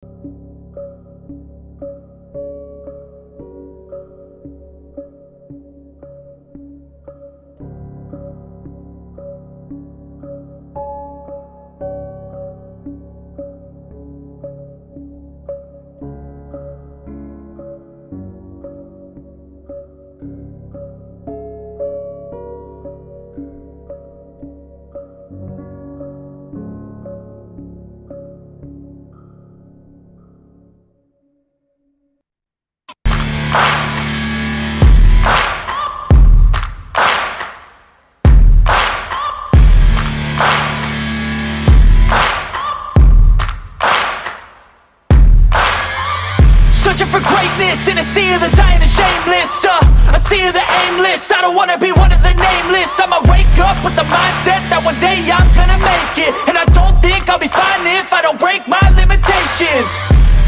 Searching for greatness in a sea of the dying and shameless, a sea of the aimless. I don't wanna be one of the nameless. I'ma wake up with the mindset that one day I'm gonna make it, and I don't think I'll be fine if I don't break my limitations.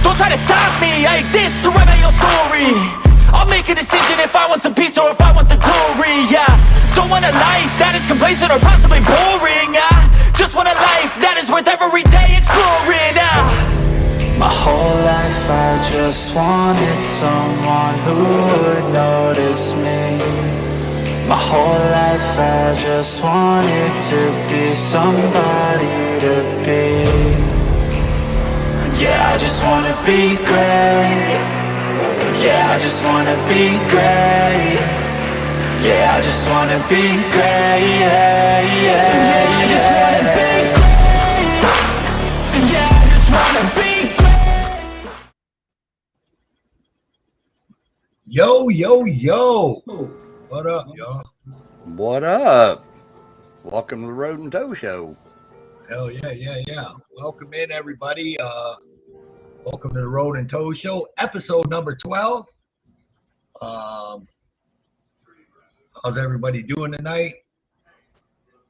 Don't try to stop me, I exist to write my own story. I'll make a decision if I want some peace or if I want the glory. Yeah, don't want a life that is complacent or possibly boring. I just want a life that is worth every day exploring. My whole life I just wanted someone who would notice me. My whole life I just wanted to be somebody to be. Yeah, I just wanna be great. Yeah, I just wanna be great. Yeah, I just wanna be great. Yeah, I just wanna be great. Yeah, I just wanna be great. Yo, yo, yo. What up, y'all? What up? Welcome to the Road and Tow Show. Hell yeah. Welcome in, everybody. Welcome to the Road and Tow Show, episode number 12. How's everybody doing tonight?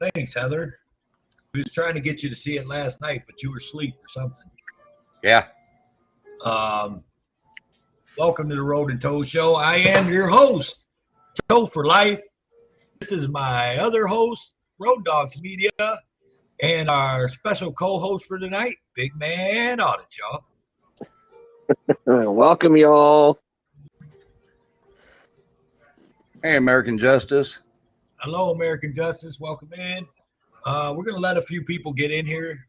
Thanks, Heather. We was trying to get you to see it last night, but you were asleep or something. Yeah. Welcome to the Road and Tow Show. I am your host, Tow for Life. This is my other host, Road Dogs Media, and our special co-host for tonight, Big Man Audits, y'all. Welcome, y'all. Hey, American Justice. Hello, American Justice. Welcome in. We're gonna let a few people get in here.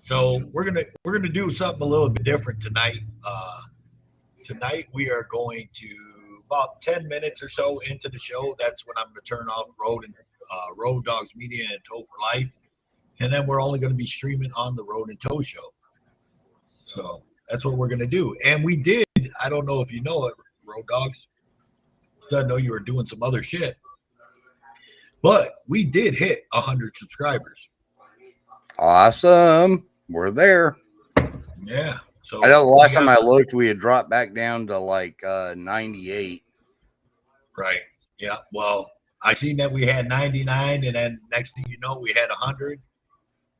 So we're gonna do something a little bit different tonight. Tonight we are going to about 10 minutes or so into the show. That's when I'm gonna turn off Road Dogs Media and Tow for Life, and then we're only gonna be streaming on the Road and Tow Show. So that's what we're gonna do. And we did. I don't know if you know it, Road Dogs. I know you were doing some other shit, but we did hit 100 subscribers. Awesome. We're there. Yeah. So I know the last time I looked, we had dropped back down to like 98. Right. Yeah. Well, I seen that we had 99, and then next thing you know, we had 100.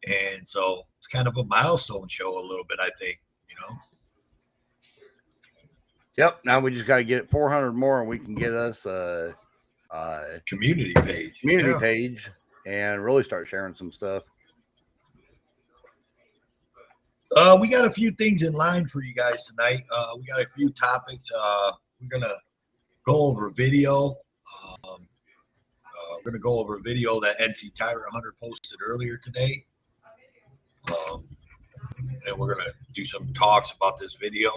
And so it's kind of a milestone show a little bit, I think, you know. Yep. Now we just got to get it 400 more, and we can get us a community page. Page and really start sharing some stuff. We got a few things in line for you guys tonight. We got a few topics. We're gonna go over a video. We're gonna go over a video that NC Tyrant Hunter posted earlier today, and we're gonna do some talks about this video.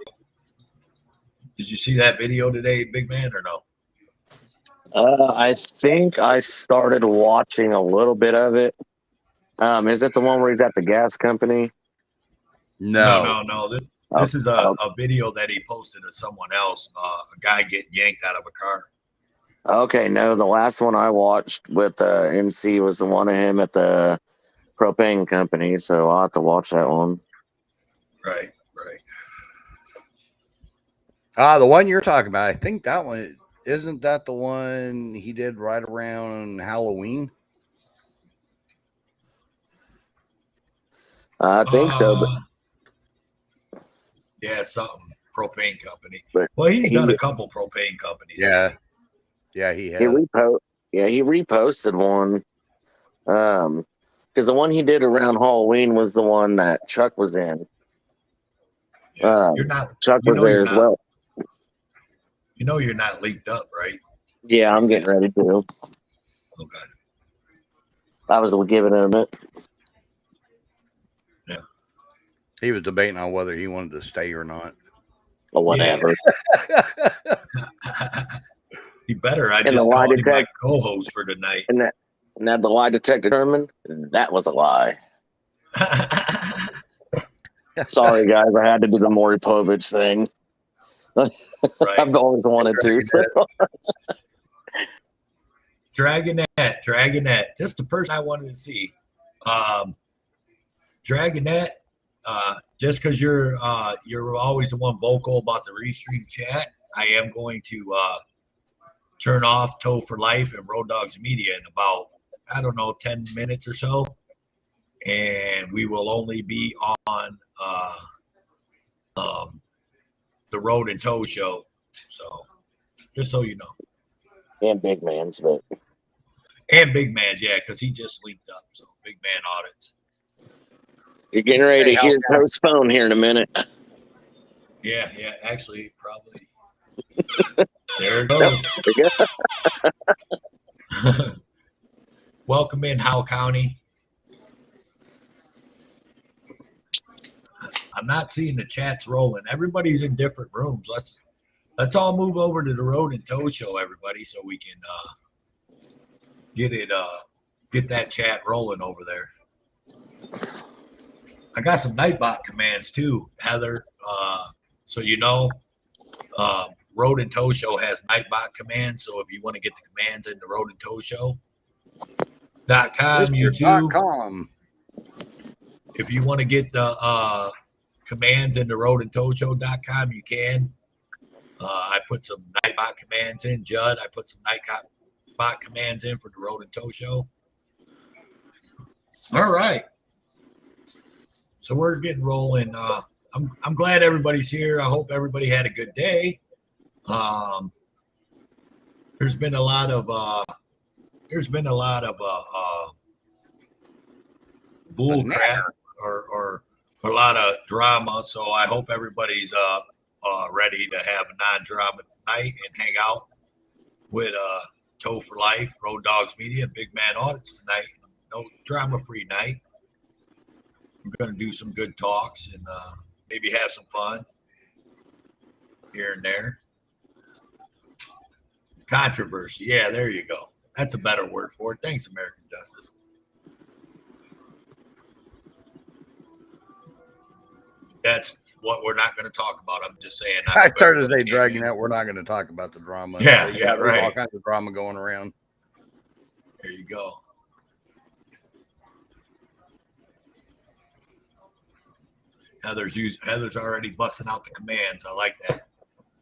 Did you see that video today, Big Man, or no? I think I started watching a little bit of it. Is it the one where he's at the gas company? No. This is a video that he posted of someone else, a guy getting yanked out of a car. Okay, no, the last one I watched with MC was the one of him at the propane company, so I'll have to watch that one. Right. The one you're talking about, I think that one, isn't that the one he did right around Halloween? I think so, but yeah, something propane company. But well, he's done a couple propane companies. Yeah, he has. He reposted one. Because the one he did around Halloween was the one that Chuck was in. Yeah, you're not. Chuck You was know there you're as not. well. You know you're not leaked up, right? Yeah, I'm getting ready to. Okay. I was giving him it. He was debating on whether he wanted to stay or not. Or whatever. He better. I And the just lie called him my detector. co-host for the night. And that the lie detector determined that was a lie. Sorry, guys. I had to do the Maury Povich thing. Right. I've always wanted to. So. Dragonette. Just the person I wanted to see. Dragonette. Just because you're always the one vocal about the Restream chat, I am going to turn off Toe for Life and Road Dogs Media in about 10 minutes or so, and we will only be on the Road and Toe show. So just so you know. And Big Man's, but. And Big Man's, yeah, because he just linked up. So Big Man audits. You're getting ready to hear Toe's phone here in a minute. Yeah, actually, probably. There it goes. There you go. Welcome in, Howe County. I'm not seeing the chats rolling. Everybody's in different rooms. Let's all move over to the Road and Toe show, everybody, so we can get that chat rolling over there. I got some Nightbot commands too, Heather. So you know, Road and Toe Show has Nightbot commands. So if you want to get the commands in the Road and Toe Show.com, YouTube. If you want to get the commands in the Road and Toe Show.com, you can. I put some Nightbot commands in. Judd, I put some Nightbot commands in for the Road and Toe Show. All right. So we're getting rolling. I'm glad everybody's here. I hope everybody had a good day. There's been a lot of bull crap or a lot of drama. So I hope everybody's ready to have a non-drama night and hang out with Toe for Life, Road Dogs Media, Big Man Audits tonight. No drama-free night. We're going to do some good talks and maybe have some fun here and there. Controversy. Yeah, there you go. That's a better word for it. Thanks, American Justice. That's what we're not going to talk about. I'm just saying. I started to say Dragonette. We're not going to talk about the drama. Yeah, there's right. all kinds of drama going around. There you go. Heather's already busting out the commands. I like that.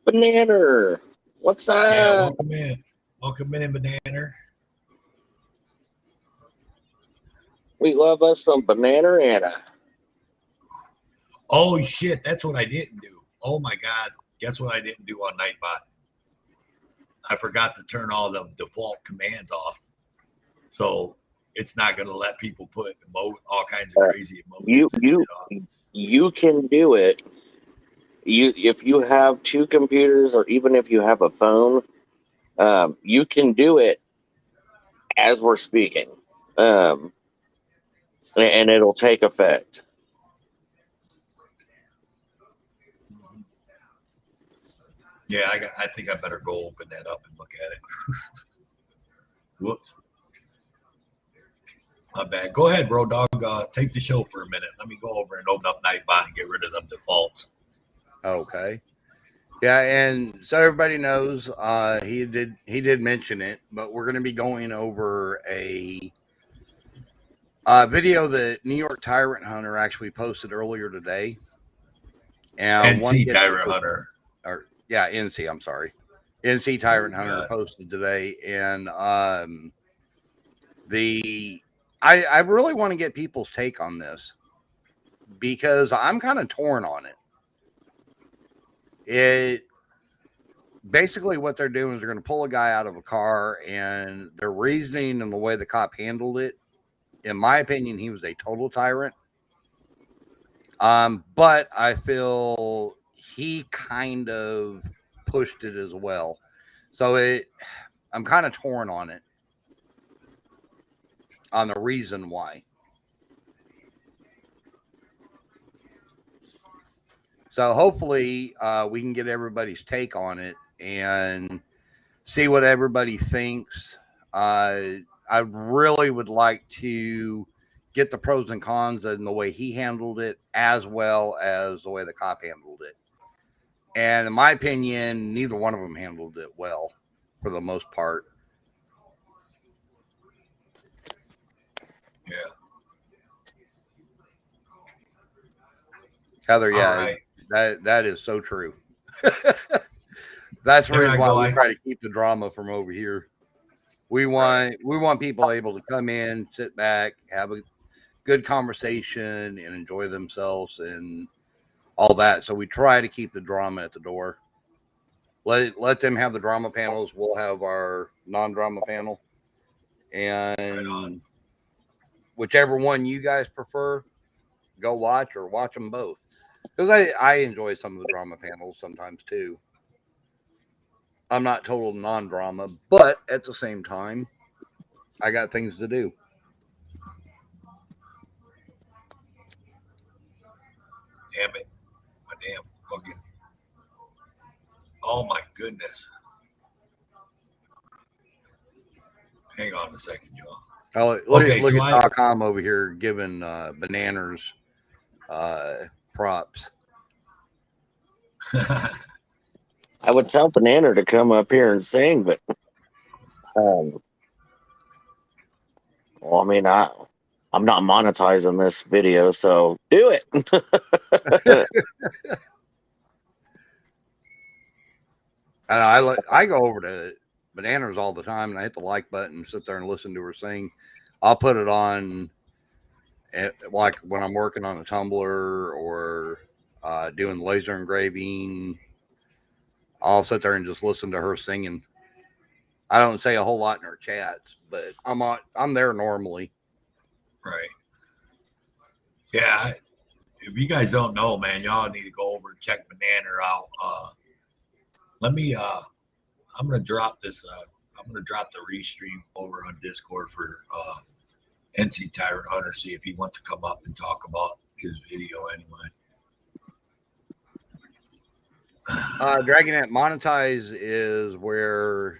Banana. What's up? Yeah, welcome in, Banana. We love us some Banana Anna. Oh shit, that's what I didn't do. Oh my God. Guess what I didn't do on Nightbot? I forgot to turn all the default commands off. So it's not gonna let people put all kinds of crazy emojis. You can do it. If you have two computers or even if you have a phone, you can do it as we're speaking, and it'll take effect. Yeah, I think I better go open that up and look at it. Whoops. My bad. Go ahead, Bro Dog. Take the show for a minute. Let me go over and open up Nightbot and get rid of them defaults. Okay. Yeah, and so everybody knows he did mention it, but we're going to be going over a video that New York Tyrant Hunter actually posted earlier today. And NC Tyrant Hunter. NC. I'm sorry, NC Tyrant Hunter posted today, and I really want to get people's take on this because I'm kind of torn on it. It basically what they're doing is they're going to pull a guy out of a car, and their reasoning and the way the cop handled it in my opinion, he was a total tyrant. But I feel he kind of pushed it as well. So I'm kind of torn on it, on the reason why. So hopefully we can get everybody's take on it and see what everybody thinks. I really would like to get the pros and cons and the way he handled it, as well as the way the cop handled it. And in my opinion, neither one of them handled it well for the most part. Yeah. Heather, yeah, right. that is so true. That's the There I reason why go. we try to keep the drama from over here. We want people able to come in, sit back, have a good conversation, and enjoy themselves and all that. So we try to keep the drama at the door. Let them have the drama panels. We'll have our non-drama panel, and Right whichever one you guys prefer, go watch or watch them both. Because I enjoy some of the drama panels sometimes too. I'm not total non-drama, but at the same time, I got things to do. Damn it. My damn fucking. Oh my goodness. Hang on a second, y'all. Oh, look at .com over here giving Bananas props. I would tell Banana to come up here and sing, but well, I mean, I'm not monetizing this video, so do it. And I go over to Bananas all the time, and I hit the like button, sit there and listen to her sing. I'll put it on, like when I'm working on a tumbler or doing laser engraving. I'll sit there and just listen to her singing. I don't say a whole lot in her chats, but I'm there normally. Right. Yeah. If you guys don't know, man, y'all need to go over and check Banana out. Let me. I'm gonna drop this. I'm gonna drop the restream over on Discord for NC Tyrant Hunter. See if he wants to come up and talk about his video anyway. Dragonette Monetize is where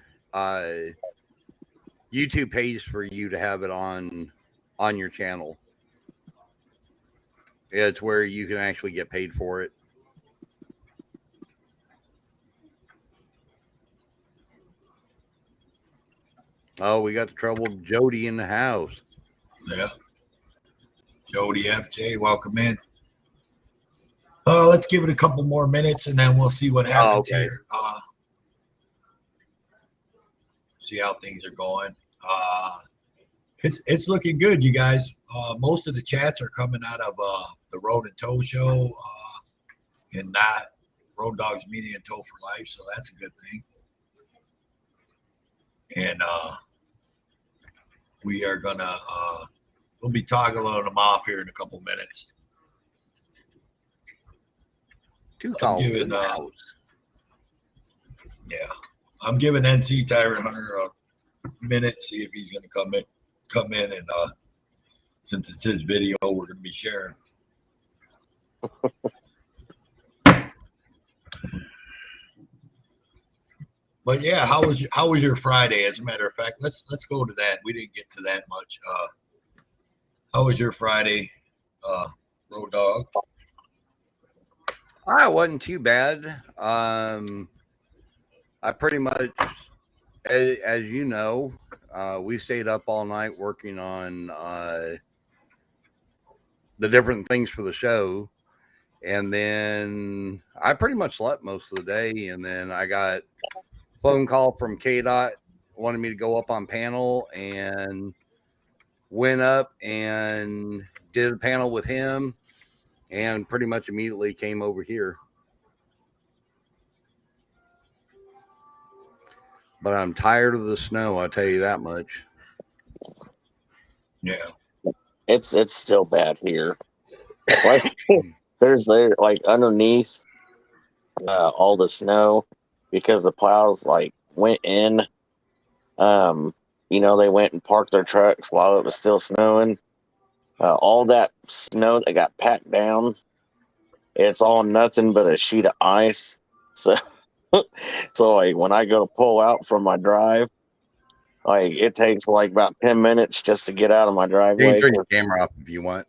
YouTube pays for you to have it on your channel. It's where you can actually get paid for it. Oh, we got the trouble of Jody in the house. Yeah. Jody FJ, welcome in. Let's give it a couple more minutes and then we'll see what happens here. See how things are going. It's looking good, you guys. Most of the chats are coming out of the Road and Tow show and not Road Dogs Media and Tow for Life, so that's a good thing. And we are gonna we'll be toggling them off here in a couple minutes. I'm giving NC Tyrant Hunter a minute, see if he's gonna come in and since it's his video, we're gonna be sharing. But yeah, how was your Friday? As a matter of fact, let's go to that. We didn't get to that much. How was your Friday, Road Dog? It wasn't too bad. I pretty much, as you know, we stayed up all night working on the different things for the show. And then I pretty much slept most of the day. And then I got a phone call from KDOT, wanted me to go up on panel, and went up and did a panel with him, and pretty much immediately came over here. But I'm tired of the snow, I'll tell you that much. Yeah. It's still bad here. Like there's like underneath all the snow because the plows like went in. They went and parked their trucks while it was still snowing. All that snow that got packed down, it's all nothing but a sheet of ice. So, so like when I go to pull out from my drive, like it takes like about 10 minutes just to get out of my You driveway. can turn your camera off if you want.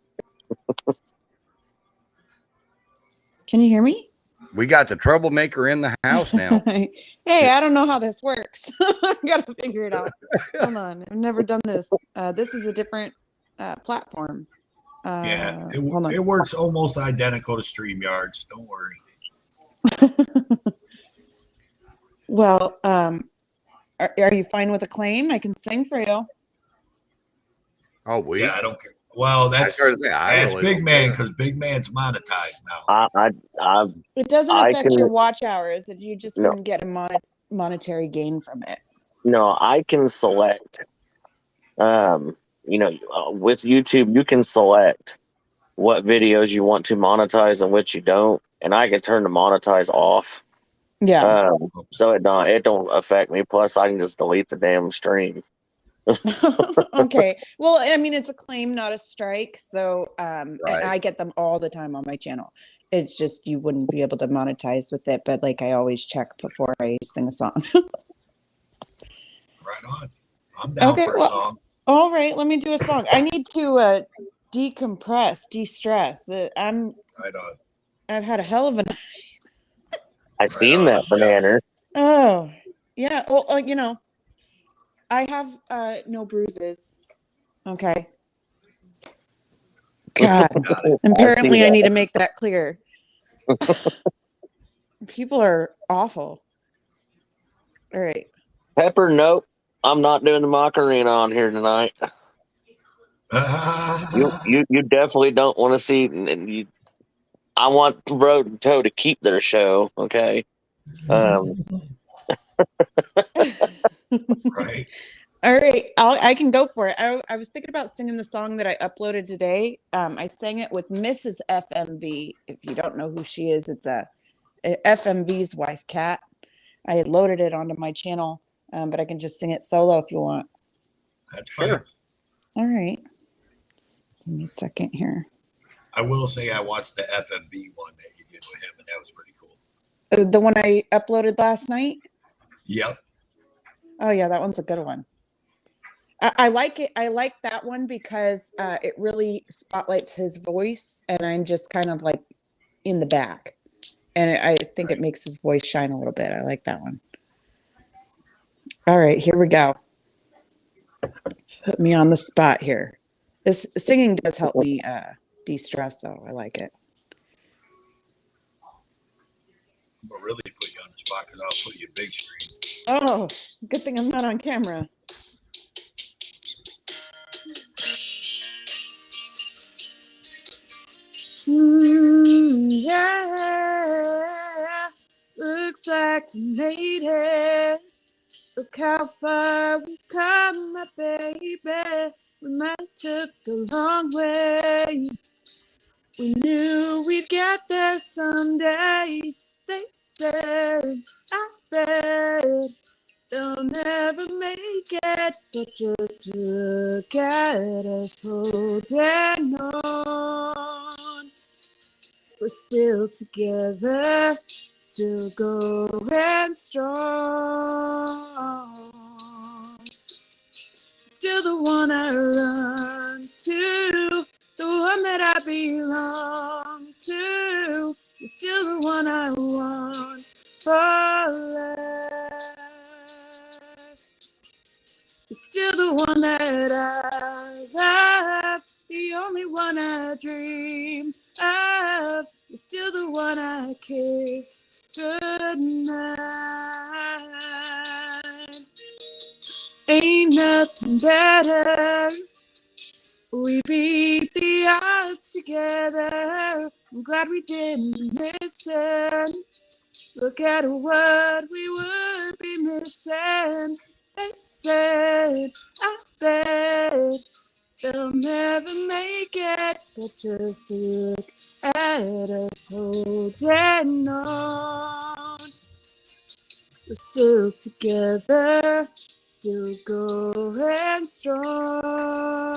Can you hear me? We got the troublemaker in the house now. Hey, I don't know how this works. I gotta figure it out. Hold on, I've never done this. This is a different platform. Yeah, hold on. it works almost identical to StreamYards. Don't worry. Well, are you fine with a claim? I can sing for you. Oh, we. Yeah, I don't care. Well, that's really Big Man because Big Man's monetized now. It doesn't I affect can- your watch hours. You just No. wouldn't get a monetary gain from it. No, I can select. With YouTube, you can select what videos you want to monetize and which you don't, and I can turn the monetize off. Yeah. So it don't affect me. Plus, I can just delete the damn stream. Okay. Well, I mean, it's a claim, not a strike. So, and Right. I get them all the time on my channel. It's just you wouldn't be able to monetize with it, but like I always check before I sing a song. Right on. I'm down Okay, for a well- song. All right, let me do a song. I need to decompress, de-stress. Right on. I've had a hell of a I seen that banana. Oh, yeah. Well, I have no bruises. Okay. God, apparently I need to make that clear. People are awful. All right. Pepper, nope. I'm not doing the Macarena on here tonight. You definitely don't want to see. I want Road and Toe to keep their show. Okay. Right. All right, I can go for it. I was thinking about singing the song that I uploaded today. I sang it with Mrs. FMV. If you don't know who she is, it's a FMV's wife, Kat. I had loaded it onto my channel, but I can just sing it solo if you want. That's fine. Sure. All right. Give me a second here. I will say I watched the FMV one that you did with him, and that was pretty cool. The one I uploaded last night? Yep. Oh, yeah, that one's a good one. I like it. I like that one because it really spotlights his voice, and I'm just kind of like in the back. And I think it makes his voice shine a little bit. I like that one. All right, here we go. Put me on the spot here. This singing does help me de-stress, though. I like it. I'm gonna really put you on the spot because I'll put you big screen. Oh, good thing I'm not on camera. Yeah, looks like we made it. Look how far we've come, my baby. We might have took a long way. We knew we'd get there someday. They said, I bet they'll never make it, but just look at us holding on. We're still together, still going strong. Still the one I run to, the one that I belong to. You're still the one I want for life. You're still the one that I love, the only one I dream of. You're still the one I kiss goodnight. Ain't nothing better. We beat the odds together. I'm glad we didn't listen. Look at what we would be missing. They said, I bet they'll never make it. But just look at us holding on. We're still together, still going strong.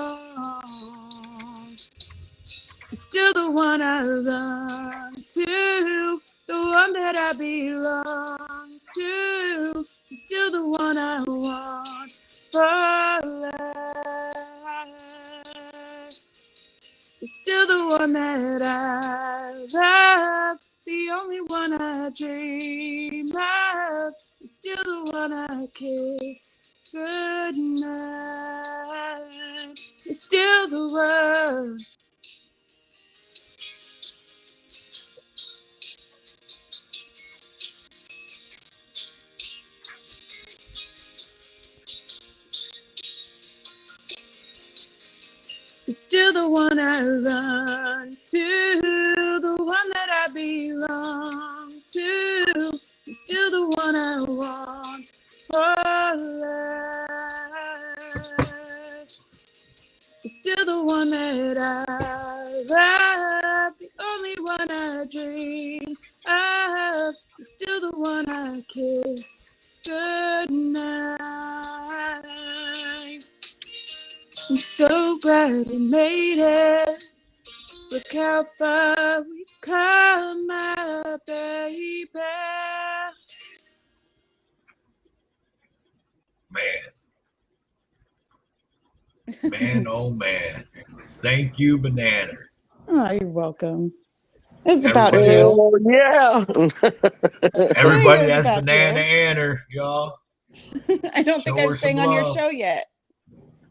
You're still the one I run to, the one that I belong to. You're still the one I want for life. You're still the one that I love, the only one I dream of. You're still the one I kiss goodnight. You're still the one. You're still the one I run to, the one that I belong to. You're still the one I want for life. You're still the one that I love, the only one I dream of. You're still the one I kiss goodnight. I'm so glad we made it. Look how far we've come, my baby. Man, oh man. Thank you, Banana. Oh, you're welcome. This is about Everybody due. Oh, yeah. Everybody, It is that's about Banana due. Anner, y'all. I don't think Show I've her sang some on your love. show yet.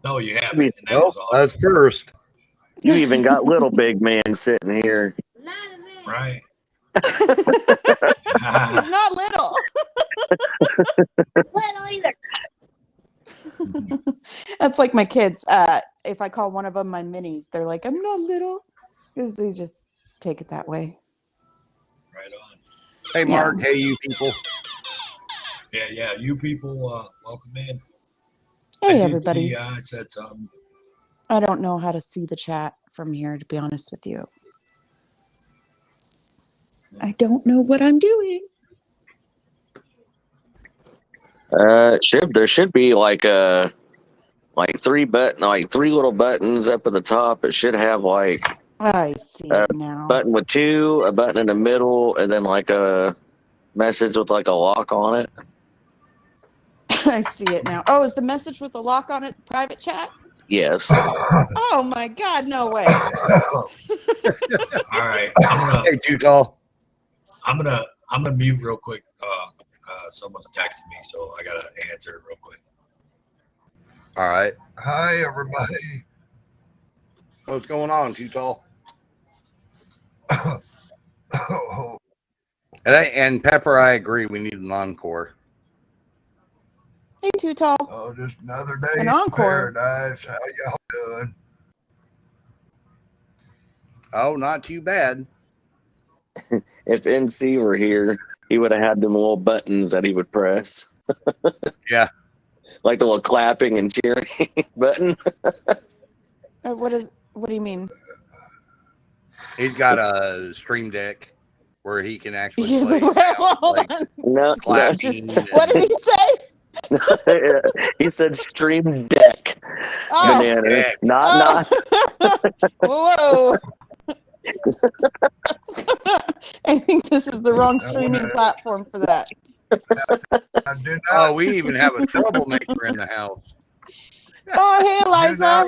No, you haven't. And that Nope, was awesome. that's first. You even got little big man sitting here. Right? He's not little. That's like my kids. If I call one of them my minis, they're like, I'm not little. Because they just take it that way. Right on. Hey, Mark. Hey, you people. Yeah. You people, welcome in. Hey, I did everybody. see, I said something. I don't know how to see the chat from here, to be honest with you. I don't know what I'm doing. There should be like three little buttons up at the top. It should have like I see it now. button with two, a button in the middle, and then like a message with like a lock on it. I see it now. Oh, is the message with the lock on it private chat? Yes. Oh my God, no way. All right. Hey, too tall. I'm gonna mute real quick. Someone's texting me, so I gotta answer it real quick. All right. Hi, everybody. What's going on, too tall? Oh, And Pepper, I agree. We need an encore. Hey, Too Tall. oh, just another day An in encore. paradise. How y'all doing? Oh, not too bad. If NC were here, he would have had them little buttons that he would press. Yeah. Like the little clapping and cheering button. What do you mean? He's got a stream deck where he can actually He's play. hold like, on. No, clapping Just, and- what did he say? he said Stream Deck. Oh, Banana. Deck. Not. Whoa. I think this is the wrong streaming platform for that. I do not. Oh, we even have a troublemaker in the house. Oh, hey, Eliza.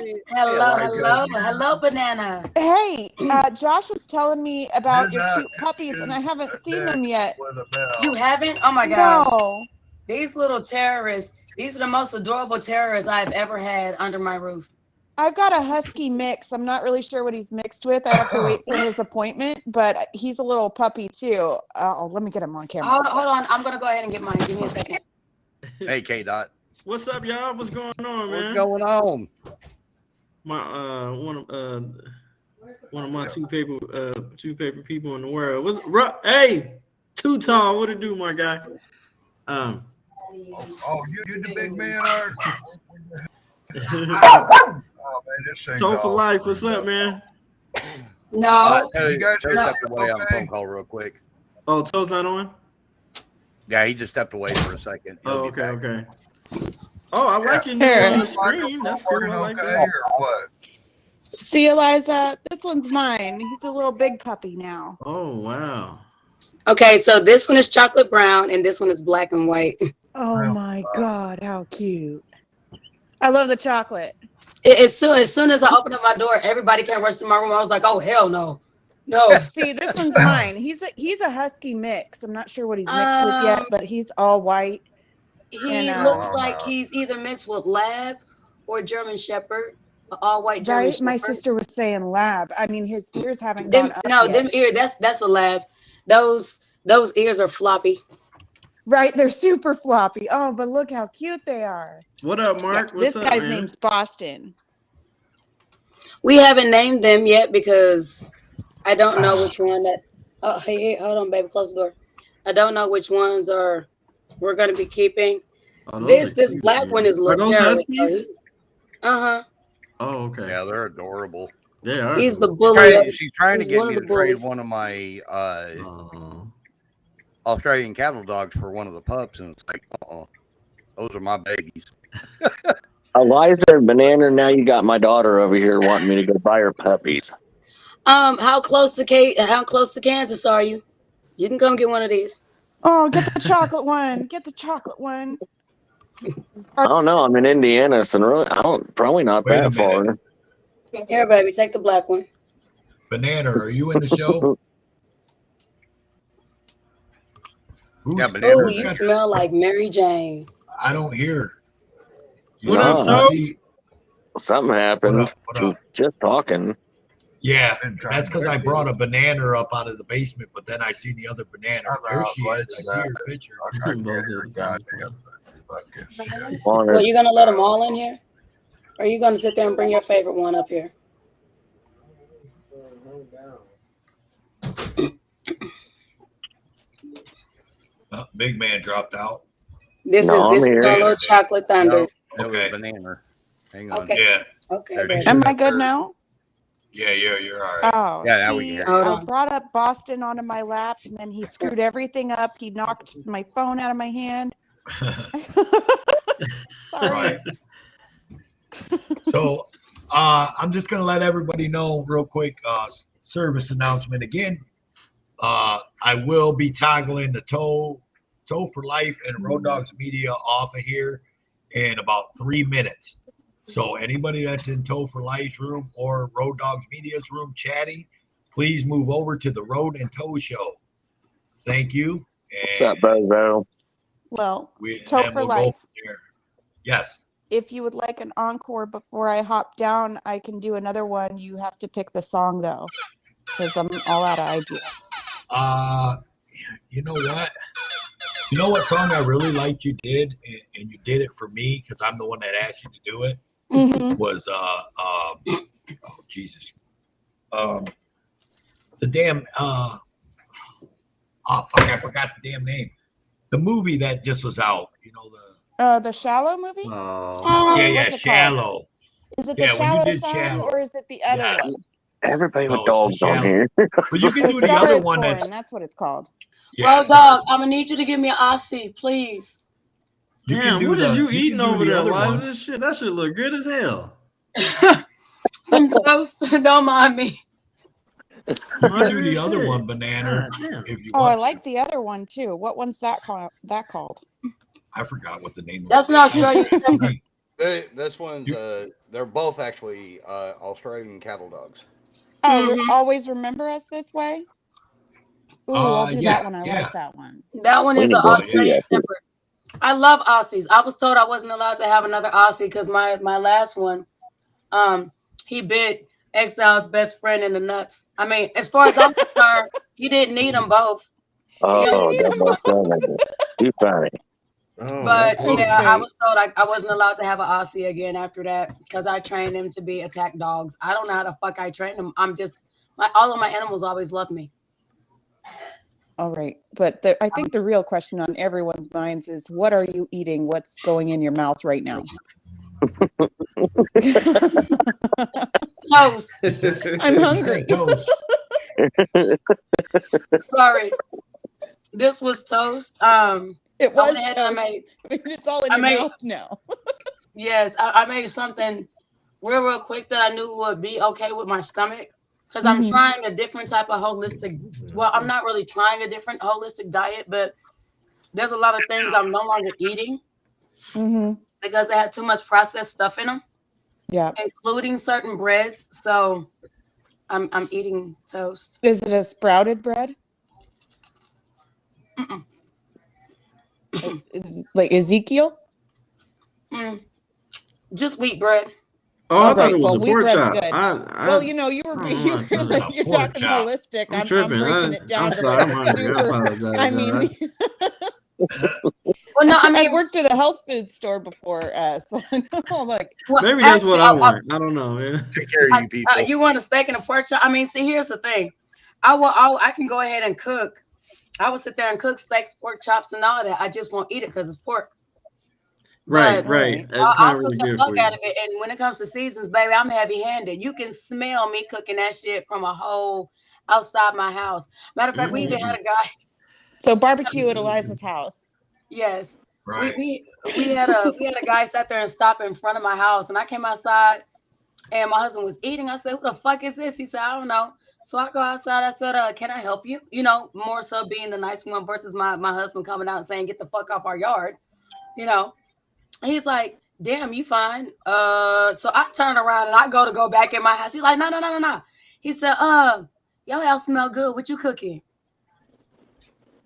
Hello, Banana. Hey, Josh was telling me about your cute puppies, and I haven't seen them yet. With a bell. You haven't? Oh my gosh. No. These little terrorists, these are the most adorable terrorists I've ever had under my roof. I've got a husky mix. I'm not really sure what he's mixed with. I have to wait for his appointment, but he's a little puppy too. Let me get him on camera. Hold on. I'm going to go ahead and get mine. Give me a second. Hey, K Dot. What's up, y'all? What's going on, man? What's going on? My one of my two paper people in the world. Hey, Too Tall. What it do, my guy? Oh, you the big man, are? Oh this thing's Toe for all life. What's screwed up, man? No. You guys Joe hear stepped that away on a okay? phone call real quick. Oh, Toe's not on? Yeah, he just stepped away for a second. He'll Oh, be okay, back. okay. Oh, I like your Here. new screen. That's cool. I like Okay, that. or what? See, Eliza, this one's mine. He's a little big puppy now. Oh, wow. Okay, so this one is chocolate brown and this one is black and white. Oh Real my God, how cute. I love the chocolate. As soon as I opened up my door, everybody came rush to my room. I was like, oh hell no. No. See, this one's mine. He's a husky mix. I'm not sure what he's mixed with yet, but he's all white. He And, looks like he's either mixed with lab or German Shepherd. All white German Right? Shepherd. My sister was saying lab. I mean, his ears haven't gone up yet. them ears, that's a lab. Those ears are floppy. Right? They're super floppy. Oh, but look how cute they are. What up, Mark? What's This up, guy's man? name's Boston. We haven't named them yet because I don't know which one that. Oh, hey, hold on, baby, close the door. I don't know which ones we're gonna be keeping. Oh, those This are cute, black man. one is Are little those terrorist. Huskies? Uh-huh. Oh, okay. Yeah, they're adorable. They are. He's the bully of She's trying to he's get one me of to the trade bullies. one of my Oh. Australian cattle dogs for one of the pups, and it's like, those are my babies. Eliza and Banana, now you got my daughter over here wanting me to go buy her puppies. How close to Kansas are you? You can come get one of these. Oh, get the chocolate one. Get the chocolate one. I don't know. I'm in Indiana, so really, probably not Wait a that far. minute. Here, baby, take the black one. Banana, are you in the show? Yeah, Banana. Oh, you smell like Mary Jane. I don't hear. You What up, No. Toe? Something happened. What up? Just talking. Yeah, Been trying that's to because I grab brought you. a banana up out of the basement, but then I see the other banana. There she is. I see her picture. I Both can't of them. goddamn fucking shit. Well, you gonna let them all in here? Or are you gonna sit there and bring your favorite one up here? Big man dropped out. This No, is I'm here. Solo Chocolate Thunder. No, it was Okay. Banana. Hang on. Okay. Yeah, Okay, There baby. it Am I good now? yeah, you're all right. Oh, Yeah, now we see, can hear you. Hold I on. brought up Boston onto my lap, and then he screwed everything up. He knocked my phone out of my hand. Sorry. So I'm just gonna let everybody know real quick. Service announcement again. I will be toggling the Toe for Life and Road Dogs Media off of here in about 3 minutes. So anybody that's in Toe for Life's room or Road Dogs Media's room chatting, please move over to the Road and Toe Show. Thank you. What's up, Bozo? Well, We, Toe and for we'll go Life. from there. Yes. If you would like an encore before I hop down, I can do another one. You have to pick the song though, because I'm all out of ideas. You know what? You know what song I really liked you did, and you did it for me because I'm the one that asked you to do it. Mhm. Was oh Jesus, the damn oh fuck, I forgot the damn name. The movie that just was out. You know The Shallow movie? Oh. yeah, what's it called? Shallow. Is it Yeah, the when you Shallow did song Shallow. or is it the other Yes. one? Everybody No, with it's dogs the on shallow. here. But you can The do the Star other is one Born, that's that's what it's called. yeah, Road Dog, I'm gonna need you to give me an Aussie, please. You can Damn, do what is the- you you eating can do over the there, other one. Eliza? Shit, that should look good as hell. Some toast. Don't mind me. You can do Hungry the as other shit. one, Banana, God damn. if you Oh, I want. like the other one too. What one's that called? I forgot what the name of That's it an is. Australian. This one's they're both actually Australian cattle dogs. Oh, Mhm. Always Remember Us This Way? Ooh, I'll do yeah, that one. I yeah. like that one. That one We is need an to see Australian that. Shepherd. I love Aussies. I was told I wasn't allowed to have another Aussie because my last one, he bit Exile's best friend in the nuts. I mean, as far as I'm concerned, he didn't need them both. Oh, need God, my son. You funny. Oh, But that's yeah, I great. was told I wasn't allowed to have an Aussie again after that because I trained them to be attack dogs. I don't know how the fuck I trained them. I'm just all of my animals always loved me. All right. But I think the real question on everyone's minds is what are you eating? What's going in your mouth right now? Toast. I'm hungry. Toast. Sorry. This was toast. It I was went ahead and toast. It's all in I your made- mouth now. Yes, I made something real quick that I knew would be okay with my stomach because I'm Mhm. trying a different type of holistic. Well, I'm not really trying a different holistic diet, but there's a lot of things I'm no longer eating Hmm. because they have too much processed stuff in them, Yeah. including certain breads. So I'm eating toast. Is it a sprouted bread? Mm-mm. Like Ezekiel? Just wheat bread. Oh, I thought Alright, it was well, a wheat pork bread's chop. good. Well, you know, you were I don't you know were what I'm like you're pork talking chop. holistic. I'm I'm tripping. breaking it down I'm to sorry. like I'm a hungry. I super. apologize. I mean, Well, no, I mean, I've worked at a health food store before, so I know like well, maybe that's what actually, I want. I don't know, man. Take care of you people. you want a steak and a pork chop? I mean, see, here's the thing. I can go ahead and cook. I would sit there and cook steaks, pork chops, and all that. I just won't eat it because it's pork. Right, But right. It's I'll not cook really the good fuck for you. out of it. And when it comes to seasons, baby, I'm heavy-handed. You can smell me cooking that shit from a hole outside my house. Matter of fact, we even had a guy. so barbecue at Eliza's house. Yes, Right. we had a guy sat there and stop in front of my house, and I came outside, and my husband was eating. I said, "Who the fuck is this?" He said, "I don't know." So I go outside. I said, "Can I help you?" You know, more so being the nice one versus my husband coming out and saying, "Get the fuck off our yard," you know. He's like, "Damn, you fine." So I turn around and I go back in my house. He's like, no. He said, your house smell good. What you cooking?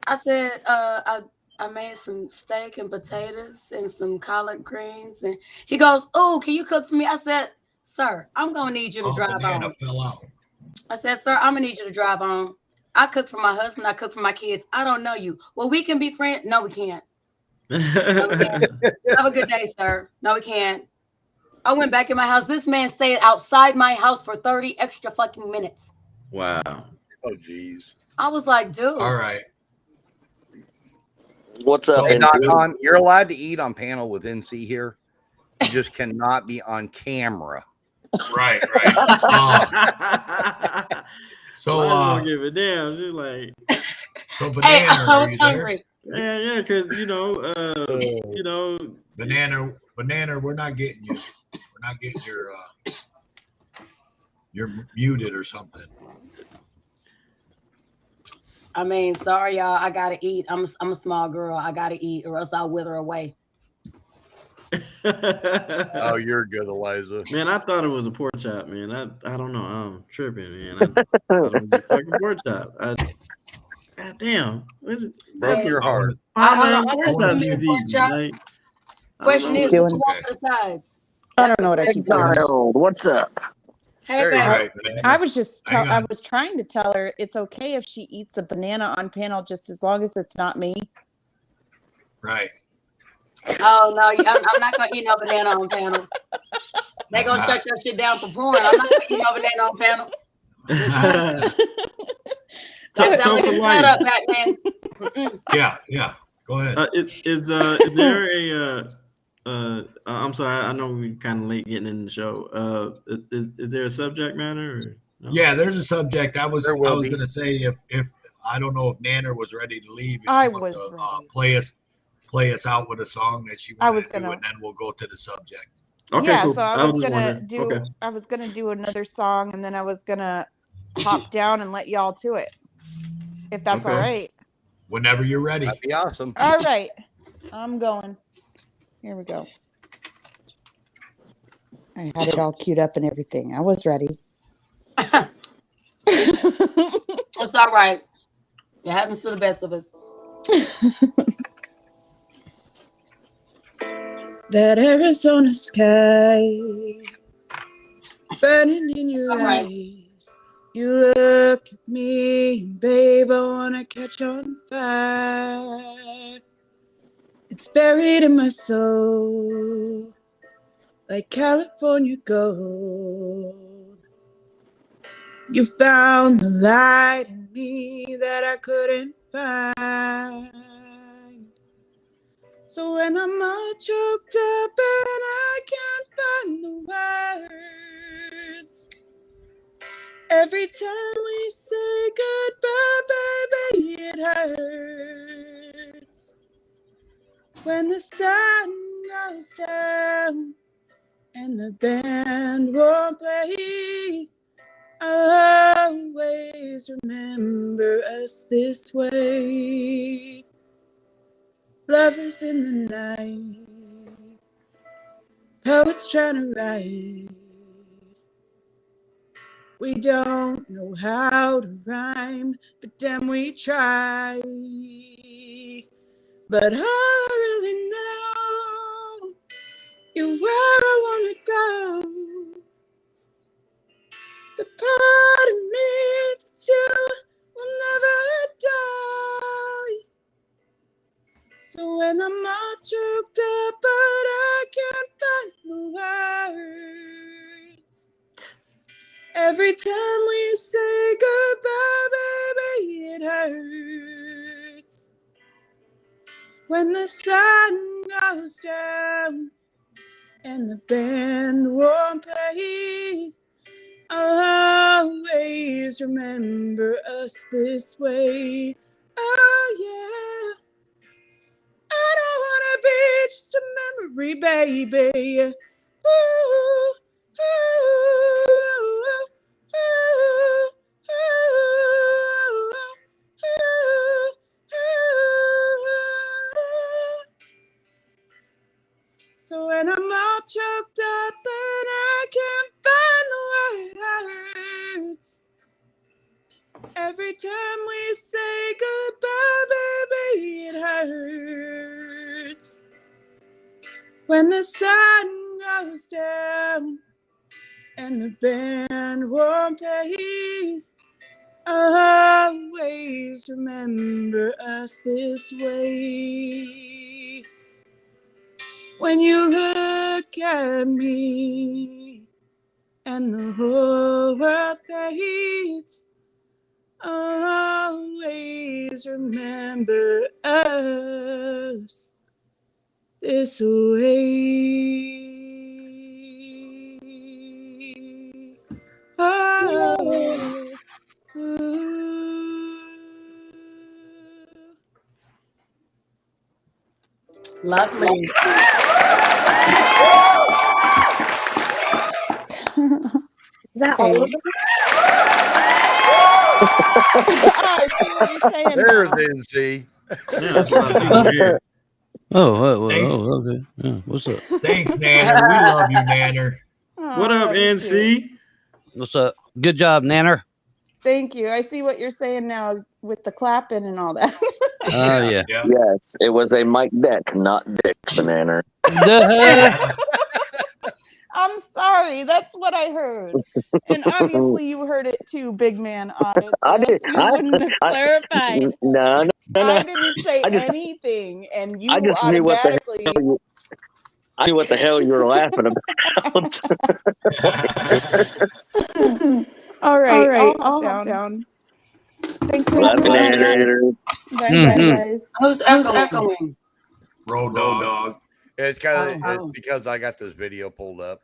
I said, I made some steak and potatoes and some collard greens. And he goes, "Oh, can you cook for me?" I said, "Sir, I'm gonna need you to drive banana on." fell out. I said, "Sir, I'm gonna need you to drive on. I cook for my husband. I cook for my kids. I don't know you. Well, we can be friends. No, we can't. Have a good day, sir. No, we can't." I went back in my house. This man stayed outside my house for 30 extra fucking minutes. Wow. Oh, jeez. I was like, dude. All right. What's up, Hey, NC? Doc Con, you're allowed to eat on panel with NC here. You just cannot be on camera. Right. So I don't give a damn. She's like, so Hey, banana. I are was you there? hungry. yeah, because Banana, we're not getting you. We're not getting your you're muted or something. I mean, sorry, y'all. I gotta eat. I'm a small girl. I gotta eat, or else I'll wither away. Oh, you're good, Eliza. Man, I thought it was a pork chop, man. I don't know. I'm tripping, man. I thought it was a fucking pork chop. God damn. Broke your heart. I Pork got chops some is pork eating. chops. Like, Question is, doing? what you want for the sides? I don't know what I keep doing. Exiled, what's up? Hey, There you baby. All right, banana. I was just Hang I on. was trying to tell her it's okay if she eats a banana on panel just as long as it's not me. Right. Oh no, I'm not gonna eat no banana on panel. They gonna shut your shit down for porn. I'm not gonna eat no banana on panel. That sounds like a setup, Batman. Yeah. Go ahead. Is there a I'm sorry, I know we're kind of late getting in the show. Is there a subject matter? Or no? Yeah, there's a subject. I was There will be. gonna say if I don't know if Nanner was ready to leave. If I she wants was to, ready. play us out with a song that she I wanted was to do, gonna- and then we'll go to the subject. Okay, Yeah, cool. so I was just gonna wondering. do Okay. I was gonna do another song and then I was gonna hop down and let y'all to it. If that's all Okay. right. Whenever you're ready. That'd be awesome. All right. I'm going. Here we go. I had it all queued up and everything. I was ready. It's all right. It happens to the best of us. That Arizona sky burning in your All right. eyes. You look at me, babe, I wanna catch on fire. It's buried in my soul, like California gold. You found the light in me that I couldn't find. So when I'm all choked up and I can't find the words. Every time we say goodbye, baby, it hurts. When the sun goes down and the band won't play, I'll always remember us this way. Lovers in the night, poets trying to write. We don't know how to rhyme, but damn we try. But all I really know, you're where I wanna go. The part of me that's you will never die. So when I'm all choked up, but I can't find the words. Every time we say goodbye, baby, it hurts. When the sun goes down and the band won't play, I'll always remember us this way. Oh yeah, I don't wanna be just a memory, baby. Ooh, ooh, ooh, ooh, ooh. So when I'm all choked up and I can't find the words, every time we say goodbye, baby, it hurts. When the sun goes down and the band won't play, I'll always remember us this way. When you look at me and the whole world fades, I'll always remember us this way. Oh, Lovely. That all of us? I see what you're saying There's now. NC. Thanks. Okay. Yeah, what's up? Thanks, Nanner. We love you, Nanner. What Oh, up, that was cute. NC? What's up? Good job, Nanner. Thank you. I see what you're saying now with the clapping and all that. Oh yeah. Yeah. Yes, it was a Mike Deck, not Dick Banana. Duh. I'm sorry. That's what I heard. And obviously you heard it too, big man on it. I So did. you wouldn't have clarified. No. I didn't say I just- anything, and you I just knew what the automatically. hell I knew what the hell you were laughing about. All right, All I'll hop down. Thanks for Love you, having me. Nanner. Bye, Mhm. guys. Who's echoing? Road dog. It's kind of Oh. it's because I got this video pulled up.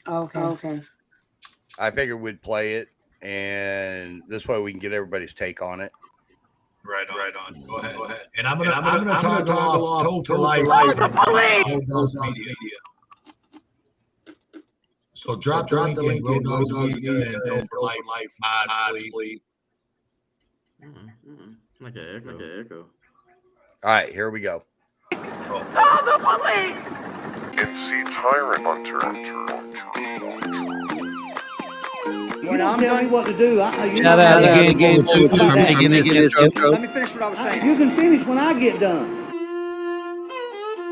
Okay. I figured we'd play it, and this way we can get everybody's take on it. Right on. Go ahead. And I'm gonna toggle off Toad for Life. Road Dog's Media. So drop the link in Road Dog's Media and Toad for Life mods, please. Like an echo. All right, here we go. Call the police! NC Tyrant Hunter. When I'm telling you what to do, Shout out to Game 2 for making this intro. Let me finish what I was saying. You can finish when I get done.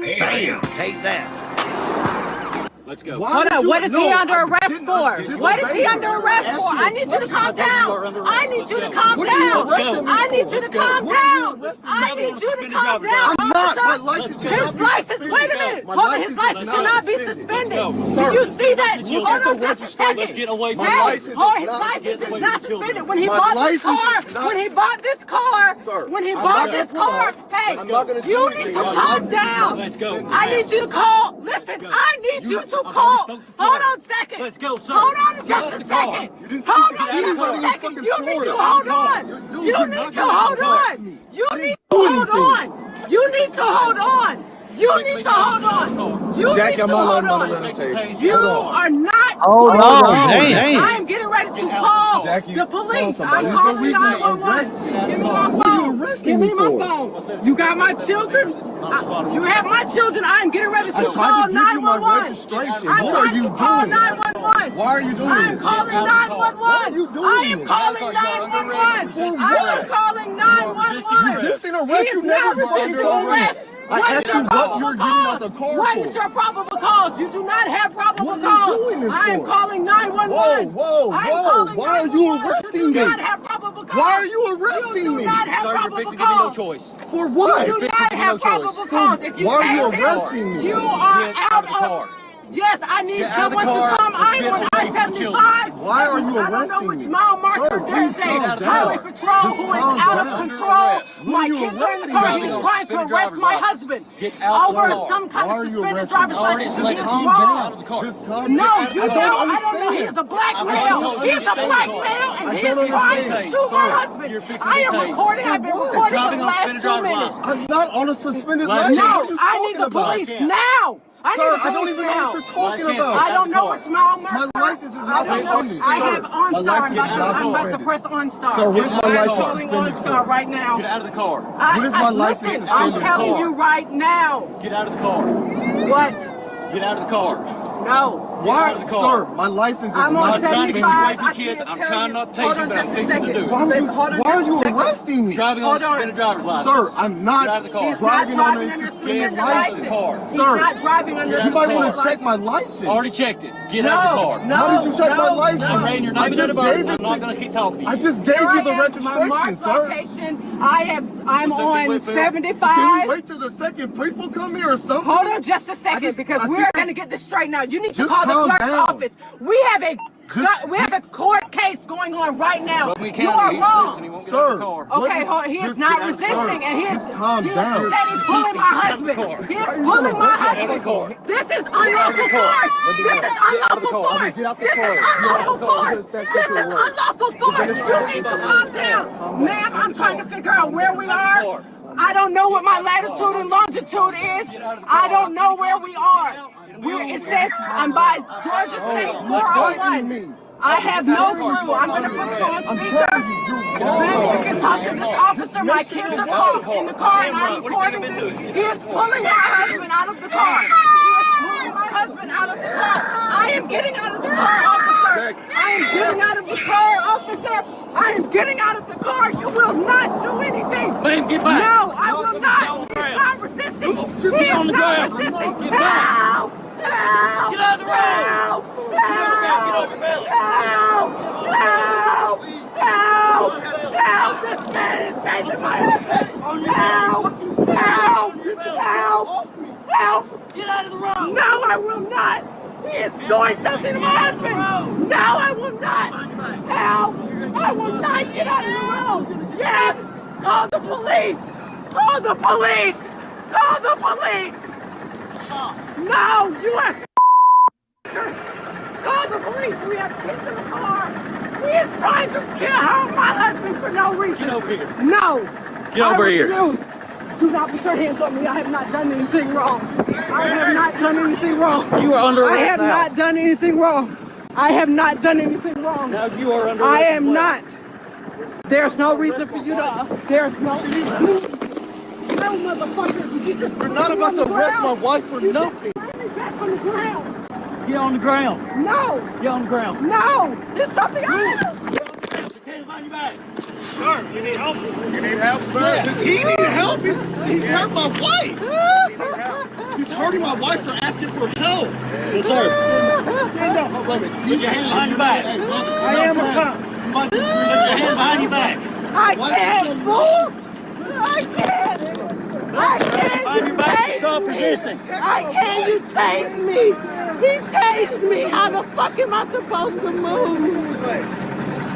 Bam. Take that. Let's go. Hold on, what is he under arrest for? What is he under arrest for? I need you to calm down. I need you to calm down. I need you to calm down. I need you to calm down. I'm not. My Officer, license his license, wait a minute. Hold on, his license should not be suspended. Do you see that? Hold on just a second. Hey, hold on, his license is not suspended. When he bought this car, hey, you need to calm down. I need you to call. listen, I need you to call. Hold on a second. Let's go, sir. Hold on just a second. Hold on just a second. You need to hold on. You need to hold on. You need to hold on. You need to hold on. You need to hold on. You need to hold on. You are not. Hold on, damn. I am getting ready to call the police. I'm calling 911. Give me my phone. Give me my phone. You got my children? You have my children. I am getting ready to call 911. I'm trying to call 911. Why are you doing I am calling 911. I am calling 911. I am calling 911. Resisting arrest? He You is never not resisting told me. arrest. I What is asked your you what probable you're getting out cause? the car What for. is your probable cause? You do not have probable What are you cause. doing this I am for? calling 911. Whoa. I am calling Why are you 911. arresting You do me? not have probable cause. Why are you arresting You do me? not have Sir, you're probable fixing to give me no cause. choice. For what? You do not have probable cause. If you Why are you tase him, arresting me? you are Get out out of the of. car. Yes, I need Get out of the someone to car. come. Let's I'm get on away from the I-75. children. Why are you I don't know arresting which me? mile marker. Sir, There's please calm a down. highway patrol Just who is calm out down. of control. Who My are you kids are in the arresting car. me He's for? trying to Suspended arrest driver's my license. husband Get out the over car. some kind Why of are you suspended arresting driver's me? license. Just He is calm wrong. down. Out of the car. Just calm No, down. you I don't. don't I don't know. He understand. is a black I male. don't He is a black understand. male, and I he don't is trying to understand. shoot my Sir, husband. you're fixing I to am tase. recording. I've been For what? recording for Driving the on last suspended 2 driver's minutes. license. I'm not on a suspended Last license. chance. No, What are you I need talking the about? police chance. now. I need Sir, the I don't police even know now. what you're talking chance. about. I don't know which mile marker. My license is I not don't know. suspended. I Sir, have my OnStar. I'm license is about not to suspended. press OnStar. Sir, what is my I'm license calling suspended OnStar for? right now. Get out of the car. What is my license Listen, suspended I'm telling for? you right now. Get out of the car. What? Get out of the car. No. Why, out of the car. sir? My license is I'm on not trying to get you 75. away from I kids. can't I'm tell trying you. not to Hold tase you, on but just I'm a fixing to second. do it. Why are you arresting me? Driving on Hold on. suspended driver's license. Sir, I'm not Get out of the car. He's not driving on driving a under suspended suspended license. license. car. He's Sir, not driving under Get out You of the might suspended want to check license. my license. Already checked it. Get out of the car. No, How did you check my no, license? I'm saying your name I and just date of birth. gave it I'm not to going to keep talking to you. I just gave Here you the I am, my registration, marked sir. location. I'm What's up, on Whitfield? Can 75. you wait till the second people come here or something? Hold on just a second, just- because I we're think- going to get this straight now. You need to Just call the calm clerk's down. office. We have a court case going on right now. But we You can't. are He's wrong. resisting. He won't get out of Sir, the car. what Okay, hold on. He is just not get out of the car. resisting, and he is calm down. steady pulling my husband. He is pulling my husband. This is unlawful force. This is unlawful force. This is unlawful force. This is unlawful force. You need to calm down. Ma'am, I'm trying to figure out where we are. I don't know what my latitude and longitude is. I don't know where we are. It says I'm by Georgia State 401. I have no clue. I'm going to put you on speaker. Then you can talk to this officer. My kids are caught in the car and I'm recording this. He is pulling my husband out of the car. He is pulling my husband out of the car. I am getting out of the car, officer. I am getting out of the car, officer. I am getting out of the car. You will not do anything. Ma'am, get back. No, I will not. He's not resisting. Just He get on is the not ground. resisting. Get back. Help! Help! Get out of the road. Help! Get over your belly. Help! Help! Help! Help! This man is taking my husband! Help! Help! Help! Help! Get out of the road. No, I will not! He is doing something to my husband! No, I will not! Help! I will not get out of the road! Yes! Call the police! Call the police! Call the police! No, you are. Call the police. We have kids in the car. He is trying to harm my husband for no reason. Get over here. No. Get over here. refuse. Do not put your hands on me. I have not done anything wrong. I have not done anything wrong. You are under arrest I have now. not done anything wrong. I have not done anything wrong. Now you are under I arrest am as well. not. There's no reason for you to. There's no reason. No, motherfucker. Did you just You're not about to arrest my wife for nothing. Put me back on the ground. Get on the ground. No. Get on the ground. No. It's something else. Hands behind your back. Sir, you need help. You need help, sir? Does he need help? He's hurt my wife. He's hurting my wife for asking for help. Yes, sir. Stand up. Wait a minute. Put your hands behind your back. I am a cop. Put your hands behind your back. I can't, fool. I can't. I can't. Behind your back. Stop resisting. I can't. You tased me. He tased me. How the fuck am I supposed to move?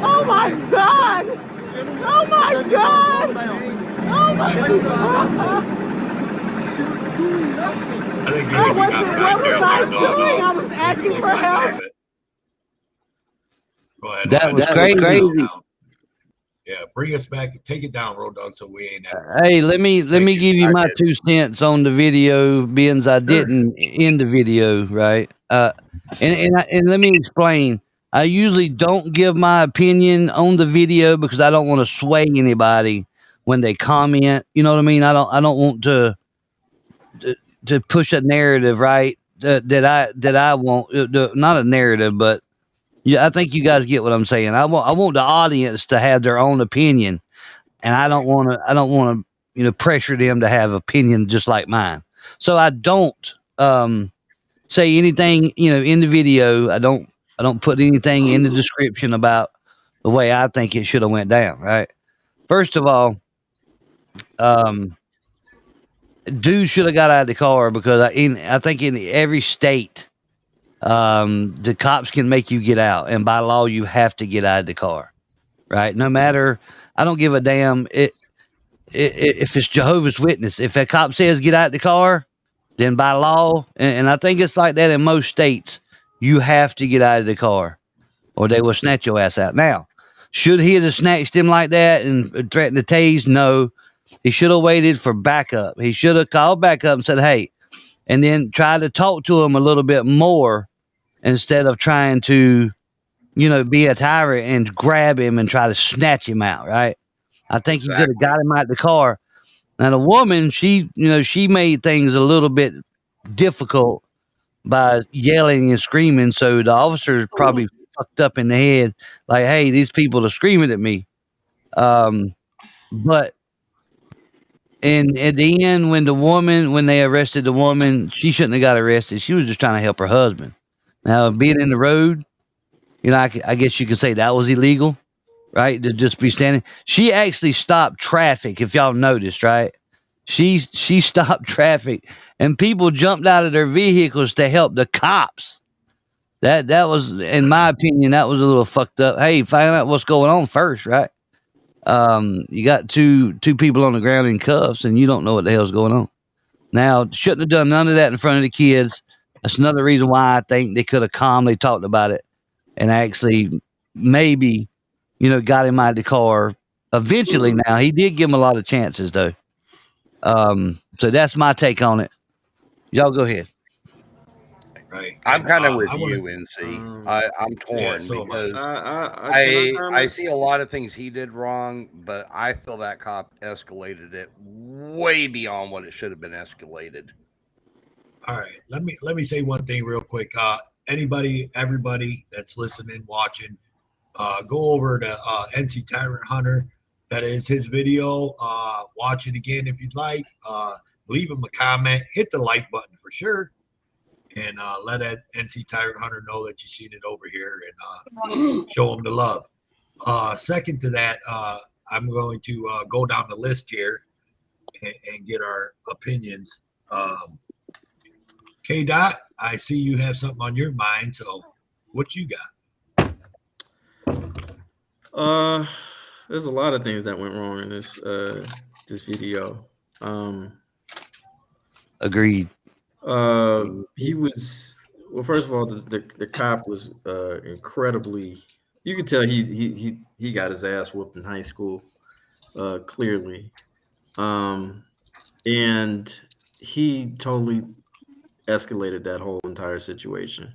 Oh my God. Oh my God. Oh my God. doing nothing. I think I Gabe got wasn't. back What there. was I No, doing? no. I was asking for help. Go ahead. That was crazy. Yeah, bring us back. Take it down, Road Dog, so we ain't ever. Hey, let me give you I my did. 2 cents on the video, being I didn't end the video, right? And let me explain. I usually don't give my opinion on the video because I don't want to sway anybody when they comment. You know what I mean? I don't want to push a narrative, right? That I want, not a narrative, but yeah, I think you guys get what I'm saying. I want the audience to have their own opinion, and I don't want to pressure them to have opinion just like mine. So I don't say anything in the video. I don't put anything in the description about the way I think it should have went down. Right. First of all, dude should have got out of the car because I think in every state, the cops can make you get out, and by law you have to get out of the car, right? No matter, I don't give a damn if it's Jehovah's Witness. If a cop says get out of the car, then by law, and I think it's like that in most states, you have to get out of the car or they will snatch your ass out. Now, should he have snatched him like that and threatened to tase? No, he should have waited for backup. He should have called back up and said, hey, and then tried to talk to him a little bit more instead of trying to, be a tyrant and grab him and try to snatch him out, right? I think he could have got him out the car. Now, the woman, she made things a little bit difficult by yelling and screaming, so the officers probably fucked up in the head, like, hey, these people are screaming at me. But and at the end, when they arrested the woman, she shouldn't have got arrested. She was just trying to help her husband. Now, being in the road, I guess you could say that was illegal, right? To just be standing. She actually stopped traffic, if y'all noticed, right? She stopped traffic, and people jumped out of their vehicles to help the cops. That was, in my opinion, that was a little fucked up. Hey, find out what's going on first, right? You got two people on the ground in cuffs, and you don't know what the hell's going on. Now, shouldn't have done none of that in front of the kids. That's another reason why I think they could have calmly talked about it and actually maybe, got him out of the car eventually. Now, he did give him a lot of chances, though. So that's my take on it. Y'all go ahead. Right. I'm kind of with you, NC. I'm torn because I see a lot of things he did wrong, but I feel that cop escalated it way beyond what it should have been escalated. All right, let me say one thing real quick. Everybody that's listening, watching, go over to NC Tyrant Hunter. That is his video. Watch it again if you'd like. Leave him a comment. Hit the like button for sure, and let NC Tyrant Hunter know that you've seen it over here, and show him the love. Second to that, I'm going to go down the list here and get our opinions. K-Dot, I see you have something on your mind, so what you got? There's a lot of things that went wrong in this video. Agreed. He was, well, first of all, the cop was incredibly, you could tell he got his ass whooped in high school, clearly. And he totally escalated that whole entire situation.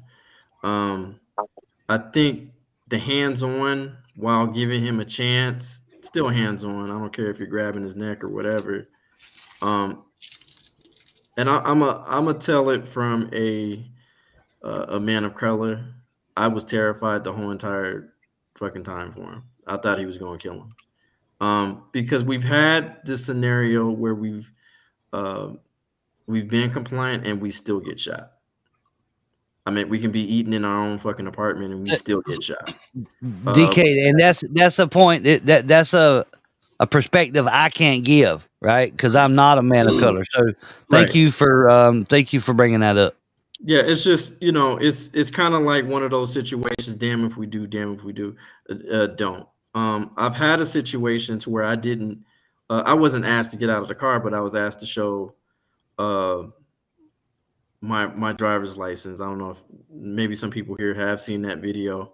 I think the hands-on while giving him a chance, still hands-on. I don't care if you're grabbing his neck or whatever. And I'm a tell it from a man of color. I was terrified the whole entire fucking time for him. I thought he was going to kill him. Because we've had this scenario where we've been compliant and we still get shot. I mean, we can be eating in our own fucking apartment and we still get shot. DK, and that's a point that's a perspective I can't give, right? Because I'm not a man of color. So thank you for bringing that up. Yeah, it's just, it's kind of like one of those situations. Damn if we do, damn if we do, don't. I've had a situation to where I wasn't asked to get out of the car, but I was asked to show my driver's license. I don't know if maybe some people here have seen that video.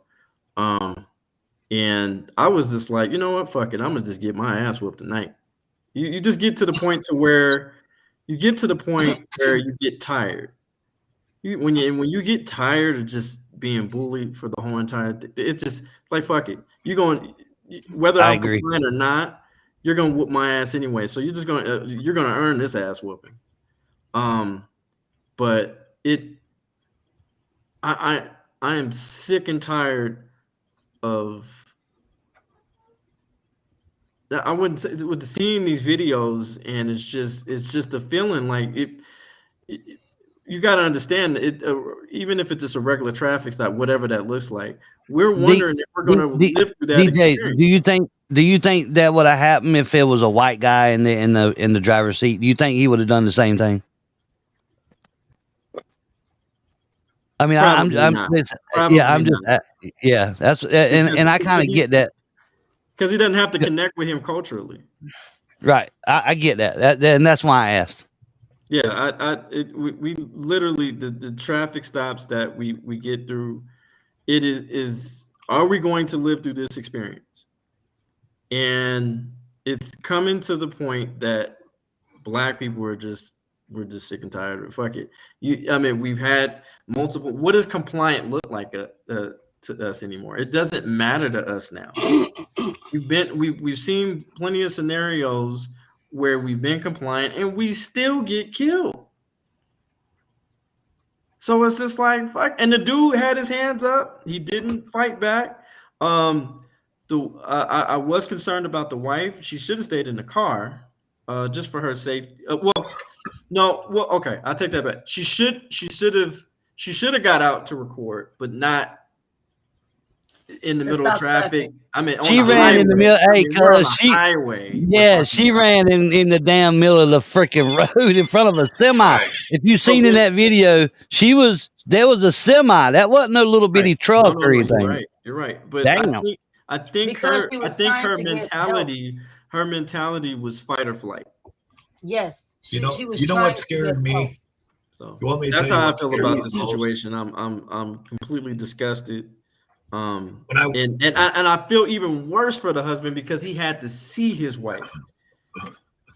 And I was just like, you know what, fuck it, I'm gonna just get my ass whooped tonight. You just get to the point where you get tired. When you get tired of just being bullied for the whole entire it's just like, fuck it. You're going, whether I I'm agree. compliant or not, you're gonna whoop my ass anyway. So you're gonna earn this ass whooping. But I am sick and tired of that. I wouldn't say with seeing these videos, and it's just a feeling like you got to understand it. Even if it's just a regular traffic stop, whatever that looks like, we're wondering if we're going to live through that DJ, experience. do you think that would have happened if it was a white guy in the driver's seat? Do you think he would have done the same thing? I mean, I'm just, that's and I kind of get that because he doesn't have to connect with him culturally, right? I get that, and that's why I asked. Yeah, we literally the traffic stops that we get through. It is are we going to live through this experience? And it's coming to the point that Black people we're just sick and tired of it. Fuck it. I mean, we've had multiple. What does compliant look like to us anymore? It doesn't matter to us now. We've seen plenty of scenarios where we've been compliant and we still get killed. So it's just like, fuck. And the dude had his hands up. He didn't fight back. I was concerned about the wife. She should have stayed in the car, just for her safety. Okay, I'll take that back. She should have got out to record, but not in the middle of traffic. I mean, she ran in the middle. Hey, cuz she ran in the damn middle of the freaking road in front of a semi. If you seen in that video, there was a semi. That wasn't no little bitty truck or anything. You're right. But damn. I think her mentality was fight or flight. Yes. She was what scared me? So that's how I feel about the situation. I'm completely disgusted. And I feel even worse for the husband because he had to see his wife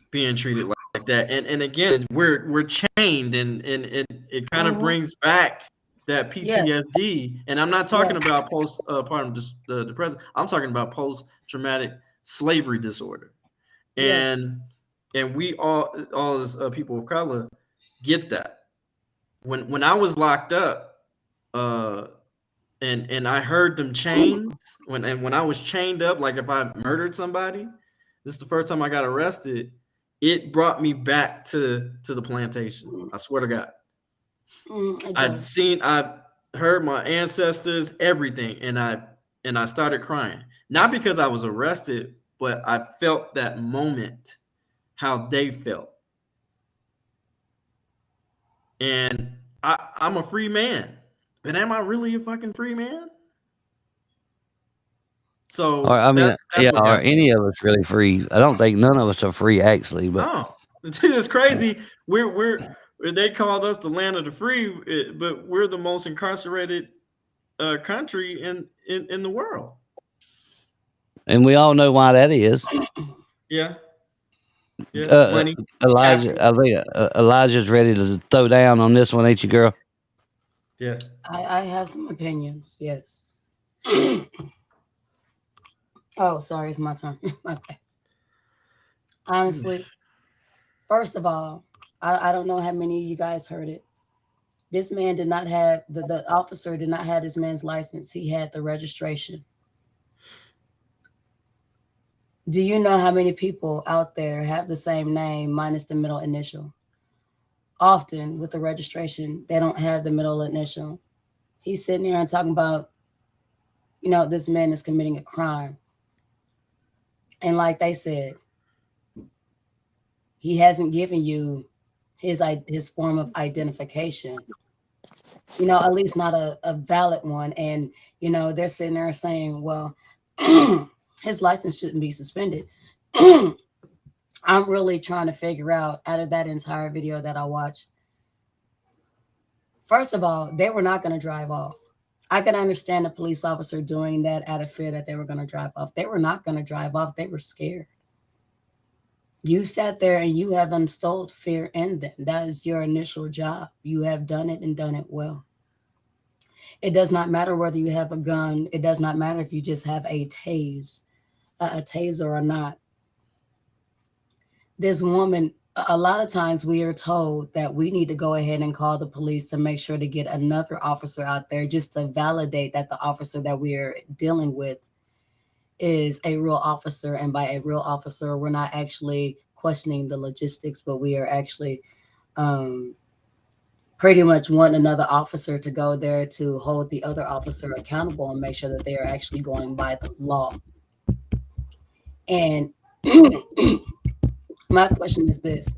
being treated like that. And again, we're chained, and it kind of brings back that PTSD. And I'm not talking about depression. I'm talking about post-traumatic slavery disorder. And we all as people of color get that. When I was locked up, and I heard them chains when I was chained up, like if I murdered somebody, this is the first time I got arrested. It brought me back to the plantation. I swear to God. I heard my ancestors, everything, and I started crying. Not because I was arrested, but I felt that moment, how they felt. And I'm a free man. But am I really a fucking free man? So I mean, are any of us really free? I don't think none of us are free, actually. But no, it's crazy. They called us the land of the free, but we're the most incarcerated country in the world. And we all know why that is. Yeah. Elijah, I think Elijah's ready to throw down on this one, ain't you, girl? Yeah. I have some opinions, yes. Oh, sorry, it's my turn. Okay. Honestly, first of all, I don't know how many of you guys heard it. This man did not have, the officer did not have this man's license. He had the registration. Do you know how many people out there have the same name minus the middle initial? Often with the registration, they don't have the middle initial. He's sitting there and talking about, this man is committing a crime. And like they said, he hasn't given you his form of identification, at least not a valid one. And, they're sitting there saying, well, his license shouldn't be suspended. I'm really trying to figure out of that entire video that I watched, First of all, they were not going to drive off. I could understand a police officer doing that out of fear that they were going to drive off. They were not going to drive off. They were scared. You sat there and you have instilled fear in them. That is your initial job. You have done it and done it well. It does not matter whether you have a gun. It does not matter if you just have a taser or not. This woman, a lot of times we are told that we need to go ahead and call the police to make sure to get another officer out there just to validate that the officer that we are dealing with is a real officer. And by a real officer, we're not actually questioning the logistics, but we are actually pretty much want another officer to go there to hold the other officer accountable and make sure that they are actually going by the law. And my question is this: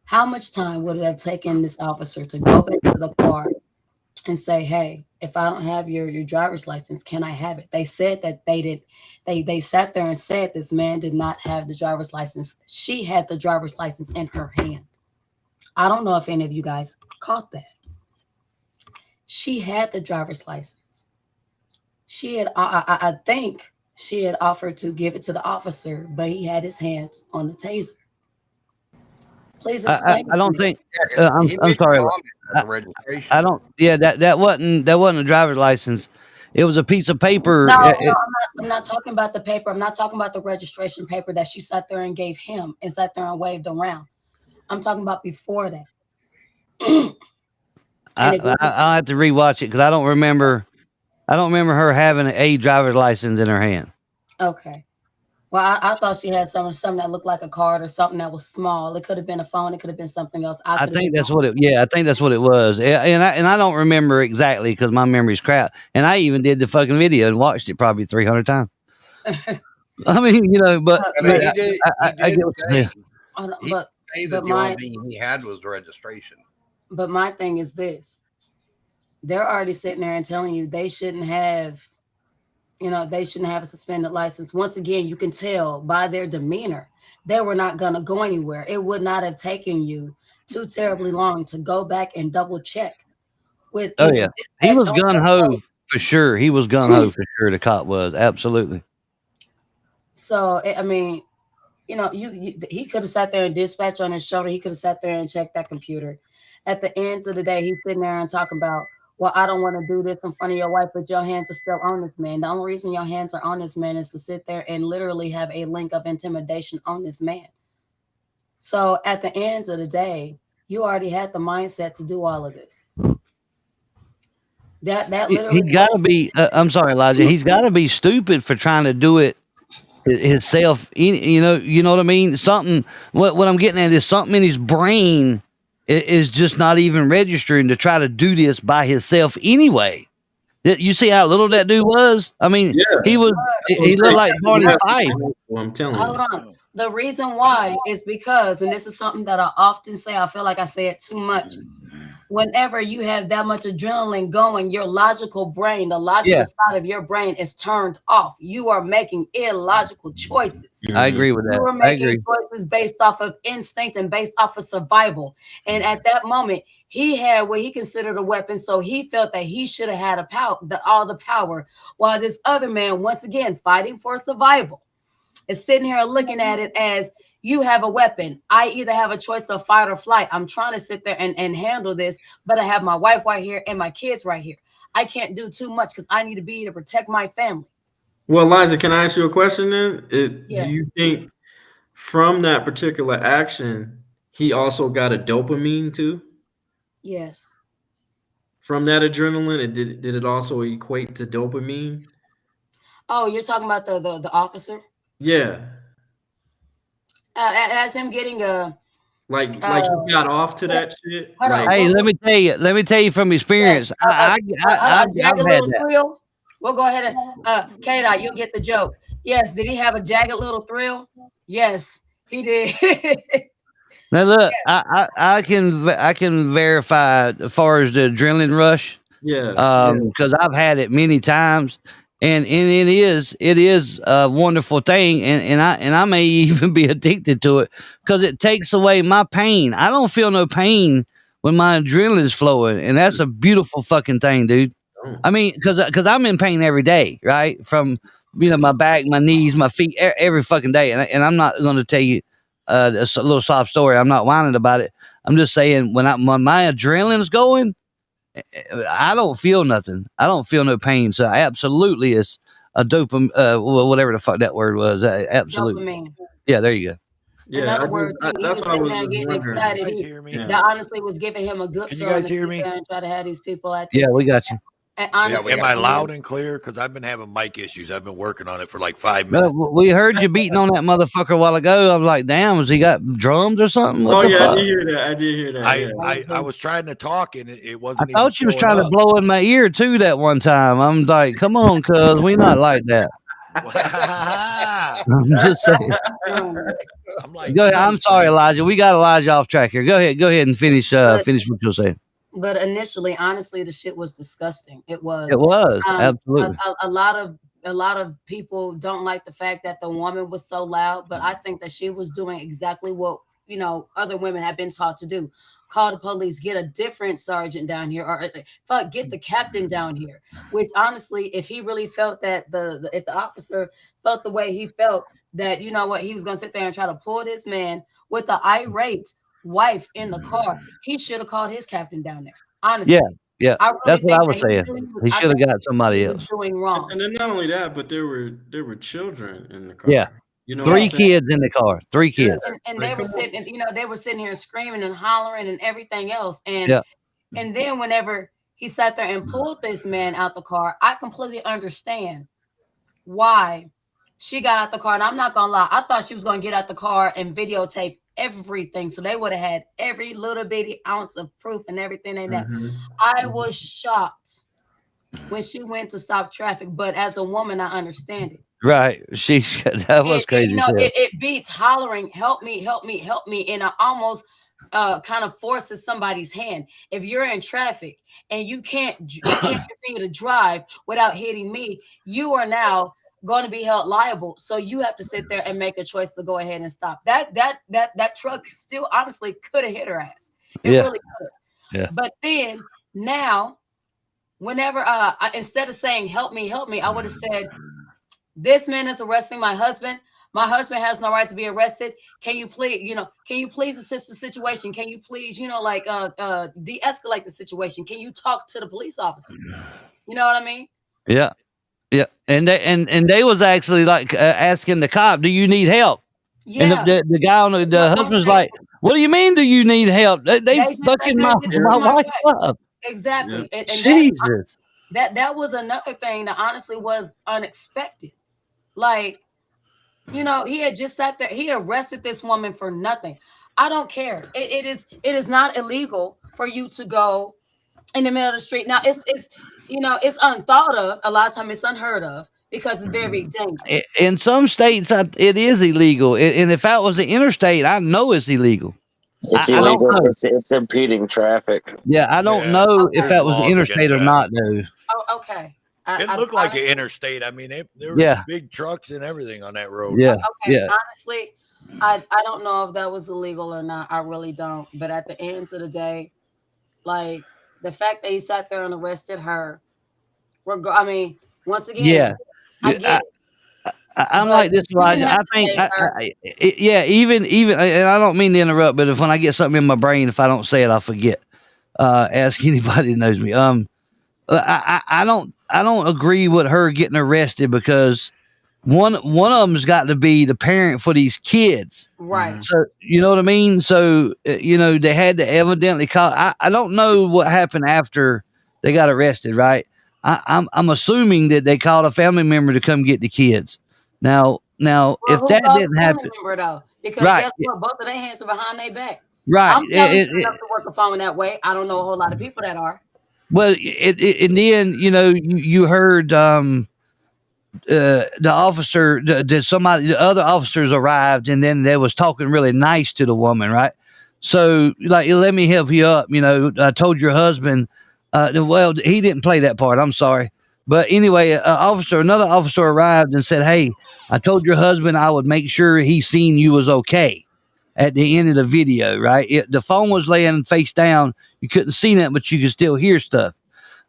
how much time would it have taken this officer to go back to the car and say, hey, if I don't have your driver's license, can I have it? They said that they did. They sat there and said this man did not have the driver's license. She had the driver's license in her hand. I don't know if any of you guys caught that. She had the driver's license. She had, I think she had offered to give it to the officer, but he had his hands on the taser. Please explain. I don't think. I'm sorry. I don't. Yeah, that wasn't a driver's license. It was a piece of paper. No, I'm not talking about the paper. I'm not talking about the registration paper that she sat there and gave him and sat there and waved around. I'm talking about before that. I'll have to rewatch it because I don't remember her having a driver's license in her hand. Okay. Well, I thought she had something that looked like a card or something that was small. It could have been a phone. It could have been something else. I think that's what it. Yeah, I think that's what it was. And I don't remember exactly because my memory's crap. And I even did the fucking video and watched it probably 300 times. I mean, but the only thing he had was registration. But my thing is this: they're already sitting there and telling you they shouldn't have a suspended license. Once again, you can tell by their demeanor, they were not going to go anywhere. It would not have taken you too terribly long to go back and double check with. Oh yeah, he was gun ho for sure. He was gun ho for sure. The cop was absolutely. So I mean, he could have sat there and dispatch on his shoulder. He could have sat there and checked that computer. At the end of the day, he's sitting there and talking about, well, I don't want to do this in front of your wife, but your hands are still on this man. The only reason your hands are on this man is to sit there and literally have a link of intimidation on this man. So at the end of the day, you already had the mindset to do all of this. That literally. He got to be. I'm sorry, Elijah. He's got to be stupid for trying to do it himself. You know what I mean? Something. What I'm getting at is something in his brain is just not even registering to try to do this by himself anyway. You see how little that dude was? I mean, he looked like Barney Fife. I'm telling you. Hold on. The reason why is because, and this is something that I often say, I feel like I say it too much. Whenever you have that much adrenaline going, your logical brain, the logical side of your brain is turned off. You are making illogical choices. I agree with that. You are making choices based off of instinct and based off of survival. And at that moment, he had what he considered a weapon, so he felt that he should have had all the power, while this other man, once again, fighting for survival, is sitting here looking at it as, you have a weapon. I either have a choice of fight or flight. I'm trying to sit there and handle this, but I have my wife right here and my kids right here. I can't do too much because I need to be here to protect my family. Well, Liza, can I ask you a question then? Yes. Do you think from that particular action, he also got a dopamine too? Yes. From that adrenaline, did it also equate to dopamine? Oh, you're talking about the officer? Yeah. As him getting a like he got off to that shit. Hey, let me tell you from experience. I've had that. Thrill. We'll go ahead and K-Dot, you'll get the joke. Yes, did he have a jagged little thrill? Yes, he did. Now look, I can verify as far as the adrenaline rush. Yeah. Because I've had it many times. And it is a wonderful thing, and I may even be addicted to it because it takes away my pain. I don't feel no pain when my adrenaline is flowing, and that's a beautiful fucking thing, dude. I mean, because I'm in pain every day, right? From my back, my knees, my feet, every fucking day. And I'm not going to tell you a little soft story. I'm not whining about it. I'm just saying when my adrenaline's going, I don't feel nothing. I don't feel no pain. So absolutely, it's a dopamine, whatever the fuck that word was. Absolutely. Dopamine. Yeah, there you go. In other words, he was sitting there getting excited. You guys hear me? That honestly was giving him a good Can you feeling guys to hear sit me? there and try to have these people at Yeah, we got you. And honestly, Am I loud and clear? Because I've been having mic issues. I've been working on it for like 5 minutes. We heard you beating on that motherfucker a while ago. I was like, damn, has he got drums or something? What the fuck? I did hear that. I did hear that. I was trying to talk and it I wasn't. thought you was trying to blow in my ear too that one time. I'm like, come on, cuz we not like that. I'm just saying. I'm like, Go ahead. I'm sorry, Elijah. We got Elijah off track here. Go ahead and finish what you're saying. But initially, honestly, the shit was disgusting. It was. Absolutely. A lot of people don't like the fact that the woman was so loud, but I think that she was doing exactly what other women have been taught to do. Call the police, get a different sergeant down here, or get the captain down here. Which honestly, if he really felt that if the officer felt the way he felt, that he was gonna sit there and try to pull this man with the irate wife in the car, he should have called his captain down there. Honestly, yeah, I really that's what I think was saying. He should have got somebody else. Doing wrong. And then not only that, but there were children in the car. Yeah, 3 kids in the car. 3 kids. And they were sitting, they were sitting here screaming and hollering and everything else. And then whenever he sat there and pulled this man out the car, I completely understand why she got out the car. And I'm not gonna lie, I thought she was gonna get out the car and videotape everything, so they would have had every little bitty ounce of proof and everything like that. I was shocked when she went to stop traffic, but as a woman, I understand it. Right, that was crazy. It beats hollering, "Help me, help me, help me," and it almost kind of forces somebody's hand. If you're in traffic and you can't continue to drive without hitting me, you are now going to be held liable. So you have to sit there and make a choice to go ahead and stop. That truck still honestly could have hit her ass. It really could have. Yeah. But then now, whenever instead of saying help me, I would have said, this man is arresting my husband. My husband has no right to be arrested. Can you please assist the situation? Can you please, de-escalate the situation? Can you talk to the police officer? You know what I mean? Yeah. Yeah, and they was actually like asking the cop, "Do you need help?" Yeah. And the guy on the husband's like, "What do you mean? Do you need help? They fucking my wife up." Exactly. And Jesus. That was another thing that honestly was unexpected. Like, he had just sat there. He arrested this woman for nothing. I don't care. It is not illegal for you to go in the middle of the street. Now it's unthought of. A lot of times it's unheard of because it's very dangerous. In some states, it is illegal. And if that was the interstate, I know it's illegal. It's illegal. It's impeding traffic. Yeah, I don't know if that was the interstate or not, though. Oh, okay. It looked like an interstate. I mean, there were big trucks and everything on that road. Yeah. Okay. Yeah. Honestly, I don't know if that was illegal or not. I really don't. But at the end of the day, like, the fact that he sat there and arrested her, once again, I get it. I'm like this, Elijah. I think, even, and I don't mean to interrupt, but when I get something in my brain, if I don't say it, I'll forget. Ask anybody that knows me. I don't agree with her getting arrested because one of them's got to be the parent for these kids, right? So you know what I mean. So they had to evidently call. I don't know what happened after they got arrested, right? I'm assuming that they called a family member to come get the kids. Now, if that didn't happen, because guess what? Both of their hands are behind their back. Right. I'm enough to work a phone that way. I don't know a whole lot of people that are. Well, and then you heard the officer, the other officers arrived, and then they was talking really nice to the woman, right? So, like, let me help you up. I told your husband. Well, he didn't play that part. I'm sorry. But anyway, another officer arrived and said, "Hey, I told your husband I would make sure he seen you was okay." at the end of the video, right? The phone was laying face down. You couldn't see that, but you could still hear stuff.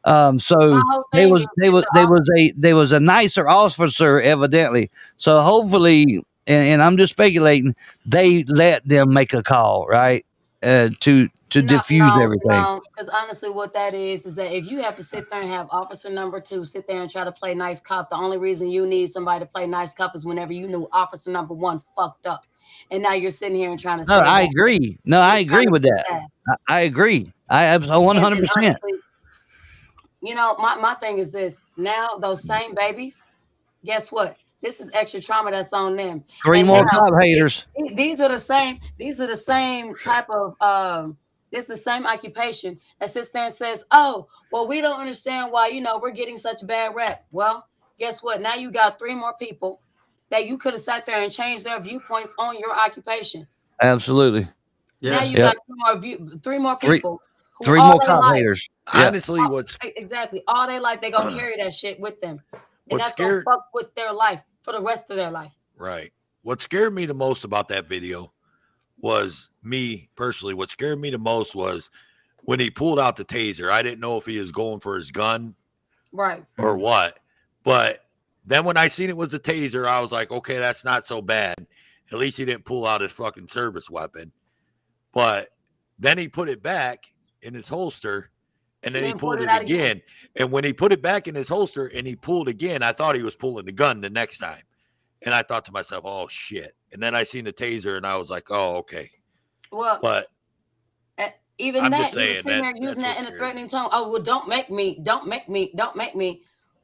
So there was a nicer officer evidently. So hopefully, and I'm just speculating, they let them make a call, right? To diffuse everything. No, because honestly, what that is that if you have to sit there and have officer number 2 sit there and try to play nice cop, the only reason you need somebody to play nice cop is whenever you knew officer number 1 fucked up, and now you're sitting here and trying to. No, I agree. No, I agree with that. I agree. I 100%. You know, my thing is this. Now those same babies, guess what? This is extra trauma that's on them. 3 And more now, cop haters. These are the same type of this is the same occupation that sits there and says, oh, well, we don't understand why, you know, we're getting such a bad rep. Well, guess what? Now you got 3 more people that you could have sat there and changed their viewpoints on your occupation. Absolutely. Yeah. Now you got 3 more people. 3 more cop haters. Honestly, what's exactly all their life, they're gonna carry that shit with them. And What's that's gonna fuck with their life for the rest of their life. Right. What scared me the most about that video was me personally. What scared me the most was when he pulled out the taser. I didn't know if he was going for his gun, right, or what. But then when I seen it was the taser, I was like, okay, that's not so bad. At least he didn't pull out his fucking service weapon. But then he put it back in his holster, and then he pulled it again. And when he put it back in his holster and he pulled again, I thought he was pulling the gun the next time. And I thought to myself, oh, shit. And then I seen the taser, and I was like, oh, okay. Well, but even I'm that, just saying you sitting there using that in a threatening tone. Oh, well, don't make me.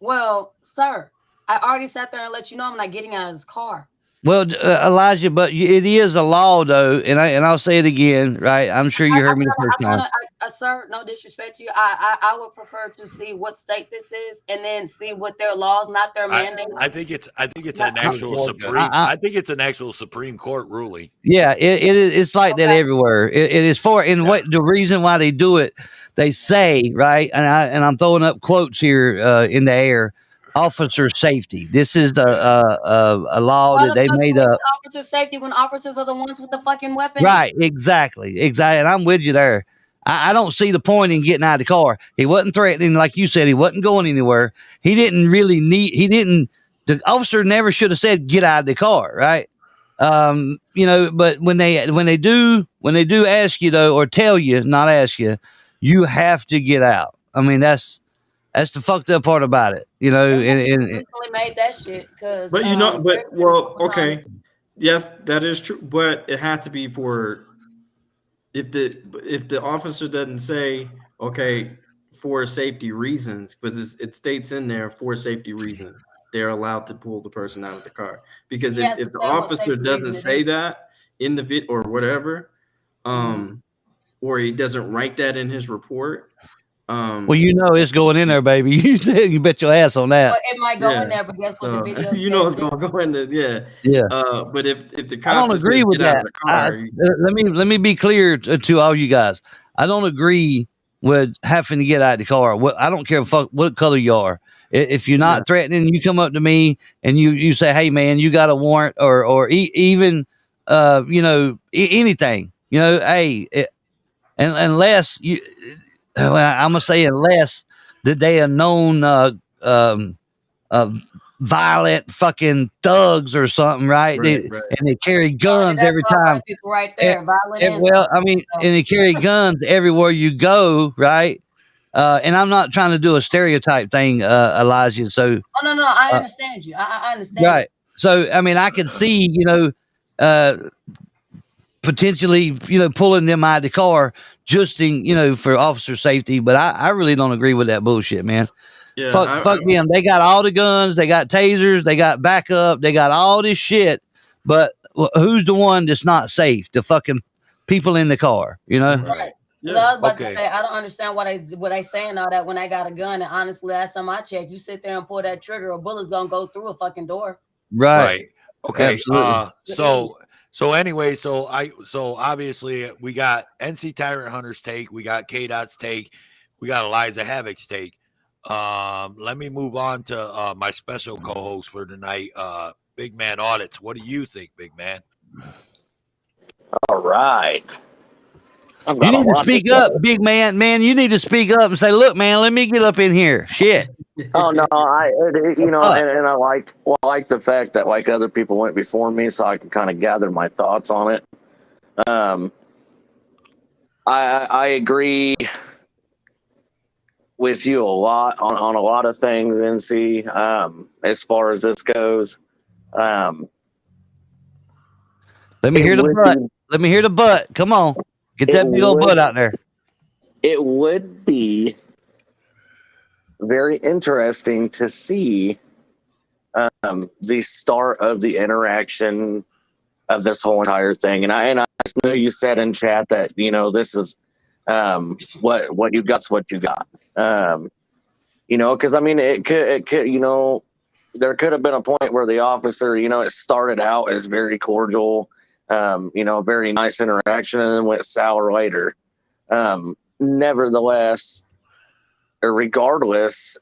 Well, sir, I already sat there and let you know I'm not getting out of this car. Well, Elijah, but it is a law, though, and I'll say it again, right? I'm sure you heard me the first time. Sir, no disrespect to you. I would prefer to see what state this is, and then see what their laws, not their mandate. I think it's an actual Supreme. I think it's an actual Supreme Court ruling. Yeah, it's like that everywhere. It is for, and what the reason why they do it, they say, right? And I'm throwing up quotes here in the air. Officer safety. This is a law that they made up. Officer safety when officers are the ones with the fucking weapons. Right, exactly. And I'm with you there. I don't see the point in getting out of the car. He wasn't threatening, like you said. He wasn't going anywhere. He didn't really need. The officer never should have said get out of the car, right? You know. But when they do ask you though, or tell you, not ask you, you have to get out. I mean, that's the fucked up part about it, you know. And made that shit because. But you know, okay, yes, that is true. But it has to be for if the officer doesn't say okay for safety reasons, because it states in there for safety reasons, they're allowed to pull the person out of the car. Because if the officer doesn't say that in the vid or whatever, or he doesn't write that in his report. Well, you know it's going in there, baby. You bet your ass on that. But it might go in there, but guess what? The video. You know it's going to go in there, yeah. But if the cop I don't agree with that. Let me be clear to all you guys. I don't agree with having to get out of the car. I don't care what color you are. If you're not threatening, you come up to me and you say, "Hey, man, you got a warrant," or even you know, anything. You know, hey, unless you. Well, I'm gonna say unless that they are known violent fucking thugs or something, right? And they carry guns every time. People right there, violent. Well, I mean, and they carry guns everywhere you go, right? And I'm not trying to do a stereotype thing, Elijah. So, no, I understand you. I understand. Right. So, I mean, I can see, you know, potentially, you know, pulling them out of the car just in, you know, for officer safety. But I really don't agree with that bullshit, man. Yeah, fuck them. They got all the guns, they got tasers, they got backup, they got all this shit. But who's the one that's not safe? The fucking people in the car, you know? Right. Yeah. I was about to say, I don't understand why they saying all that when I got a gun. And honestly, last time I checked, you sit there and pull that trigger, a bullet's gonna go through a fucking door. Right. Okay. So anyway, so obviously we got NC Tyrant Hunter's take, we got K-Dot's take, we got Eliza Havoc's take. Let me move on to my special co-host for tonight, Big Man Audits. What do you think, Big Man? All All right. You need to speak up, big man. Man, you need to speak up and say, "Look, man, let me get up in here." Shit. Oh no, and I like the fact that like other people went before me, so I can kind of gather my thoughts on it. I agree with you a lot on a lot of things, NC. As far as this goes, let me hear the butt. Let me hear the butt. Come on, get that big old butt out there. It would be very interesting to see the start of the interaction of this whole entire thing. And I know you said in chat that, you know, this is what you got's what you got. You know, because I mean, it could, you know, there could have been a point where the officer, you know, it started out as very cordial, you know, very nice interaction, and then went sour later. Nevertheless, or regardless,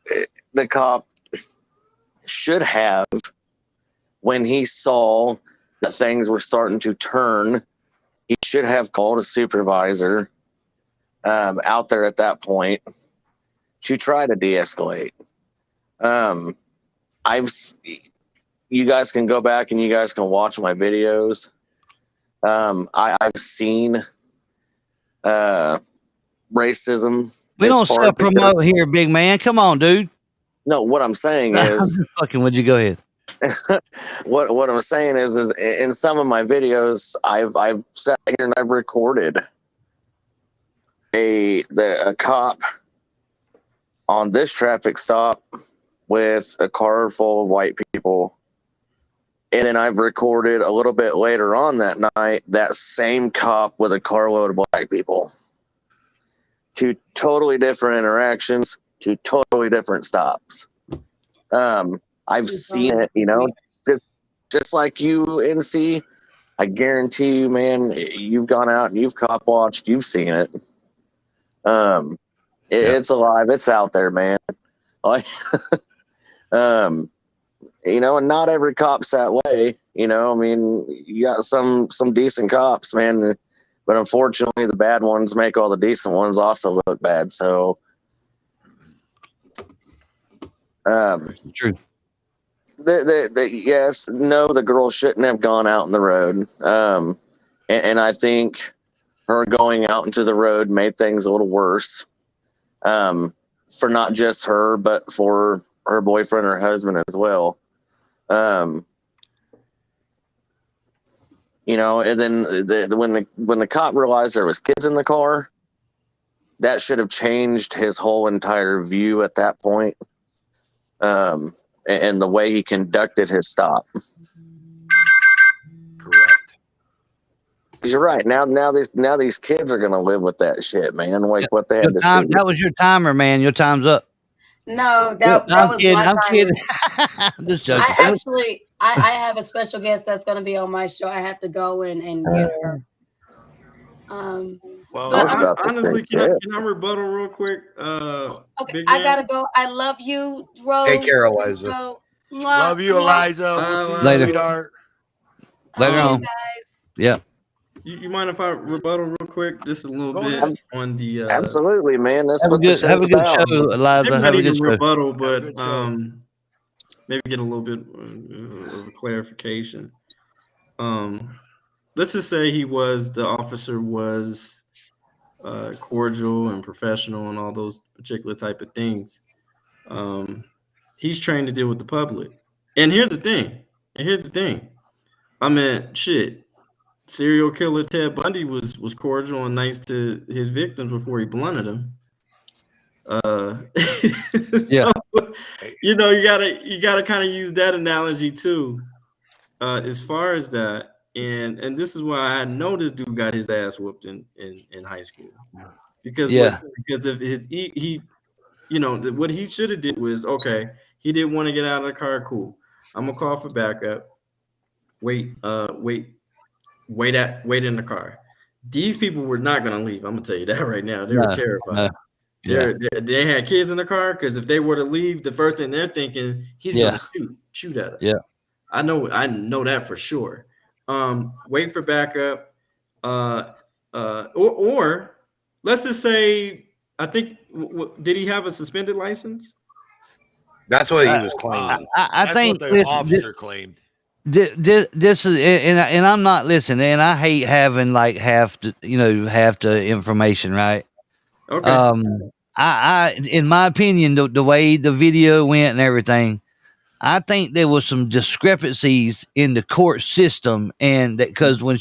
the cop should have, when he saw that things were starting to turn, he should have called a supervisor out there at that point to try to de-escalate. You guys can go back and you guys can watch my videos. I've seen racism. We don't self promote here, big man. Come on, dude. No, what I'm saying is fucking. Would you go ahead? what I'm saying is in some of my videos, I've sat here and I've recorded a cop on this traffic stop with a car full of white people. And then I've recorded a little bit later on that night, that same cop with a carload of black people. Two totally different interactions, two totally different stops. I've seen it, you know, just like you, NC. I guarantee you, man, you've gone out and you've cop watched, you've seen it. It's alive, it's out there, man. Like, you know, and not every cop's that way. You know, I mean, you got some decent cops, man, but unfortunately, the bad ones make all the decent ones also look bad. So, true. Yes, no, the girl shouldn't have gone out in the road. And I think her going out into the road made things a little worse. For not just her, but for her boyfriend or husband as well. You know, and then when the cop realized there was kids in the car, that should have changed his whole entire view at that point. And the way he conducted his stop. Correct. You're right. Now these kids are gonna live with that shit, man. Like what they had to see. That was your timer, man. Your time's up. No, that was kidding. my I'm time. kidding. I'm just joking. I have a special guest that's going to be on my show. I have to go and get her. Well, honestly, can I rebuttal real quick? Okay, I gotta go. I love you, Rose. Take care, Eliza. So, Love you, Eliza. We'll see you later. sweetheart. Later on. Guys. Yeah. You mind if I rebuttal real quick? Just a little bit on the. Absolutely, man. That's have what a good about. show, Eliza. Maybe Have a not good even show. rebuttal, but maybe get a little bit of a clarification. Let's just say the officer was cordial and professional and all those particular type of things. He's trained to deal with the public. And here's the thing. I mean, shit. Serial killer Ted Bundy was cordial and nice to his victims before he blunted them. Yeah. So, you know, you gotta kind of use that analogy too. As far as that, and this is why I know this dude got his ass whooped in high school. Because of his he you know, what he should have did was, okay, he didn't want to get out of the car, cool. I'm gonna call for backup. Wait in the car. These people were not going to leave. I'm going to tell you that right now. They were terrified. They had kids in the car because if they were to leave, the first thing they're thinking, he's going to shoot at us. Yeah. I know that for sure. Wait for backup. or let's just say, I think, did he have a suspended license? That's what he was claiming. I That's think what the officer claimed. this is, and I'm not listening, and I hate having like half the information, right? Okay. I in my opinion, the way the video went and everything, I think there was some discrepancies in the court system, and that because when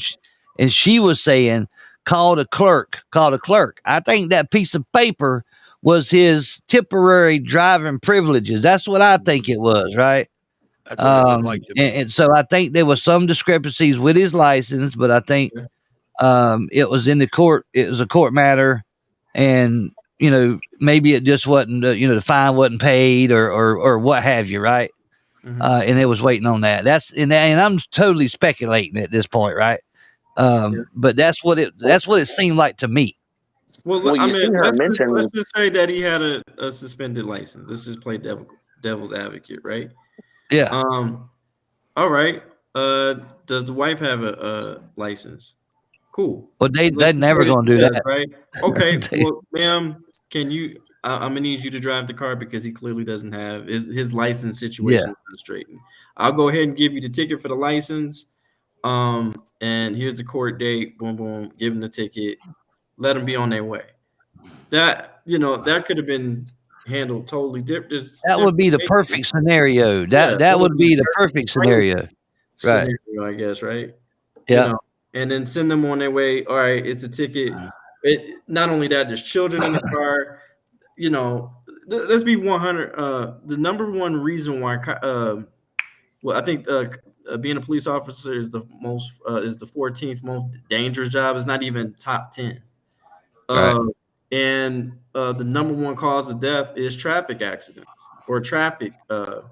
she was saying call the clerk. I think that piece of paper was his temporary driving privileges. That's what I think it was, right? That's what it looked like to me. And so I think there was some discrepancies with his license, but I think it was in the court. It was a court matter, and maybe it just wasn't. The fine wasn't paid, or what have you, right? Mm-hmm. And it was waiting on that. And I'm totally speculating at this point, right? But that's what it seemed like to me. Well, Well, I you see mean, her let's mention. just say that he had a suspended license. Let's just play devil's advocate, right? Yeah. All right. Does the wife have a license? Cool. Well, they're never say gonna do she does, that. right? Okay. Well, ma'am, can you? I'm gonna need you to drive the car because he clearly doesn't have his license situation straightened. I'll go ahead and give you the ticket for the license. And here's the court date. Boom, boom. Give him the ticket. Let them be on their way. That could have been handled totally different. That would be the perfect scenario. That would be the perfect scenario. Right. I guess, right? Yeah. And then send them on their way. All right, it's a ticket. Not only that, there's children in the car. Let's be 100. The number one reason why, I think being a police officer is the 14th most dangerous job. It's not even top 10. Right. And the number one cause of death is traffic accidents or traffic. That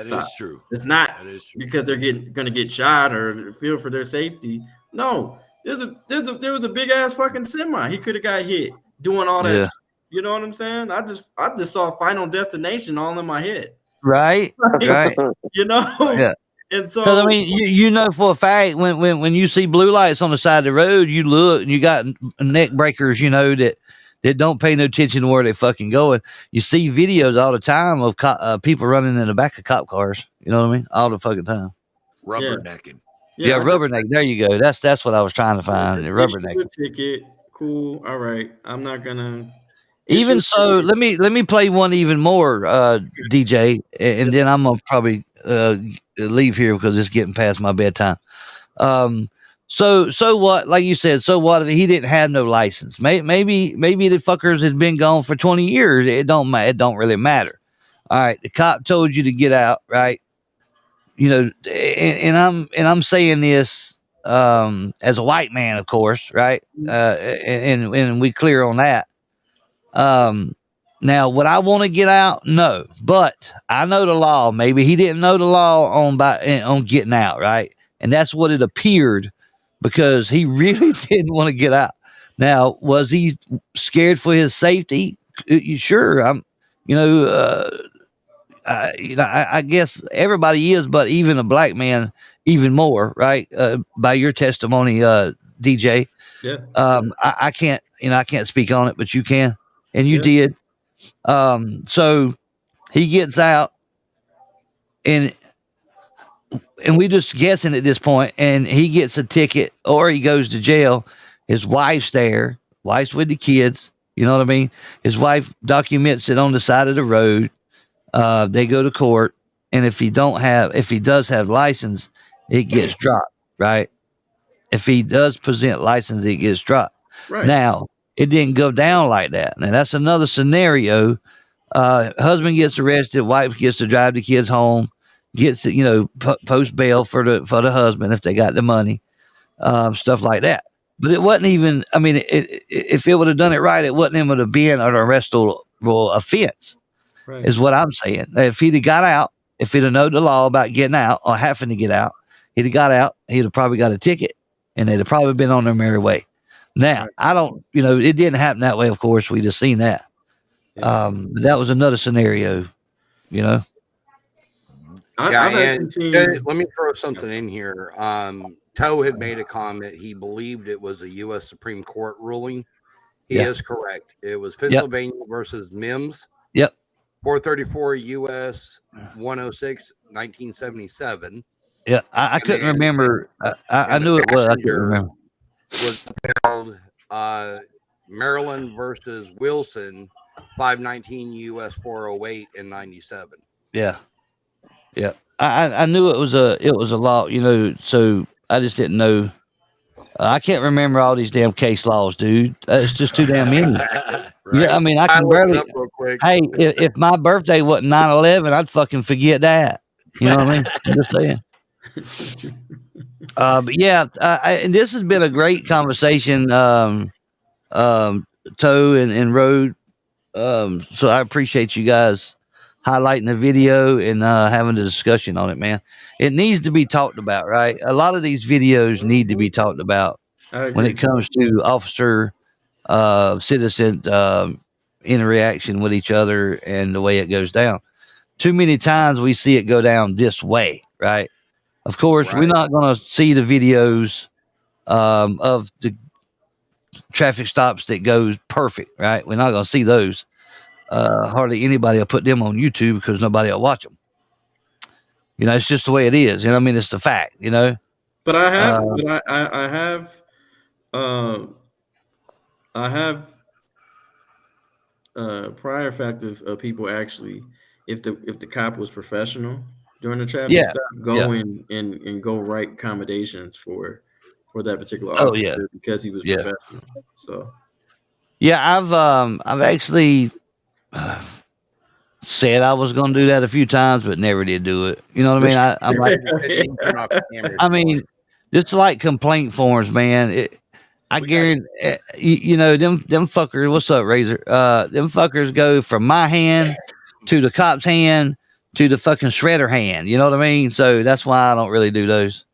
stop. is true. It's not That is true. because they're going to get shot or feel for their safety. No, there was a big ass fucking semi. He could have got hit doing all that. Yeah. You know what I'm saying? I just saw Final Destination all in my head. Right. Right. Yeah. And so, because I mean, you know for a fact when you see blue lights on the side of the road, you look and you got neck breakers, that don't pay no attention to where they fucking going. You see videos all the time of people running in the back of cop cars. You know what I mean? All the fucking time. Rubbernecking. Yeah, rubberneck. There you go. That's what I was trying to find. Rubberneck. Ticket. Cool. All right. I'm not gonna. Even so, let me play one even more, DJ, and then I'm gonna probably leave here because it's getting past my bedtime. So what? Like you said, so what if he didn't have no license? Maybe the fuckers has been gone for 20 years. It don't really matter. All right, the cop told you to get out, right? And I'm saying this as a white man, of course, right? And we clear on that. Now, would I want to get out? No, but I know the law. Maybe he didn't know the law on getting out, right? And that's what it appeared, because he really didn't want to get out. Now, was he scared for his safety? Sure, I guess everybody is, but even a black man, even more, right? By your testimony, DJ. Yeah. I can't speak on it, but you can. And you did. So he gets out, and we just guessing at this point, and he gets a ticket or he goes to jail. His wife's there, wife's with the kids. You know what I mean? His wife documents it on the side of the road. They go to court, and if he does have license, it gets dropped, right? If he does present license, it gets dropped. Right. Now, it didn't go down like that. Now that's another scenario. Husband gets arrested, wife gets to drive the kids home, gets post bail for the husband if they got the money, stuff like that. But it wasn't even. I mean, if it would have done it right, it wouldn't even have been an arrestable offense. Right. Is what I'm saying. If he'd have got out, if he'd have known the law about getting out or having to get out, he'd have got out. He'd have probably got a ticket, and they'd have probably been on their merry way. Now, I don't, it didn't happen that way. Of course, we just seen that. But that was another scenario, Let me throw something in here. Toe had made a comment. He believed it was a U.S. Supreme Court ruling. He Yeah. is correct. It was Pennsylvania versus Mims. Yep. 434 U.S. 106, 1977. Yeah, I couldn't And- remember. I and the knew it was. I couldn't passenger remember. Was upheld, Maryland versus Wilson, 519 U.S. 408 in 97. Yeah, yeah. I knew it was a law. You know, so I just didn't know. I can't remember all these damn case laws, dude. It's just too damn many. Yeah, I mean, I can looked it barely. up real quick. Hey, if my birthday wasn't 9/11, I'd fucking forget that. You know what I mean? I'm just saying. But yeah, and this has been a great conversation, Toe and Road. So I appreciate you guys highlighting the video and having a discussion on it, man. It needs to be talked about, right? A lot of these videos need to be talked about when it comes to officer citizen interaction with each other and the way it goes down. Too many times we see it go down this way, right? Of course, we're not going to see the videos of the traffic stops that goes perfect, right? We're not going to see those. Hardly anybody will put them on YouTube because nobody will watch them. You know, it's just the way it is. You know what I mean? It's the fact, you know? But I have prior fact of people actually, if the cop was professional during the traffic stop, go in and go write accommodations for that particular officer because he was professional. So yeah, I've actually said I was going to do that a few times, but never did do it. You know what I mean? I'm like, I mean, it's like complaint forms, man. I guarantee, you know, them fuckers. What's up, Razor? Them fuckers go from my hand to the cop's hand to the fucking shredder hand. You know what I mean? So that's why I don't really do those.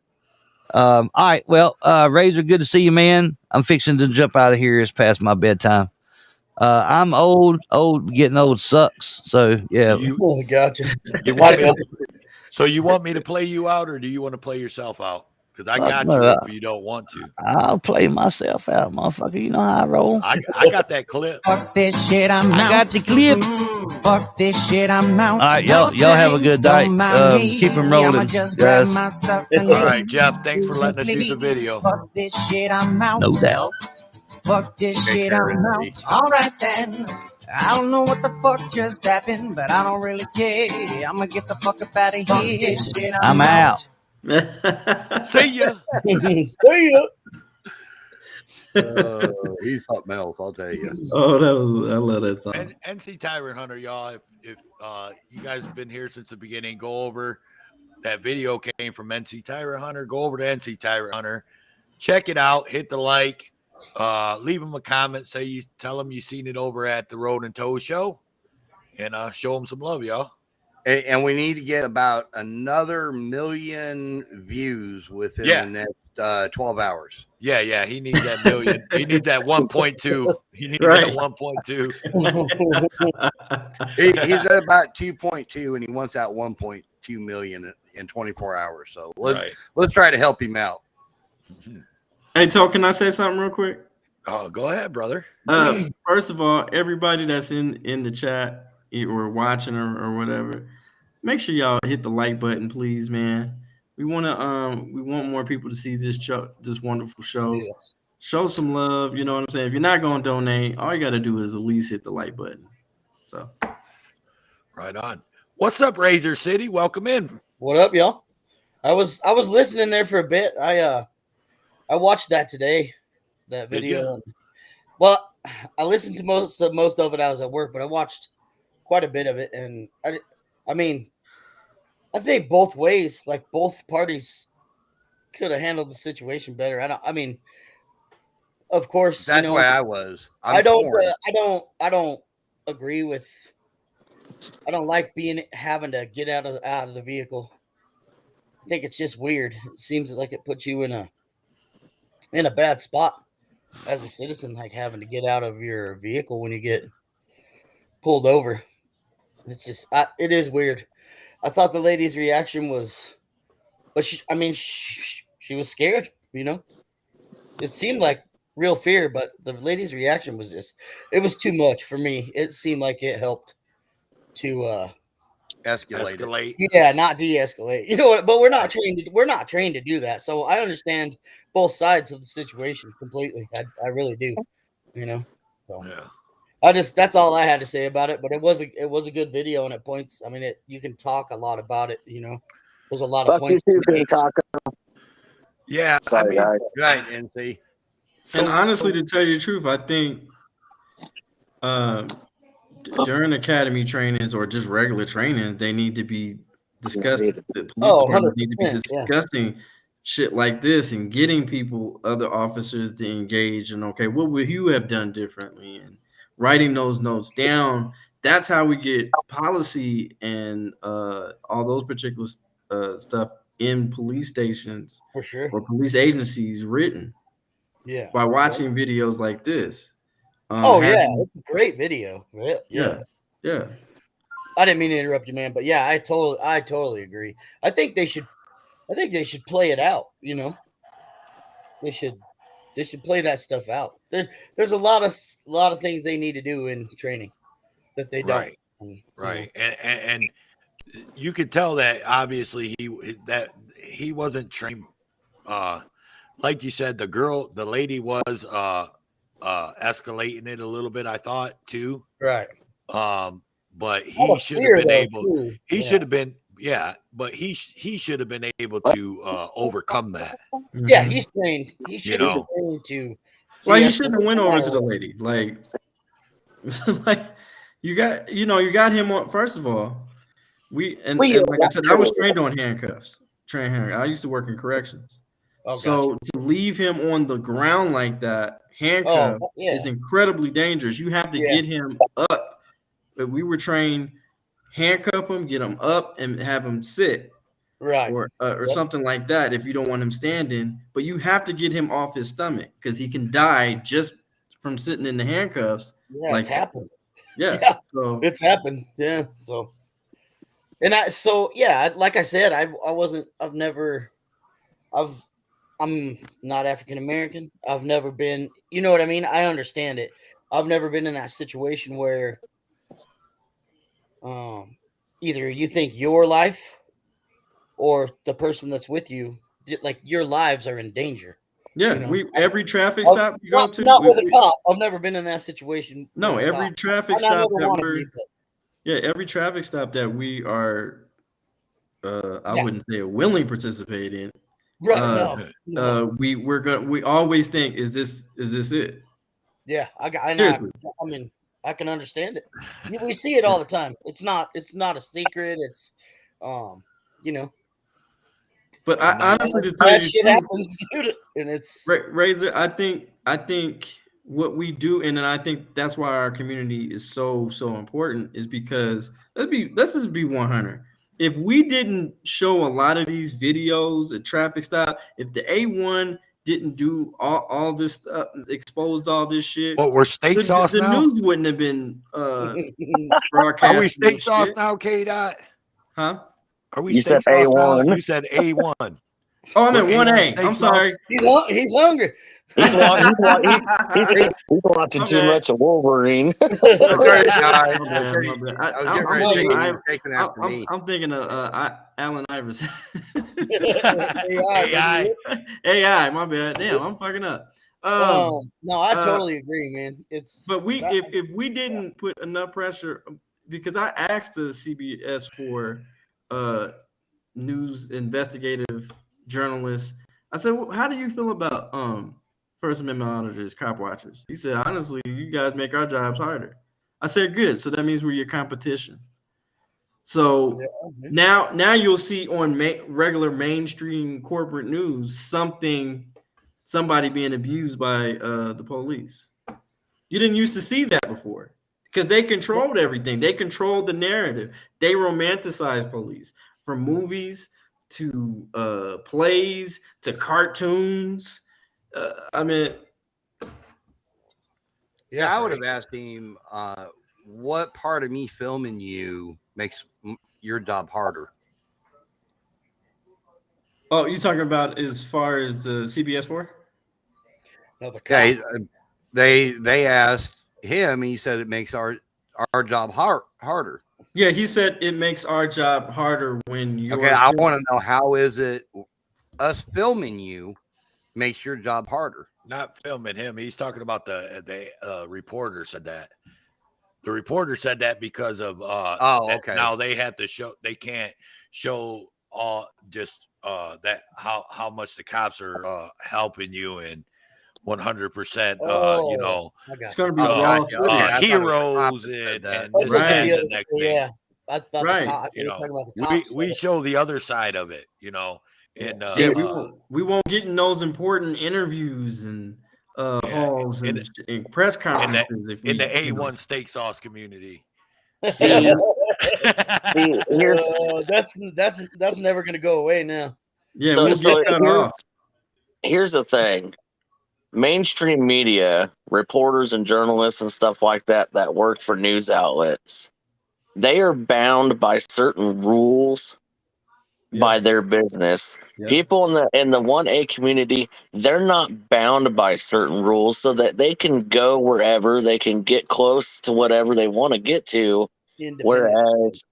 All right. Well, Razor, good to see you, man. I'm fixing to jump out of here. It's past my bedtime. I'm old, getting old sucks. So yeah. Gotcha. So you want me to play you out, or do you want to play yourself out? Because I got you if you don't want to. I'll play myself out, motherfucker. You know how I roll. I got that clip. Fuck this shit, I'm out. I got the clip. Fuck this shit, I'm out. All right, y'all have a good night. Keep them rolling, guys. All right, Jeff. Thanks for letting us do the video. Fuck this shit, I'm out. No doubt. Fuck this shit, I'm out. All right then. I don't know what the fuck just happened, but I don't really care. I'm gonna get the fuck up out of here. Shit, I'm out. See ya. See ya. He's something else, I'll tell you. Oh, I love that song. NC Tyrant Hunter, y'all. If you guys have been here since the beginning, go over that video came from NC Tyrant Hunter. Go over to NC Tyrant Hunter, check it out, hit the like, leave him a comment, tell him you seen it over at the Road and Toe show, and show him some love, y'all. And we need to get about another 1 million views within the next 12 hours. Yeah, he needs that million. He needs that 1.2. He needs that 1.2. He's at about 2.2, and he wants that 1.2 million in 24 hours. So let's try to help him out. Hey, Toe, can I say something real quick? Oh, go ahead, brother. First of all, everybody that's in the chat or watching or whatever, make sure y'all hit the like button, please, man. We want more people to see this wonderful show. Yeah. Show some love, you know what I'm saying? If you're not going to donate, all you got to do is at least hit the like button. So, right on. What's up, Razor City? Welcome in. What up, y'all? I was listening there for a bit. I watched that today, that video. Well, I listened to most of it. I was at work, but I watched quite a bit of it, and I mean, I think both ways, like both parties, could have handled the situation better. I mean, of course, that's why I was. I don't agree with. I don't like having to get out of the vehicle. I think it's just weird. It seems like it puts you in a bad spot as a citizen, like having to get out of your vehicle when you get pulled over. It's just, it is weird. I thought the lady's reaction was, but she she was scared. You know, it seemed like real fear, but the lady's reaction was it was too much for me. It seemed like it helped to escalate. Yeah, not de-escalate. You know what? But we're not trained to do that. So I understand both sides of the situation completely. I really do. You know. So yeah. That's all I had to say about it. But it was a good video, and it points. I mean, you can talk a lot about it. You know, there's a lot of Fuck you points. too, K Taco. Yeah, Sorry, guys. Right, NC. And honestly, to tell you the truth, I think during academy trainings or just regular training, they need to be discussed. The police department need to be 100%, yeah. discussing shit like this and getting other officers to engage. And okay, what would you have done differently? And writing those notes down. That's how we get policy and all those particular stuff in police stations For sure. or police agencies written. Yeah. By watching videos like this. Yeah, it's a great video. Yeah. I didn't mean to interrupt you, man, but yeah, I totally agree. I think they should play it out. You know, they should play that stuff out. There's a lot of things they need to do in training that they don't. Right. And you could tell that obviously he wasn't trained. Like you said, the lady was escalating it a little bit, I thought too. Right. But he should have been able. He should have been. Yeah, but he should have been able to overcome that. Yeah, he's trained. He should have been trained to. Like, you shouldn't have went over to the lady. Like you got him on. First of all, and like I said, I was trained on handcuffs. I used to work in corrections. Oh, so to leave him on the ground like that, handcuffed, is incredibly dangerous. You have to get him up. But we were trained, handcuff him, get him up, and have him sit, right, or something like that. If you don't want him standing, but you have to get him off his stomach because he can die just from sitting in the handcuffs. Yeah, it's happened. Yeah, so it's happened. Yeah, so. And like I said, I'm not African American. I've never been, you know what I mean? I understand it. I've never been in that situation where either you think your life or the person that's with you, like your lives are in danger. Yeah, you know? Every traffic stop you go to. Not with a cop. I've never been in that situation. No, every traffic stop every traffic stop that we are, I wouldn't say a willing participate in. Right. We always think, is this it? Yeah, I know. I mean, I can understand it. We see it all the time. It's not a secret. It's, you know. But I honestly, to tell you shit happens, dude, and it's Razor. I think what we do, and then I think that's why our community is so important, is because let's just be 100. If we didn't show a lot of these videos at traffic stop, if the A1 didn't do all this stuff, exposed all this shit, what, we're steak sauce now? The news wouldn't have been broadcast. Are we steak sauce now, K-Dot? Huh? Are we steak sauce now? You said A1. Oh, I meant 1A. I'm sorry. He's hungry. He's watching too much of Wolverine. I'm thinking of Allen Iverson. AI, my bad. Damn, I'm fucking up. No, I totally agree, man. But if we didn't put enough pressure, because I asked the CBS for news investigative journalists, I said, well, how do you feel about First Amendment auditors, cop watchers? He said, honestly, you guys make our jobs harder. I said, good. So that means we're your competition. So now you'll see on regular mainstream corporate news somebody being abused by the police. You didn't used to see that before because they controlled everything. They controlled the narrative. They romanticized police, from movies to plays to cartoons. I mean, I would have asked him, what part of me filming you makes your job harder? Oh, you talking about as far as the CBS4? No, the Okay, cop. they asked him. He said it makes our job harder. Yeah, he said it makes our job harder when you're. Okay, I want to know, how is it us filming you makes your job harder? Not filming him. He's talking about the reporter said that. The reporter said that because of okay. Now they have to show, they can't show just that how much the cops are helping you and 100% you know, it's gonna be raw heroes and this Right. and the next thing. Yeah, I thought Right. the cop, You you know, were talking about the cops. we show the other side of it, you know. And Yeah, we won't get in those important interviews and halls and press conferences if we, in the you know. A1 steak sauce community. See, here's that's never gonna go away now. Yeah, so, we'll so get cut here's, off. here's the thing. Mainstream media, reporters and journalists and stuff like that work for news outlets, they are bound by certain rules by their business. People in the 1A community, they're not bound by certain rules, so that they can go wherever, they can get close to whatever they want to get to, whereas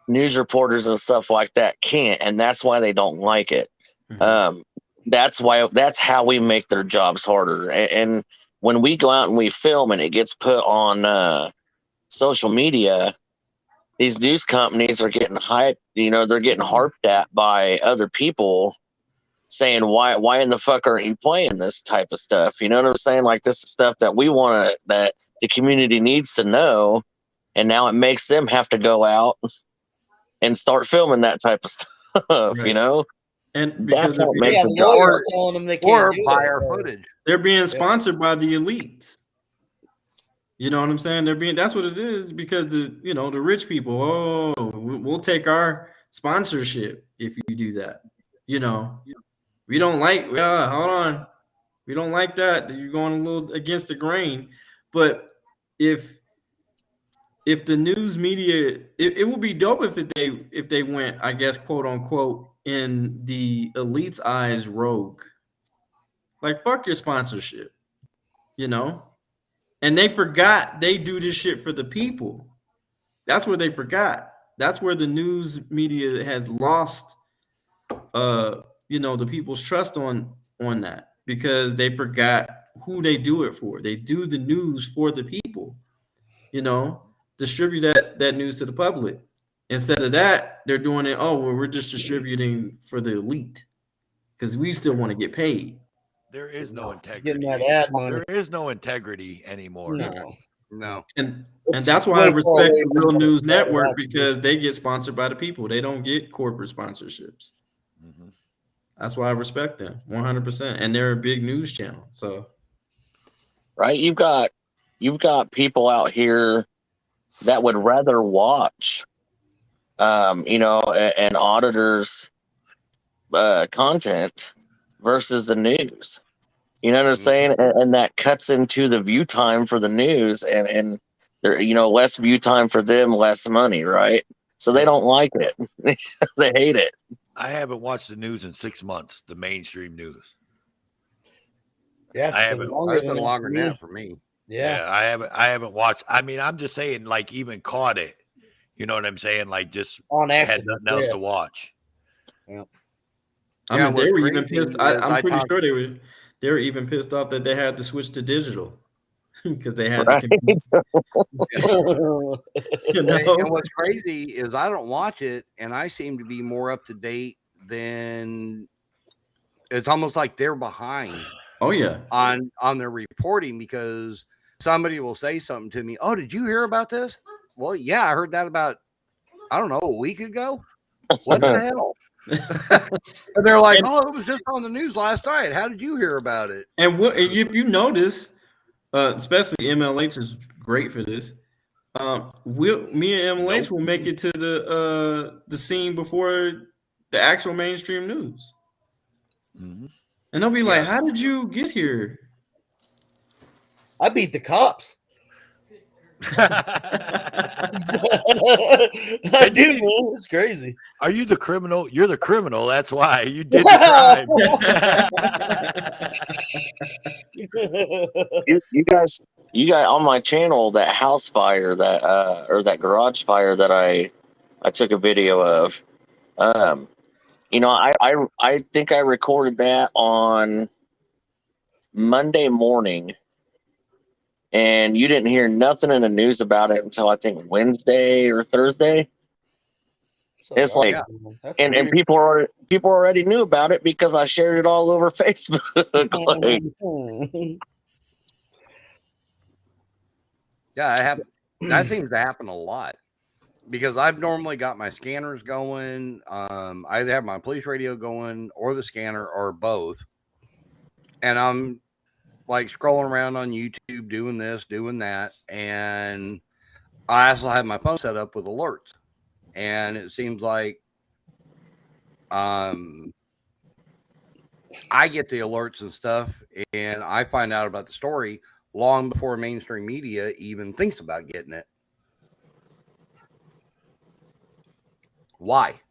news reporters and stuff like that can't, and that's why they don't like it. That's how we make their jobs harder. And when we go out and we film and it gets put on social media, these news companies are getting hyped, they're getting harped at by other people saying, why in the fuck aren't you playing this type of stuff? You know what I'm saying? Like, this is stuff that we want that the community needs to know. And now it makes them have to go out and start filming that type of stuff, Right. And because that's how it they're makes being- the job Lawyers telling them they can't do buy it. our footage. They're being sponsored by the elites. You know what I'm saying? That's what it is, because the rich people, we'll take our sponsorship if you do that. We don't like, hold on. We don't like that. You're going a little against the grain. But if the news media, it would be dope if they went, I guess, quote unquote, in the elite's eyes, rogue. Like, fuck your sponsorship, And they forgot they do this shit for the people. That's what they forgot. That's where the news media has lost, the people's trust on that, because they forgot who they do it for. They do the news for the people, distribute that news to the public. Instead of that, they're doing it, we're just distributing for the elite because we still want to get paid. There is no integrity. Getting that ad money. There is no integrity anymore. No. And that's why I respect the Real News Network, because they get sponsored by the people. They don't get corporate sponsorships. That's why I respect them 100%. And they're a big news channel. So, right, you've got people out here that would rather watch, an auditor's content versus the news. You know what I'm saying? And that cuts into the view time for the news, and there, less view time for them, less money, right? So they don't like it. They hate it. I haven't watched the news in 6 months, the mainstream news. Yeah, I haven't. It's been longer than that for me. Yeah, I haven't watched. I mean, I'm just saying, like, even caught it. You know what I'm saying? Like, just on had accident, nothing else to watch. Yeah. I mean, they what's were even crazy pissed. is I'm pretty talked- sure they were even pissed off that they had to switch to digital because they had Right. to compete. And what's crazy is I don't watch it, and I seem to be more up to date than. It's almost like they're behind. Oh yeah, on their reporting, because somebody will say something to me. Oh, did you hear about this? Well, yeah, I heard that about, I don't know, a week ago. What the hell? And they're like, oh, it was just on the news last night. How did you hear about it? And if you notice, especially MLH is great for this. Me and MLH will make it to the scene before the actual mainstream news, and they'll be like, "How did you get here?" I beat the cops. I do, man. It's crazy. Are you the criminal? You're the criminal. That's why you did the crime. You guys on my channel, that house fire that or that garage fire that I took a video of. I think I recorded that on Monday morning, and you didn't hear nothing in the news about it until I think Wednesday or Thursday. It's like, and people already knew about it because I shared it all over Facebook. Like, Yeah, that seems to happen a lot because I've normally got my scanners going. I either have my police radio going or the scanner or both. And I'm like scrolling around on YouTube, doing this, doing that. And I also have my phone set up with alerts. And it seems like I get the alerts and stuff, and I find out about the story long before mainstream media even thinks about getting it. Why?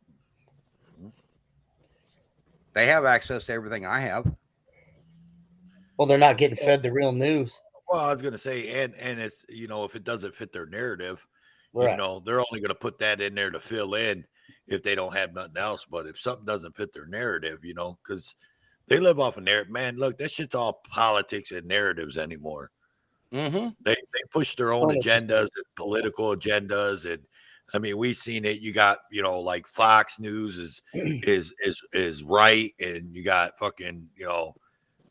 They have access to everything I have. Well, they're not getting fed the real news. Well, I was going to say, and it's, if it doesn't fit their narrative, Right. they're only going to put that in there to fill in if they don't have nothing else. But if something doesn't fit their narrative, because they live off a narrative, man, look, that shit's all politics and narratives anymore. Mm-hmm. They push their own agendas and political agendas. And I mean, we've seen it. You got, like Fox News is right. And you got fucking,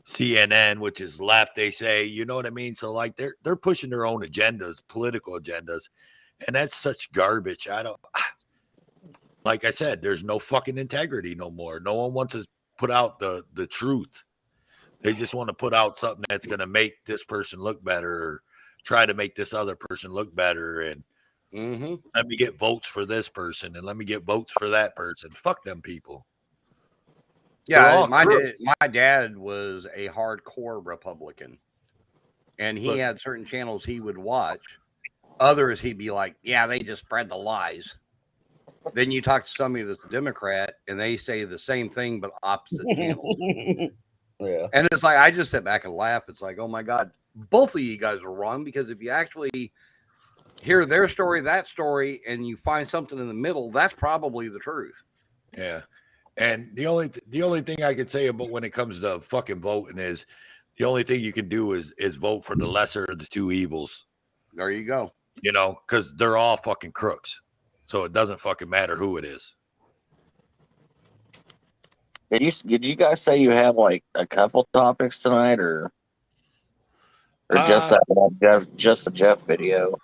CNN, which is left, they say, you know what I mean? So like they're pushing their own agendas, political agendas. And that's such garbage. Like I said, there's no fucking integrity no more. No one wants to put out the truth. They just want to put out something that's going to make this person look better or try to make this other person look better. And let me get votes for this person and let me get votes for that person. Fuck them people. Yeah, my dad was a hardcore Republican. And he had certain channels he would watch. Others, he'd be like, yeah, they just spread the lies. Then you talk to somebody that's a Democrat, and they say the same thing, but opposite channels. Yeah. And it's like, I just sit back and laugh. It's like, oh, my God, both of you guys are wrong, because if you actually hear their story, that story, and you find something in the middle, that's probably the truth. Yeah. And the only thing I can say about when it comes to fucking voting is the only thing you can do is vote for the lesser of the two evils. There you go. Because they're all fucking crooks. So it doesn't fucking matter who it is. Did you guys say you have like a couple topics tonight, or just the Jeff video?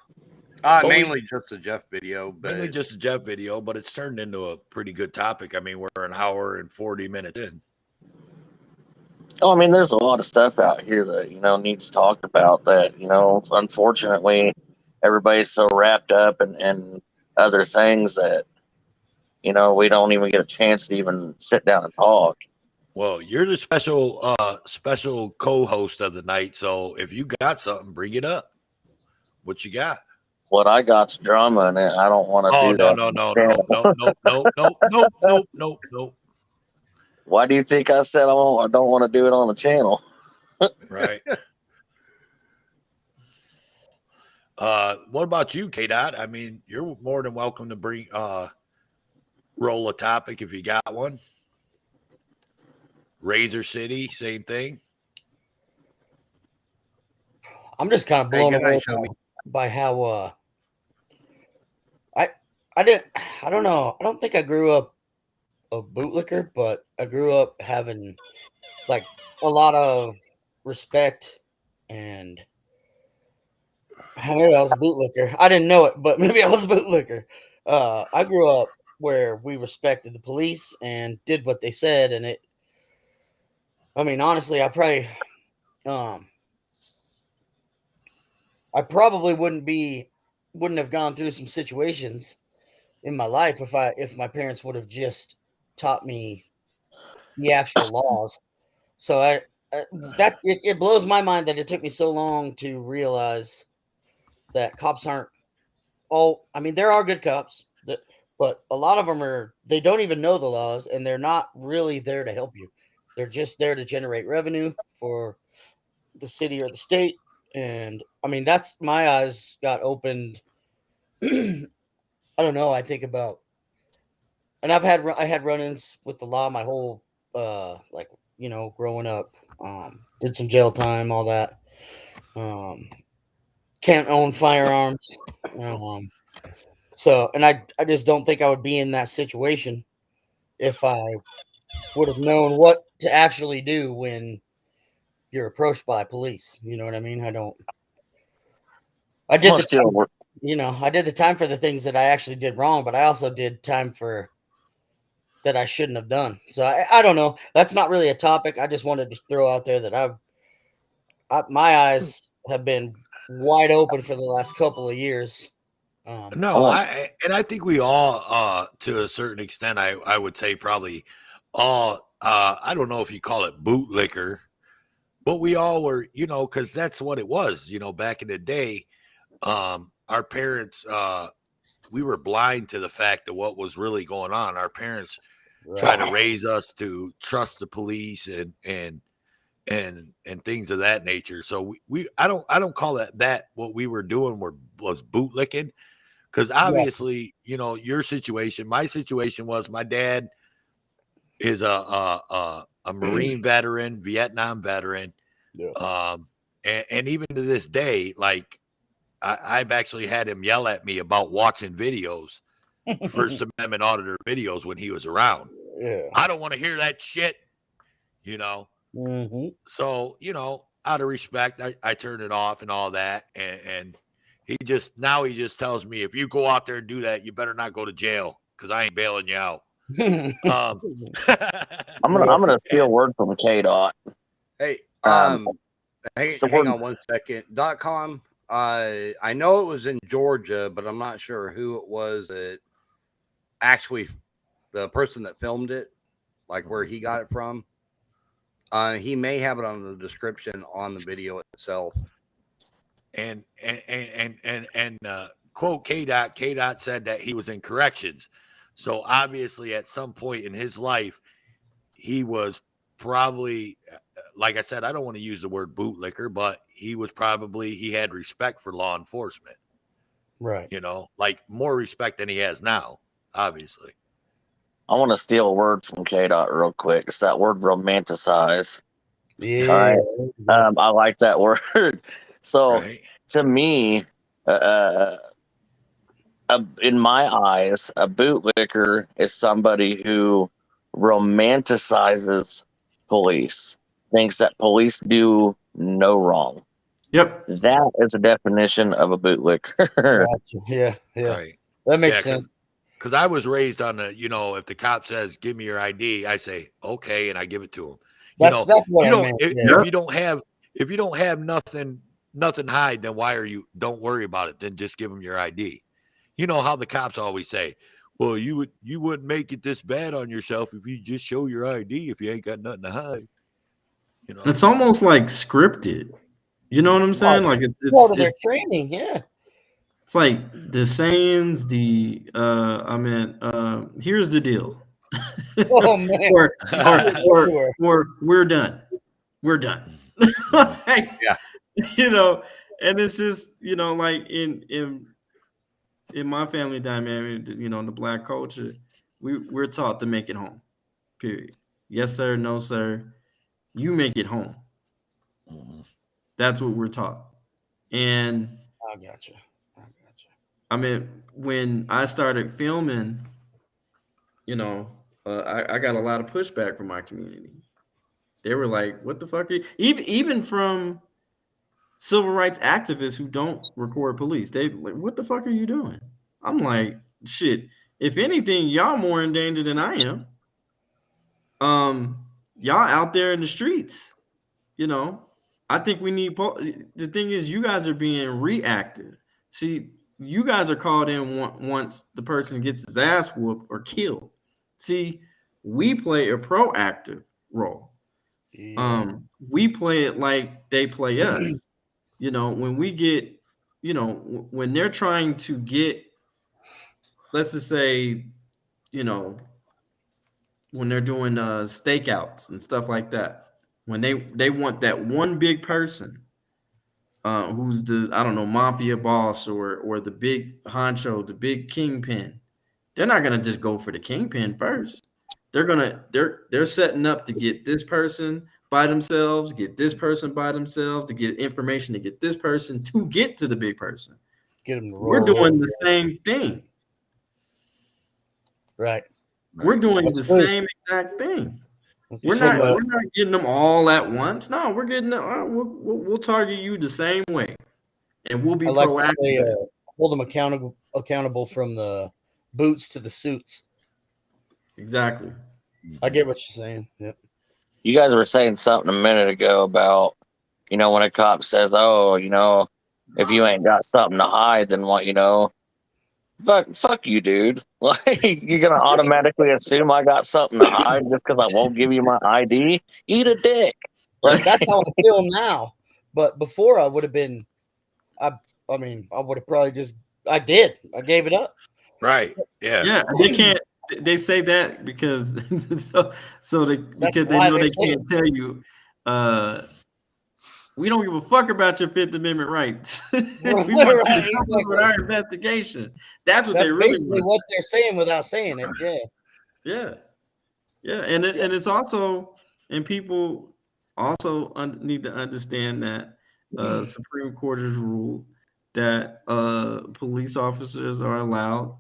Mainly just the Jeff video. Mainly just the Jeff video, but it's turned into a pretty good topic. I mean, we're an hour and 40 minutes in. Oh, I mean, there's a lot of stuff out here that, needs talked about that, unfortunately, everybody's so wrapped up in other things that, we don't even get a chance to even sit down and talk. Well, you're the special co-host of the night. So if you got something, bring it up. What you got? What I got's drama, and I don't want to do that. No. Why do you think I said I don't want to do it on the channel? Right. What about you, K-Dot? I mean, you're more than welcome to bring roll a topic if you got one. Razor City, same thing. I'm just kind of blown away by how I don't know. I don't think I grew up a bootlicker, but I grew up having like a lot of respect, and maybe I was a bootlicker. I didn't know it, but maybe I was a bootlicker. I grew up where we respected the police and did what they said, and honestly, I probably wouldn't have gone through some situations in my life if my parents would have just taught me the actual laws. So it blows my mind that it took me so long to realize that cops aren't all. I mean, there are good cops, but a lot of them they don't even know the laws, and they're not really there to help you. They're just there to generate revenue for the city or the state. And I mean, that's my eyes got opened. I don't know. I think about, and I had run-ins with the law my whole like, you know, growing up. Did some jail time, all that. Can't own firearms. So, and I just don't think I would be in that situation if I would have known what to actually do when you're approached by police. You know what I mean? I did the time, you know, I did the time for the things that I actually did wrong, but I also did time for that I shouldn't have done. So I don't know. That's not really a topic. I just wanted to throw out there that my eyes have been wide open for the last couple of years. I think we all, to a certain extent, I would say probably all, I don't know if you call it bootlicker, but we all were, you know, because that's what it was, you know, back in the day. Our parents, we were blind to the fact of what was really going on. Our parents tried to raise us to trust the police and things of that nature. So I don't call that what we were doing was bootlicking, because obviously, you know, your situation, my situation was my dad is a Marine veteran, Vietnam veteran. And even to this day, like I've actually had him yell at me about watching videos, First Amendment auditor videos when he was around. I don't want to hear that shit, you know. So, you know, out of respect, I turned it off and all that. And he just tells me, if you go out there and do that, you better not go to jail, because I ain't bailing you out. I'm gonna steal a word from K-Dot. Hey, hang on 1 second. .com. I know it was in Georgia, but I'm not sure who it was that actually, the person that filmed it, like where he got it from. He may have it on the description on the video itself. And quote K-Dot said that he was in corrections. So obviously at some point in his life, he was probably, like I said, I don't want to use the word bootlicker, but he had respect for law enforcement. Right. You know, like more respect than he has now, obviously. I want to steal a word from K-Dot real quick. It's that word romanticize. Yeah. All right. I like that word. So to me, in my eyes, a bootlicker is somebody who romanticizes police, thinks that police do no wrong. Yep. That is a definition of a bootlicker. Gotcha. Yeah. Right. That makes sense. Because I was raised on the, you know, if the cop says, give me your ID, I say, okay, and I give it to him. That's what I meant. If you don't have nothing hide, then don't worry about it. Then just give them your ID. You know how the cops always say, well, you wouldn't make it this bad on yourself if you just show your ID if you ain't got nothing to hide. You know, it's almost like scripted. You know what I'm saying? Like it's their training, yeah. It's like the sayings, here's the deal. Oh man. or we're done. We're done. Like, yeah. You know, and it's just, you know, like in my family dynamic, you know, in the Black culture, we're taught to make it home. Period. Yes, sir, no, sir. You make it home. That's what we're taught. And I gotcha. I mean, when I started filming, you know, I got a lot of pushback from my community. They were like, "What the fuck?" Even from civil rights activists who don't record police, they like, "What the fuck are you doing?" I'm like, "Shit. If anything, y'all more in danger than I am. Y'all out there in the streets, you know." I think we need. The thing is, you guys are being reactive. See. You guys are called in once the person gets his ass whooped or killed. See, we play a proactive role. We play it like they play us. You know, when we get, when they're trying to get, let's just say, when they're doing stakeouts and stuff like that, when they want that one big person who's the, I don't know, mafia boss or the big honcho, the big kingpin, they're not gonna just go for the kingpin first. They're setting up to get this person by themselves, get this person by themselves, to get information to get this person to get to the big person. Get them to We're roll doing over. the same thing. Right. We're doing That's the good. same exact thing. That's We're good. not getting them all at once. No, we're getting we'll target you the same way, and we'll be I like to proactive. say, hold them accountable from the boots to the suits. Exactly. I get what you're saying. Yep. You guys were saying something a minute ago about, when a cop says, "Oh, if you ain't got something to hide, then what? Fuck you, dude. Like, you're gonna automatically assume I got something to hide just because I won't give you my ID? Eat a dick." Like, that's how I feel now. But before, I would have been, I would have probably I gave it up. Right. Yeah. Yeah, they can't. They say that because because they why know they they say can't tell you. We don't give a fuck about your Fifth Amendment rights. We want you to Right, help us with exactly. our investigation. That's what That's they really basically want. what they're saying without saying it. Yeah. Yeah, and it's also, and people also need to understand that Supreme Court has ruled that police officers are allowed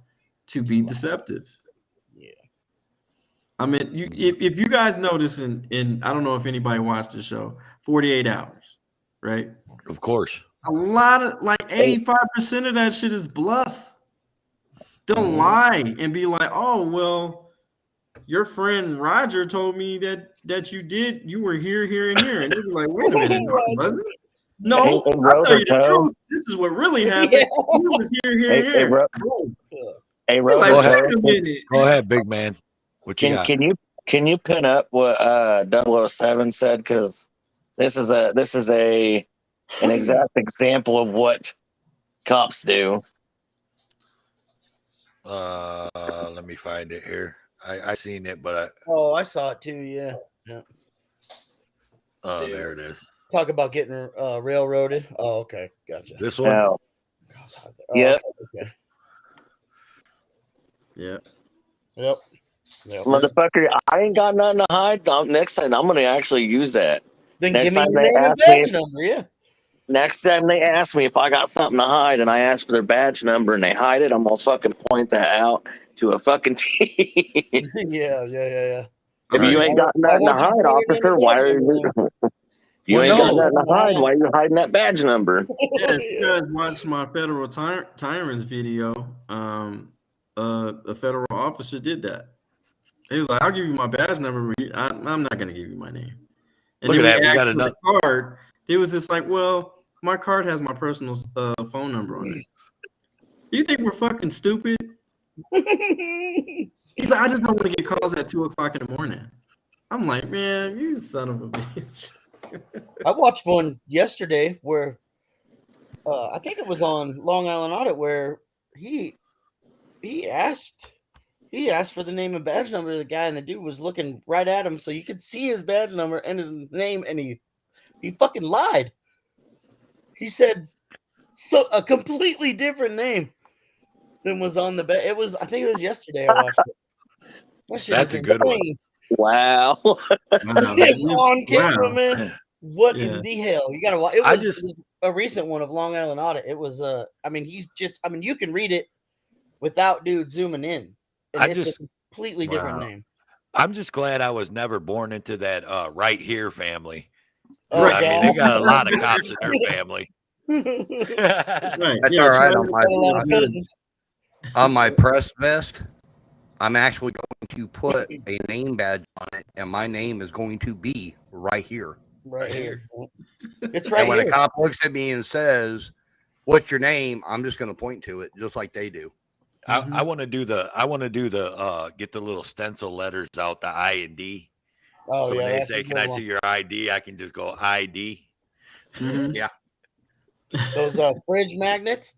to be deceptive. Yeah. I mean, if you guys notice in I don't know if anybody watched the show, 48 Hours, right? Of course. A lot of, like 85% of that shit is bluff. They'll lie and be like, "Oh, well, your friend Roger told me that you were here, here, and here," and they'll be like, "Wait a minute, no, I wasn't." No, Hey, I'll tell you the Rover, truth. This is what really happened. Yeah. He was here, here, Hey, here. Ro- Hey, You're Rover, like, Go wait ahead. a minute. Go ahead, big man. What you got? can you pin up what 007 said? Because this is an exact example of what cops do. Let me find it here. I seen it, but Oh, I saw it too. Yeah. Dude. there it is. Talk about getting railroaded. Oh, okay. Gotcha. This one. Now, Oh, Yep. Okay. Yeah. Yep. Motherfucker, I ain't got nothing to hide. Next time, I'm gonna actually use that. Then Next give me time your they name and ask me, badge number. Yeah. next time they ask me if I got something to hide, and I ask for their badge number, and they hide it, I'm gonna fucking point that out to a fucking T. Yeah. If you ain't got nothing to want you hide, bring your name officer, and why badge are number you? You Well, ain't got no. nothing to hide. Why are you hiding that badge number? Yeah, if you guys watched my federal tyrants video, a federal officer did that. He was like, "I'll give you my badge number. But I'm not going to give you my name." And Look then at that. when We he got asked for the card, he was just like, "Well, my card has my personal phone number on it." You think we're fucking stupid? He's like, "I just don't want to get calls at 2:00 in the morning." I'm like, "Man, you son of a bitch." I watched one yesterday where I think it was on Long Island Audit where he asked for the name and badge number of the guy, and the dude was looking right at him so you could see his badge number and his name, and he fucking lied. He said a completely different name than was on the badge. I think it was yesterday I watched it. That shit That's is a good one. insane. Wow. It's on camera, man. What Yeah. in the hell? You gotta watch. It was a recent one of Long Island Audit. It was you can read it without dude zooming in. And it's a completely different name. I'm just glad I was never born into that right here family. Oh, I mean, they God. got a lot of cops in their family. Right. That's Yeah, all right. so On my press vest, I'm actually going to put a name badge on it, and my name is going to be right here. Right here. It's right And when here. a cop looks at me and says, "What's your name?" I'm just going to point to it, just like they do. I want to do the get the little stencil letters out, the I and D. Oh, so when yeah, they that's say, a "Can good I one. see your ID?" I can just go ID. Mhm. Yeah. Those fridge magnets.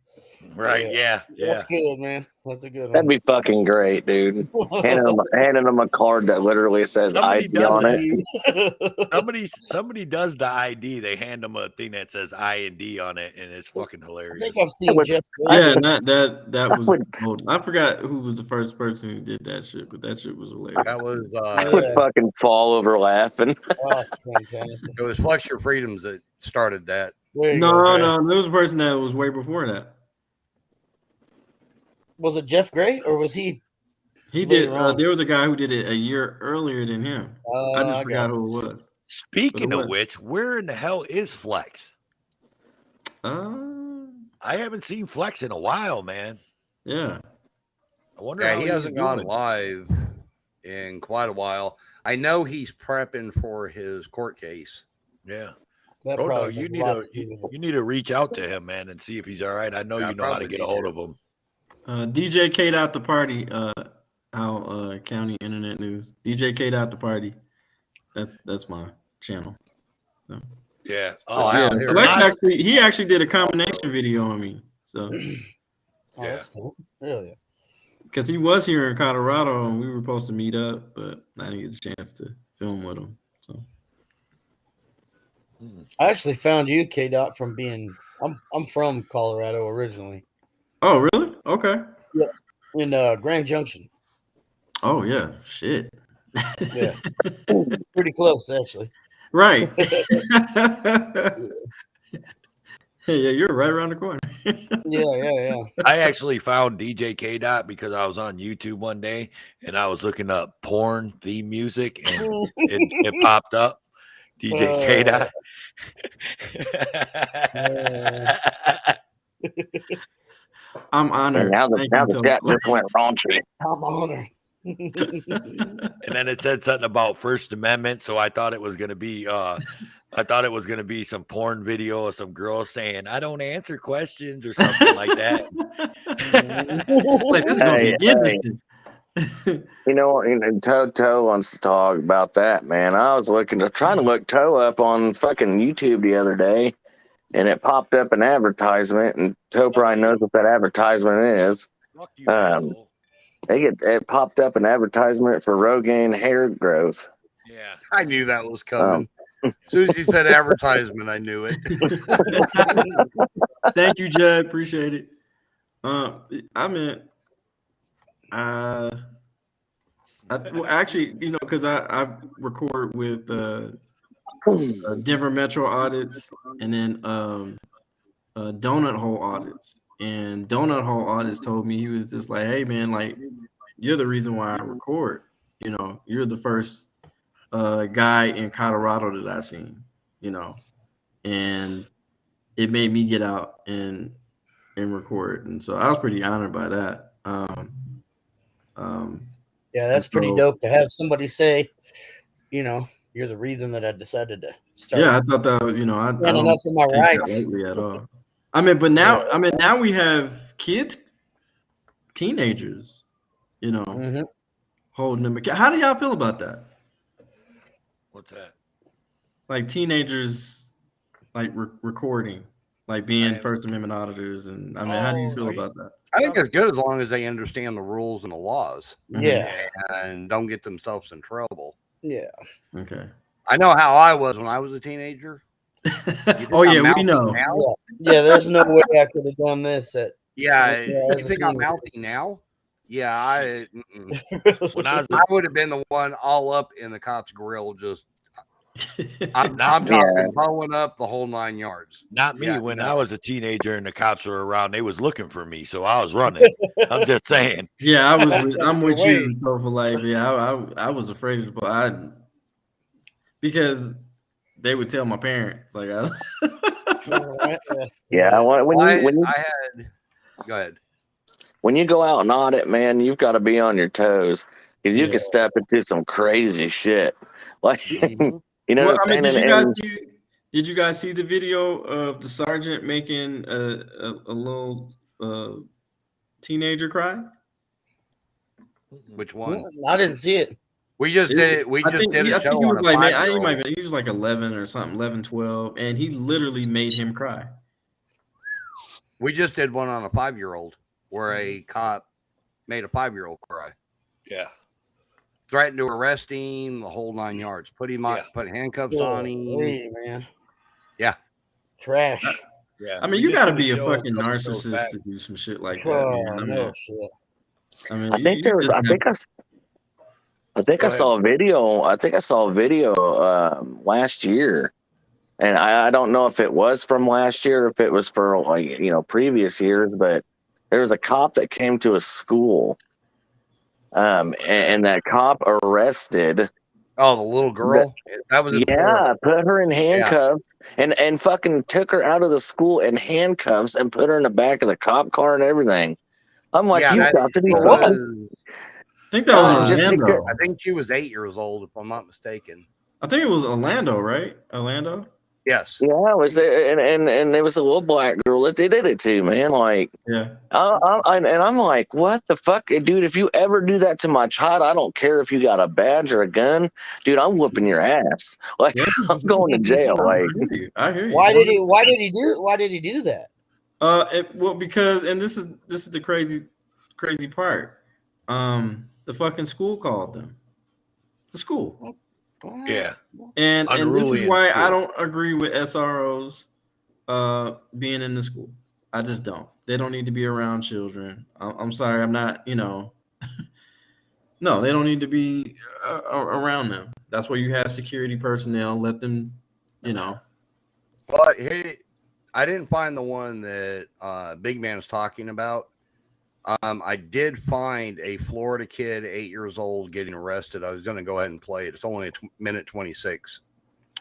Right? Yeah. That's good, man. That's a good one. That'd be fucking great, dude. handing them a card that literally says Somebody ID does on that. it. Somebody does the ID. They hand them a thing that says I&D on it, and it's fucking I hilarious. think I've seen Jeff. Yeah, that was. I forgot who was the first person who did that shit, but that shit was hilarious. That was I would fucking fall over laughing. Oh, fantastic. it was Flex Your Freedoms that started that. No, there was a person that was way before that. Was it Jeff Gray or was he? He did. There was a guy who did it a year earlier than him. I just forgot who it was. Speaking of which, where in the hell is Flex? I haven't seen Flex in a while, man. Yeah. I wonder Yeah, how he he's hasn't gone doing. live in quite a while. I know he's prepping for his court case. Yeah. That Rodo, probably you has a need lot to to do with it. you need to reach out to him, man, and see if he's all right. I know Yeah, you know how to probably get a need hold to. of him. DJ K'd out the party. Our county internet news. DJ K'd out the party. That's my channel. So. Yeah. Oh, yeah. wow. Flex he actually did a combination video on me. So Oh, that's cool. Really? because he was here in Colorado and we were supposed to meet up, but I didn't get a chance to film with him. So I actually found you, K. Dot, from being. I'm from Colorado originally. oh really? Okay. Yeah. In Grand Junction. Oh yeah. Shit. Yeah. Pretty close, actually. Right. Yeah, you're right around the corner. Yeah. I actually found DJ K Dot because I was on YouTube one day and I was looking up porn theme music and it popped up. DJ K Dot. I'm honored. Now the Thank you, Tony. chat just went raunchy. I'm honored. And then it said something about First Amendment, so I thought it was gonna be some porn video of some girls saying I don't answer questions or something like that. Like, this is gonna be interesting. You know, and Toe wants to talk about that, man. I was trying to look Toe up on fucking YouTube the other day, and it popped up an advertisement, and Toe probably knows what that advertisement is. Fuck you, asshole. It popped up an advertisement for Rogaine hair growth. Yeah. I knew that was coming. As soon as he said advertisement, I knew it. Thank you, Judd. Appreciate it. Actually, you know, because I record with Denver Metro Audits and then Donut Hole Audits. And Donut Hole Audits told me, he was just like, hey, man, like, you're the reason why I record. You know, you're the first guy in Colorado that I seen, you know. And it made me get out and record. And so I was pretty honored by that. Yeah, that's pretty dope to have somebody say, you know, you're the reason that I decided to start. Yeah, I thought that was, you know, I don't enough for my take that rights. lightly at all. I mean, but now, now we have kids, teenagers, you know, holding them. How do y'all feel about that? What's that? Like teenagers, like recording, like being First Amendment auditors, and I mean, how do you feel about that? I think it's good as long as they understand the rules and the laws. Yeah. And don't get themselves in trouble. Yeah. Okay. I know how I was when I was a teenager. Oh yeah, we know. Yeah, there's no way I could have done this. Yeah, you think I'm mouthy now? Yeah, I would have been the one all up in the cop's grill, just I'm talking blowing up the whole 9 yards. Not me. When I was a teenager and the cops were around, they was looking for me, so I was running. I'm just saying. Yeah, I'm with you, for life. Yeah, I was afraid of because they would tell my parents like go ahead. When you go out and audit, man, you've got to be on your toes because you can step into some crazy shit. Like, you know what I'm saying? Did you guys see the video of the sergeant making a little teenager cry? Which one? I didn't see it. We just did it. We just did a show on a 5-year-old. He was like 11 or something, 11, 12, and he literally made him cry. We just did one on a 5-year-old where a cop made a 5-year-old cry. Yeah. Threatened to arrest him, the whole 9 yards. Put him on, put handcuffs on him. Hey, man. Yeah. Trash. Yeah. I mean, you got to be a fucking narcissist to do some shit like that, man. I mean, No shit. I mean, I think there was. I think I saw a video. I think I saw a video last year, and I don't know if it was from last year, or if it was for like previous years. But there was a cop that came to a school, and that cop arrested. Oh, the little girl. That was put her in handcuffs and fucking took her out of the school in handcuffs and put her in the back of the cop car and everything. I'm like, you got to be fucking. I think that was Orlando. I think she was 8 years old, if I'm not mistaken. I think it was Orlando, right? Orlando. Yes. Yeah, it was, and there was a little black girl that they did it to, man. Like, yeah. And I'm like, what the fuck, dude? If you ever do that to my child, I don't care if you got a badge or a gun, dude. I'm whooping your ass. Like, I'm going to jail. Like, I hear you. Why did he do that? Well, because, and this is the crazy part. The fucking school called them. The school. Yeah. And this is why school. I don't agree with SROs being in the school. I just don't. They don't need to be around children. I'm sorry. I'm not, no, they don't need to be around them. That's why you have security personnel. Let them, But hey, I didn't find the one that Big Man is talking about. I did find a Florida kid, 8 years old, getting arrested. I was going to go ahead and play it. It's only a minute 26.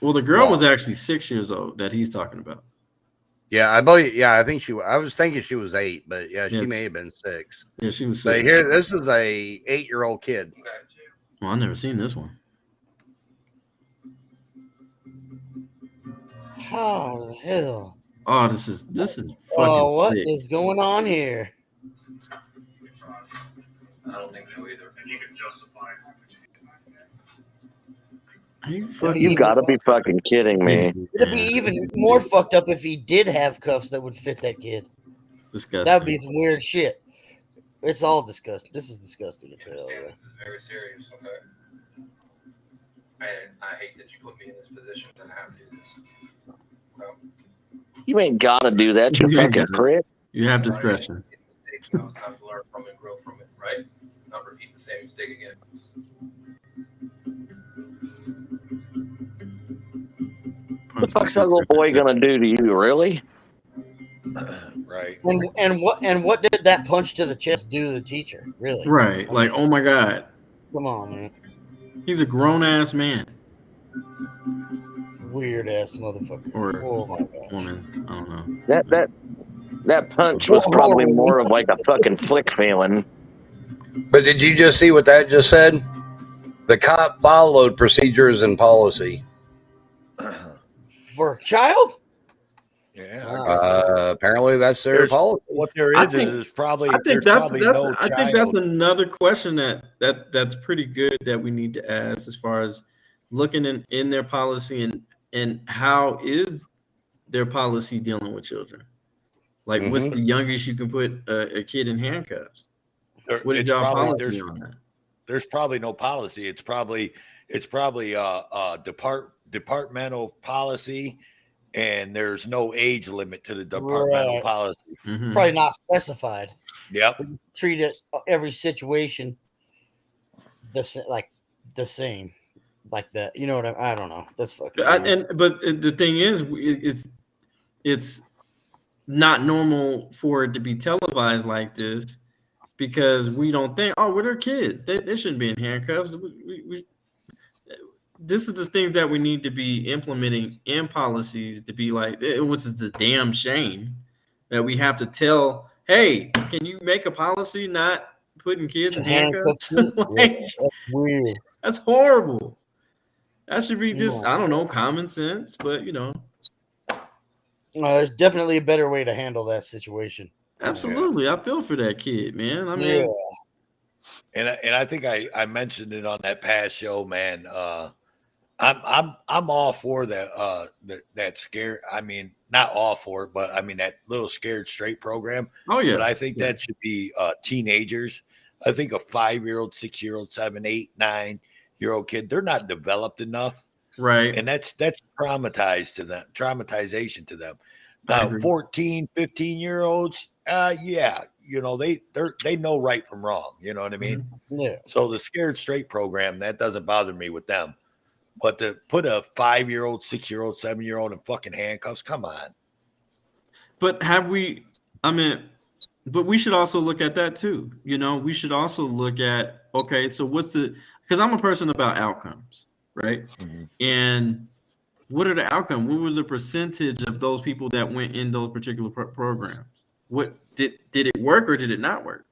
Well, the girl was actually 6 years old that he's talking about. Yeah, I believe. Yeah, I think I was thinking she was 8, but she may have been 6. Yeah, she was 6. But here, this is a 8-year-old kid. Well, I've never seen this one. How the hell? Oh, this is fucking. Oh, what sick. is going on here? I don't think so either. And you can justify you got to be fucking kidding me. It'd be even more fucked up if he did have cuffs that would fit that kid. Disgusting. That'd be some weird shit. It's all disgusting. This is disgusting as hell. This is very serious. Okay. I hate that you put me in this position and I have to do this. No. You ain't got to do that, you fucking prick. You have discretion. It's time to learn from it, grow from it, right? Not repeat the same mistake again. What the fuck's that little boy gonna do to you, really? Right. And what did that punch to the chest do to the teacher? Really? Right. Like, oh my God. Come on, man. He's a grown ass man. Weird ass motherfucker. Or oh my God. Woman. I don't know. That punch was probably more of like a fucking flick feeling. But did you just see what that just said? The cop followed procedures and policy. For a child? Yeah. Apparently that's their policy. What there is probably. I think that's that's another question that's pretty good that we need to ask as far as looking in their policy and how is their policy dealing with children? Like, what's the youngest you can put a kid in handcuffs? What is y'all policy on that? There's probably no policy. It's probably departmental policy, and there's no age limit to the departmental policy. Probably not specified. Yep. Treat it every situation the same, like that. You know what I don't know. That's fucking. But the thing is, it's not normal for it to be televised like this because we don't think, oh, well, they're kids. They shouldn't be in handcuffs. This is the thing that we need to be implementing in policies to be like, which is the damn shame that we have to tell, hey, can you make a policy not putting kids in handcuffs? Like, that's weird. That's horrible. That should be just, I don't know, common sense, but there's definitely a better way to handle that situation. Absolutely. I feel for that kid, man. I mean, and I think I mentioned it on that past show, man. I'm all for that that scare. I mean, not all for it, but I mean that little Scared Straight program. Oh yeah. But I think that should be teenagers. I think a 5-year-old, 6-year-old, 7, 8, 9-year-old kid, they're not developed enough. Right. And that's traumatization to them. Now 14, 15-year-olds, yeah, you know, they know right from wrong. You know what I mean? Yeah. So the Scared Straight program, that doesn't bother me with them. But to put a 5-year-old, 6-year-old, 7-year-old in fucking handcuffs, come on. But have we? I mean, but we should also look at that too. You know, we should also look at, okay, so what's the? Because I'm a person about outcomes, right? And what are the outcomes? What was the percentage of those people that went in those particular programs? What did it work or did it not work?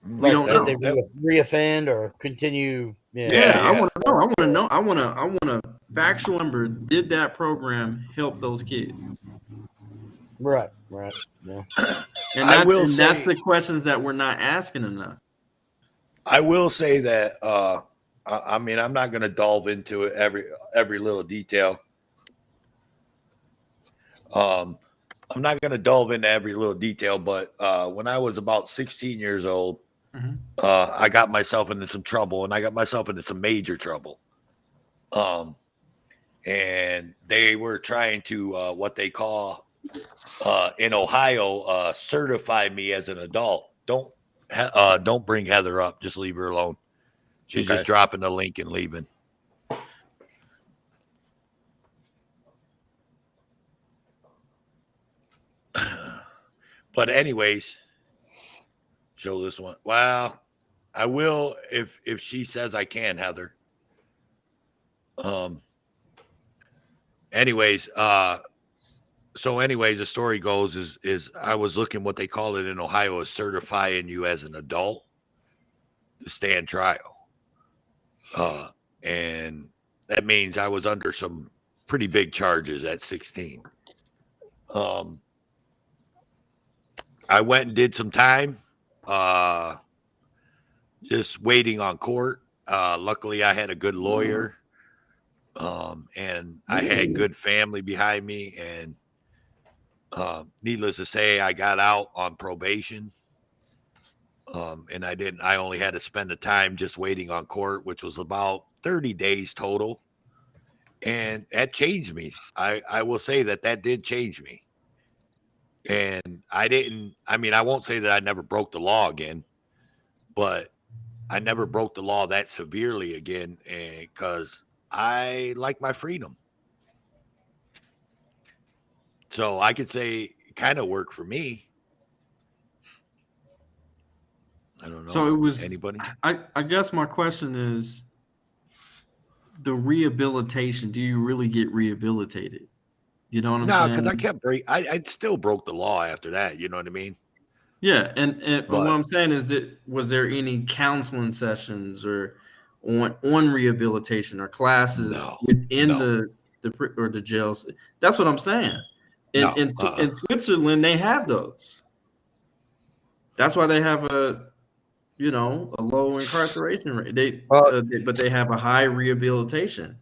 We don't know. Did they reoffend or continue? Yeah, I want to know. I want a factual number. Did that program help those kids? Right. Yeah. And that's the questions that we're not asking enough. I will say that I mean, I'm not going to delve into it every little detail. I'm not going to delve into every little detail, but when I was about 16 years old, I got myself into some trouble, and I got myself into some major trouble. And they were trying to what they call in Ohio certify me as an adult. Don't bring Heather up. Just leave her alone. She's just dropping the link and leaving. But anyways, show this one. Well, I will if she says I can, Heather. Anyways, the story goes is I was looking what they call it in Ohio is certifying you as an adult to stand trial. And that means I was under some pretty big charges at 16. I went and did some time, just waiting on court. Luckily, I had a good lawyer, and I had good family behind me. And needless to say, I got out on probation. And I only had to spend the time just waiting on court, which was about 30 days total. And that changed me. I will say that did change me. And I won't say that I never broke the law again, but I never broke the law that severely again, because I like my freedom. So I could say it kind of worked for me. I don't know. So it was anybody. I guess my question is the rehabilitation. Do you really get rehabilitated? You know what I'm saying? No, because I kept I still broke the law after that. You know what I mean? Yeah, and but what I'm saying is that was there any counseling sessions or on rehabilitation or classes within the jails? That's what I'm saying. In Switzerland, they have those. That's why they have a low incarceration rate. But they have a high rehabilitation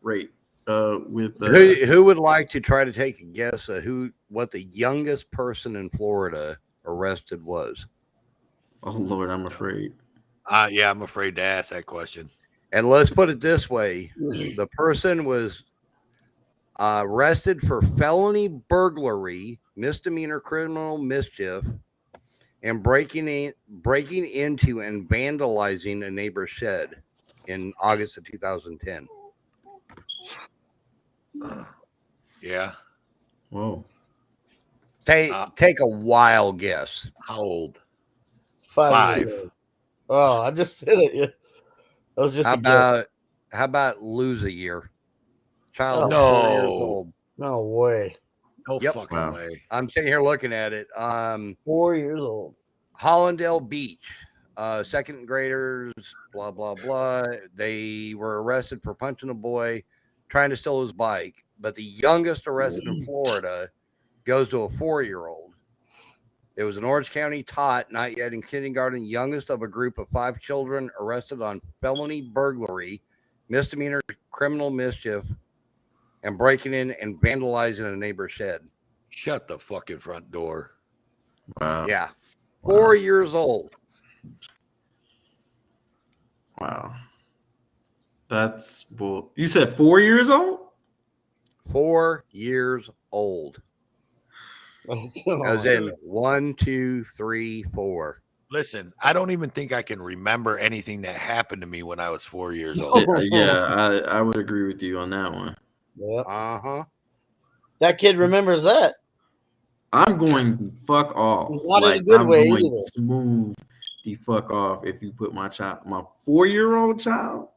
rate. Who would like to try to take a guess at what the youngest person in Florida arrested was? Oh Lord, I'm afraid. Yeah, I'm afraid to ask that question. And let's put it this way: the person was arrested for felony burglary, misdemeanor criminal mischief, and breaking into and vandalizing a neighbor's shed in August of 2010. Yeah. Whoa. Take a wild guess. How old? 5. Oh, I just said it. Yeah. That was just how about lose a year? Child, 4 years old. No way. No fucking way. I'm sitting here looking at it. 4 years old. Hollandale Beach. Second graders, blah, blah, blah. They were arrested for punching a boy, trying to steal his bike. But the youngest arrested in Florida goes to a 4-year-old. It was an Orange County tot, not yet in kindergarten, youngest of a group of 5 children arrested on felony burglary, misdemeanor criminal mischief, and breaking in and vandalizing a neighbor's shed. Shut the fucking front door. Wow. Yeah. 4 years old. Wow. That's bull. You said 4 years old? 4 years old. As in 1, 2, 3, 4. Listen, I don't even think I can remember anything that happened to me when I was 4 years old. Yeah, I would agree with you on that one. Yep. Uh-huh. That kid remembers that. I'm going to fuck off. Not in a good I'm way going either. to smooth the fuck off if you put my 4-year-old child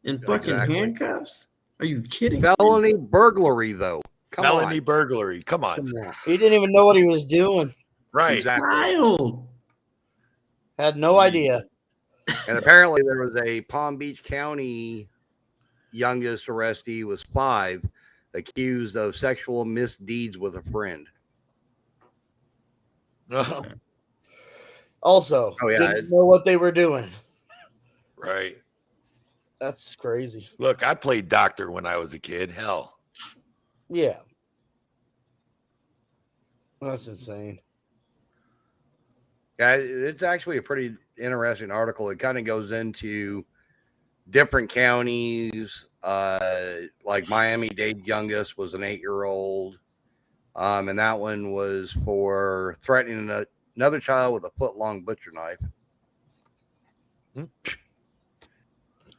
in fucking Exactly. handcuffs. Are you kidding me? Felony burglary, though. Come Felony on. burglary. Come on. He didn't even know what he was doing. Right. Exactly. Child. Had no idea. And apparently there was a Palm Beach County youngest arrestee was 5, accused of sexual misdeeds with a friend. Also, Oh, yeah, didn't know what they were doing. Right. That's crazy. Look, I played doctor when I was a kid. Hell. Yeah. That's insane. Yeah, it's actually a pretty interesting article. It kind of goes into different counties. Like Miami-Dade youngest was an 8-year-old. And that one was for threatening another child with a foot-long butcher knife.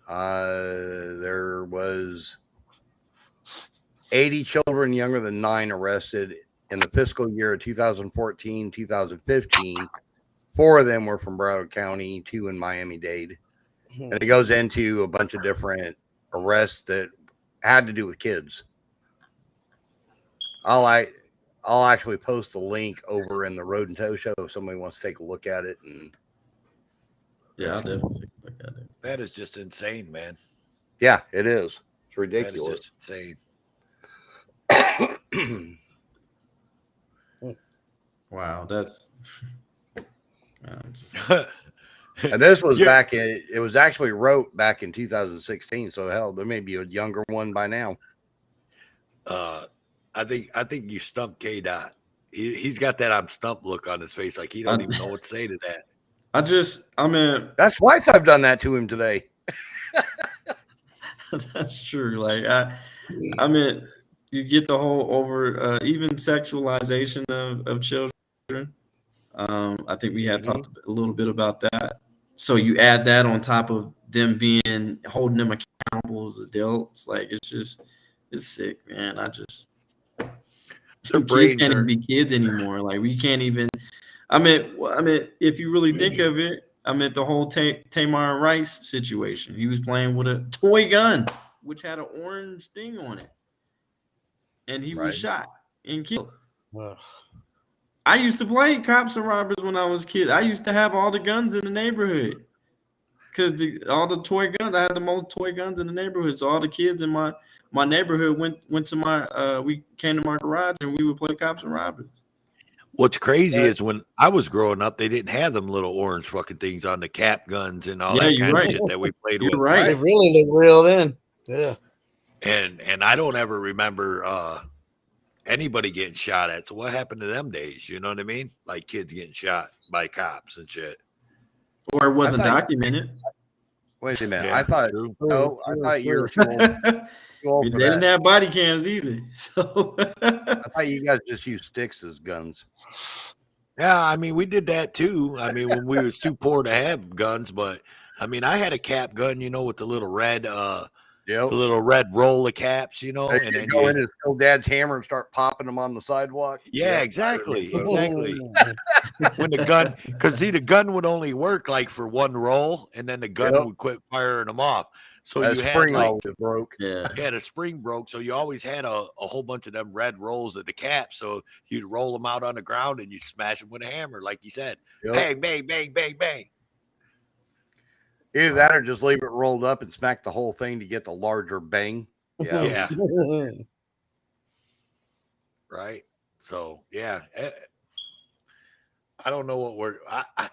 There was 80 children younger than 9 arrested in the fiscal year of 2014, 2015. 4 of them were from Broward County, 2 in Miami-Dade. And it goes into a bunch of different arrests that had to do with kids. I'll actually post the link over in the Road and Tow Show if somebody wants to take a look at it. And Yeah, I'll definitely take a look at it. That is just insane, man. yeah, it is. It's That ridiculous. is just insane. Wow, that's And this was Yeah. back in, it was actually wrote back in 2016. So hell, there may be a younger one by now. I think you stumped K Dot. He's got that I'm stumped look on his face, like he don't even know what to say to that. I mean, That's twice I've done that to him today. that's true. Like I mean, you get the whole over even sexualization of children. I think we had talked a little bit about that. So you add that on top of them being holding them accountable as adults. Like it's sick, man. Kids can't even be kids anymore. Like we can't even. I mean, if you really think of it, the whole Tamar Rice situation. He was playing with a toy gun, which had an orange thing on it, and he was shot and killed. I used to play cops and robbers when I was a kid. I used to have all the guns in the neighborhood because all the toy guns. I had the most toy guns in the neighborhood. So all the kids in my neighborhood went to my. We came to my garage and we would play cops and robbers. What's crazy is when I was growing up, they didn't have them little orange fucking things on the cap guns and all that kind of shit that we played with. Right. They really look real then. Yeah. And I don't ever remember anybody getting shot at. So what happened to them days? You know what I mean? Like kids getting shot by cops and shit. Or it wasn't documented. Wait a minute. Yeah, I thought true. I thought you were too old They for didn't that. have body cams either. So I thought you guys just used sticks as guns. Yeah, I mean, we did that too. I mean, when we was too poor to have guns, but I mean, I had a cap gun, with the little red, the little red roll of caps, and You then go in and steal dad's hammer and start popping them on the sidewalk. yeah, exactly. When the gun, because the gun would only work like for one roll, and then the gun would quit firing them off. So That you had spring like, always broke. Yeah, the spring broke, so you always had a whole bunch of them red rolls of the cap. So you'd roll them out on the ground and you smash them with a hammer, like you said, bang, bang, bang, bang, bang. Either that or just leave it rolled up and smack the whole thing to get the larger bang. Yeah. Right. So yeah, I don't know what we're. I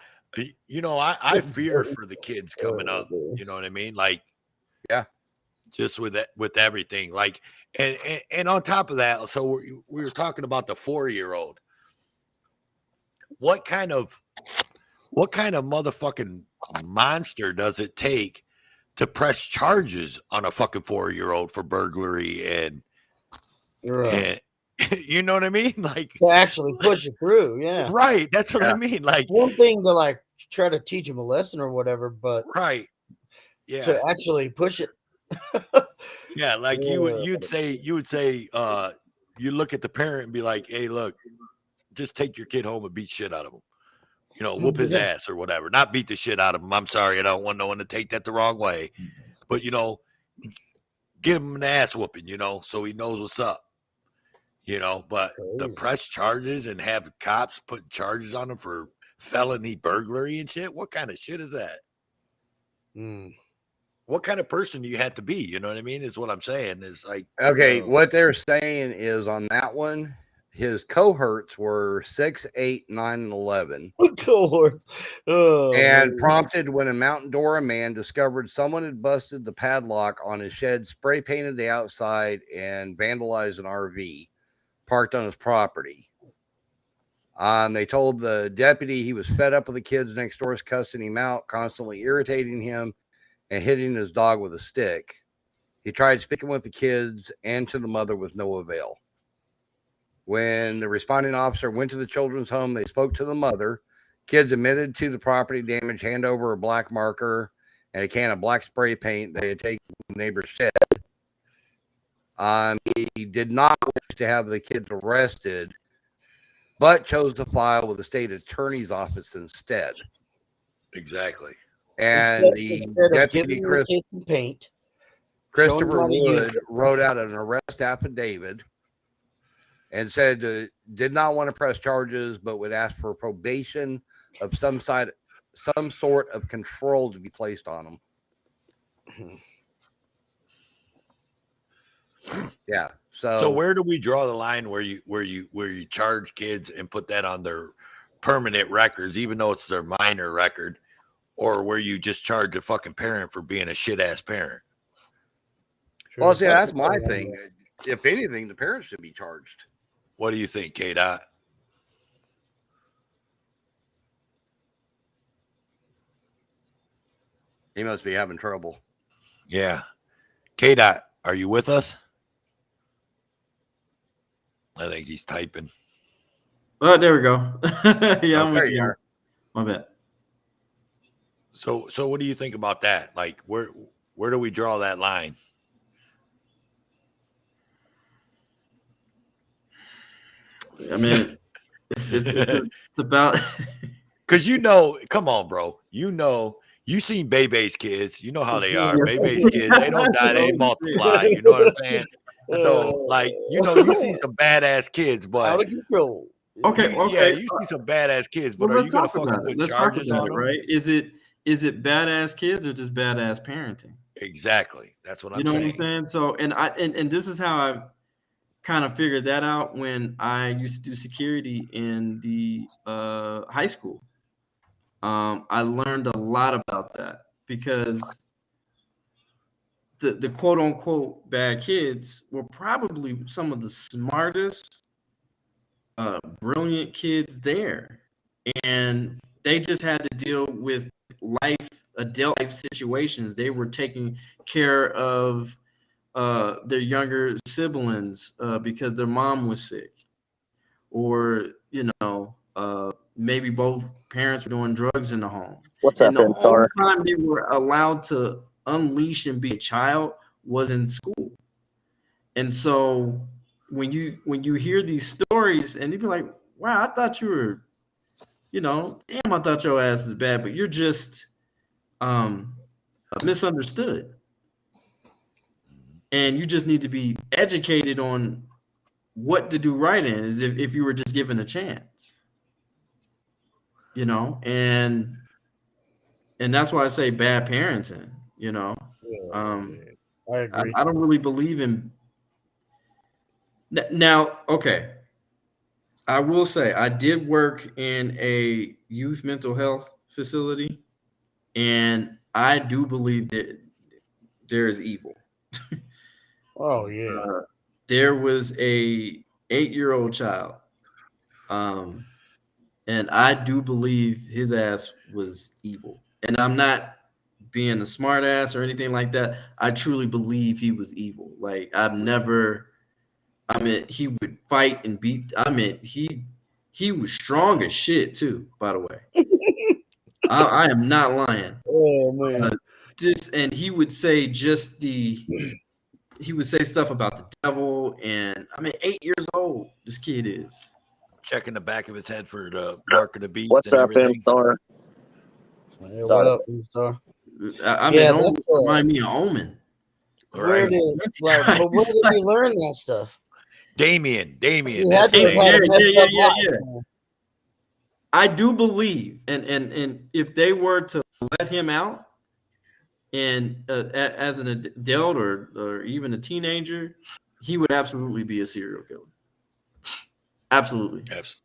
fear for the kids coming up. You know what I mean? Like, just with that, with everything. Like, and on top of that, so we were talking about the 4-year-old. What kind of motherfucking monster does it take to press charges on a fucking 4-year-old for burglary and you know what I mean? Like, to actually push it through, yeah. Right. That's what I mean. Like, one thing to like try to teach him a lesson or whatever, but right. Yeah. to actually push it. Yeah, like you would say, you look at the parent and be like, hey, look, just take your kid home and beat shit out of him. You know, whoop his ass or whatever. Not beat the shit out of him. I'm sorry, I don't want no one to take that the wrong way. But, you know, give him an ass whooping, you know, so he knows what's up. You know, but the press charges and have cops putting charges on him for felony burglary and shit, what kind of shit is that? What kind of person do you have to be? You know what I mean? Is what I'm saying. Is like, okay, what they're saying is on that one, his cohorts were 6, 8, 9, and 11. Cohorts. And prompted when a Mountain Dora man discovered someone had busted the padlock on his shed, spray painted the outside, and vandalized an RV parked on his property. They told the deputy he was fed up with the kids next door, cussing him out, constantly irritating him, and hitting his dog with a stick. He tried speaking with the kids and to the mother with no avail. When the responding officer went to the children's home, they spoke to the mother. Kids admitted to the property damage, hand over a black marker and a can of black spray paint they had taken from the neighbor's shed. He did not wish to have the kids arrested, but chose to file with the state attorney's office instead. Exactly. And the deputy Christopher Wood wrote out an arrest affidavit and said did not want to press charges, but would ask for probation of some sort of control to be placed on him. Yeah. So where do we draw the line where you charge kids and put that on their permanent records, even though it's their minor record, or where you just charge a fucking parent for being a shit ass parent? Well, see, that's my thing. If anything, the parents should be charged. What do you think, K-Dot? He must be having trouble. Yeah. K-Dot, are you with us? I think he's typing. Oh, there we go. Yeah, I'm there with you. My bad. So what do you think about that? Like, where do we draw that line? I mean, it's about because you know, come on, bro. You know, you seen Bebe's kids. You know how they are. Bebe's kids, they don't die, they multiply. You know what I'm saying? So, like, you know, you see some badass kids, but out of control. Okay. Yeah, you see some badass kids, but Well, are you gonna fucking put let's talk charges about on it, them? right? Is it badass kids or just badass parenting? Exactly. That's what I'm You know saying. what I'm saying? So, and this is how I kind of figured that out when I used to do security in the high school. I learned a lot about that because the quote unquote bad kids were probably some of the smartest, brilliant kids there. And they just had to deal with adult life situations. They were taking care of their younger siblings because their mom was sick, or maybe both parents were doing drugs in the home. What's and up, the only Star? time they were allowed to unleash and be a child was in school. And so when you hear these stories and you be like, wow, I thought you were, damn, I thought your ass was bad, but you're just misunderstood. And you just need to be educated on what to do right in, as if you were just given a chance. And that's why I say bad parenting, I agree. I don't really believe in now. Okay. I will say I did work in a youth mental health facility, and I do believe that there is evil. Oh yeah. There was a 8-year-old child, and I do believe his ass was evil. And I'm not being a smart ass or anything like that. I truly believe he was evil. Like I've never. I mean, he would fight and beat. I mean, he was strong as shit too. By the way, I am not lying. Oh man. And he would say he would say stuff about the devil, and I mean, 8 years old. This kid is checking the back of his head for the mark of the beast. What's and up, everything. Star? Hey, what up, Star? I mean, Yeah, Omen that's, remind me of Omen. Where did but where did you learn that stuff? Damien. You had to have had a messed up life. I do believe, and if they were to let him out, and as an adult or even a teenager, he would absolutely be a serial killer. Absolutely. Yes.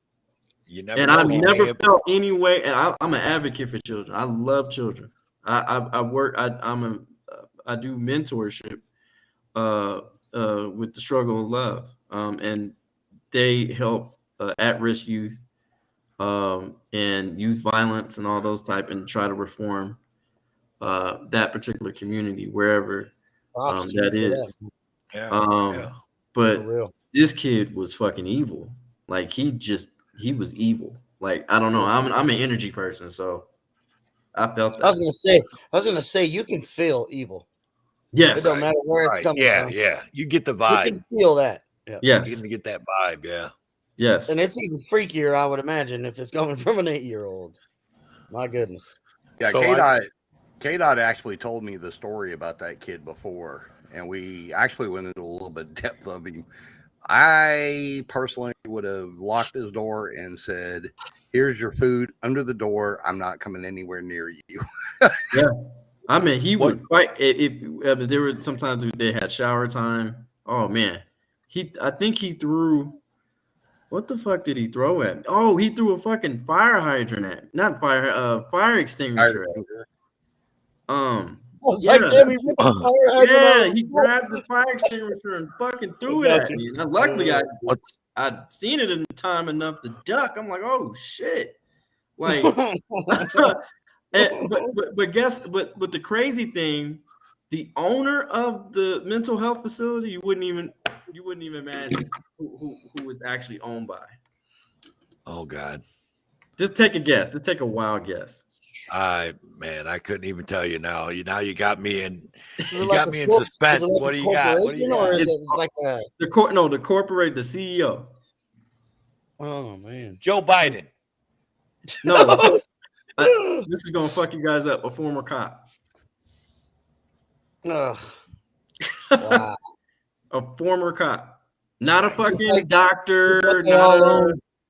You never. And I've never felt any way. And I'm an advocate for children. I love children. I work. I do mentorship with the struggle of love, and they help at-risk youth and youth violence and all those type, and try to reform that particular community wherever that is. Yeah. But this kid was fucking evil. Like he was evil. Like I don't know. I'm an energy person, so I felt that. I was gonna say you can feel evil. Yes. It don't matter where it's coming from. Yeah. You get the vibe. You can feel that. Yeah. Yes. You can get that vibe. Yeah. Yes. And it's even freakier, I would imagine, if it's coming from an 8-year-old. My goodness. Yeah, So K-Dot actually told me the story about that kid before, and we actually went into a little bit of depth of him. I personally would have locked his door and said, "Here's your food under the door. I'm not coming anywhere near you." Yeah. I mean, he would fight. If there were sometimes they had shower time. Oh man, I think he threw. What the fuck did he throw at me? Oh, he threw a fucking fire hydrant at me. Not fire extinguisher. At me. He grabbed the fire extinguisher and fucking threw it at me. And luckily, I'd seen it in time enough to duck. I'm like, oh shit, like. But the crazy thing, the owner of the mental health facility, you wouldn't even imagine who was actually owned by. Oh God. Just take a guess. Just take a wild guess. Man, I couldn't even tell you now. Now you got me in. You like got me in suspense. What do you got? What do you got? Or is it like a the CEO. Oh man, Joe Biden. No. This is gonna fuck you guys up. A former cop. Ugh. Wow. A former cop, not a fucking doctor.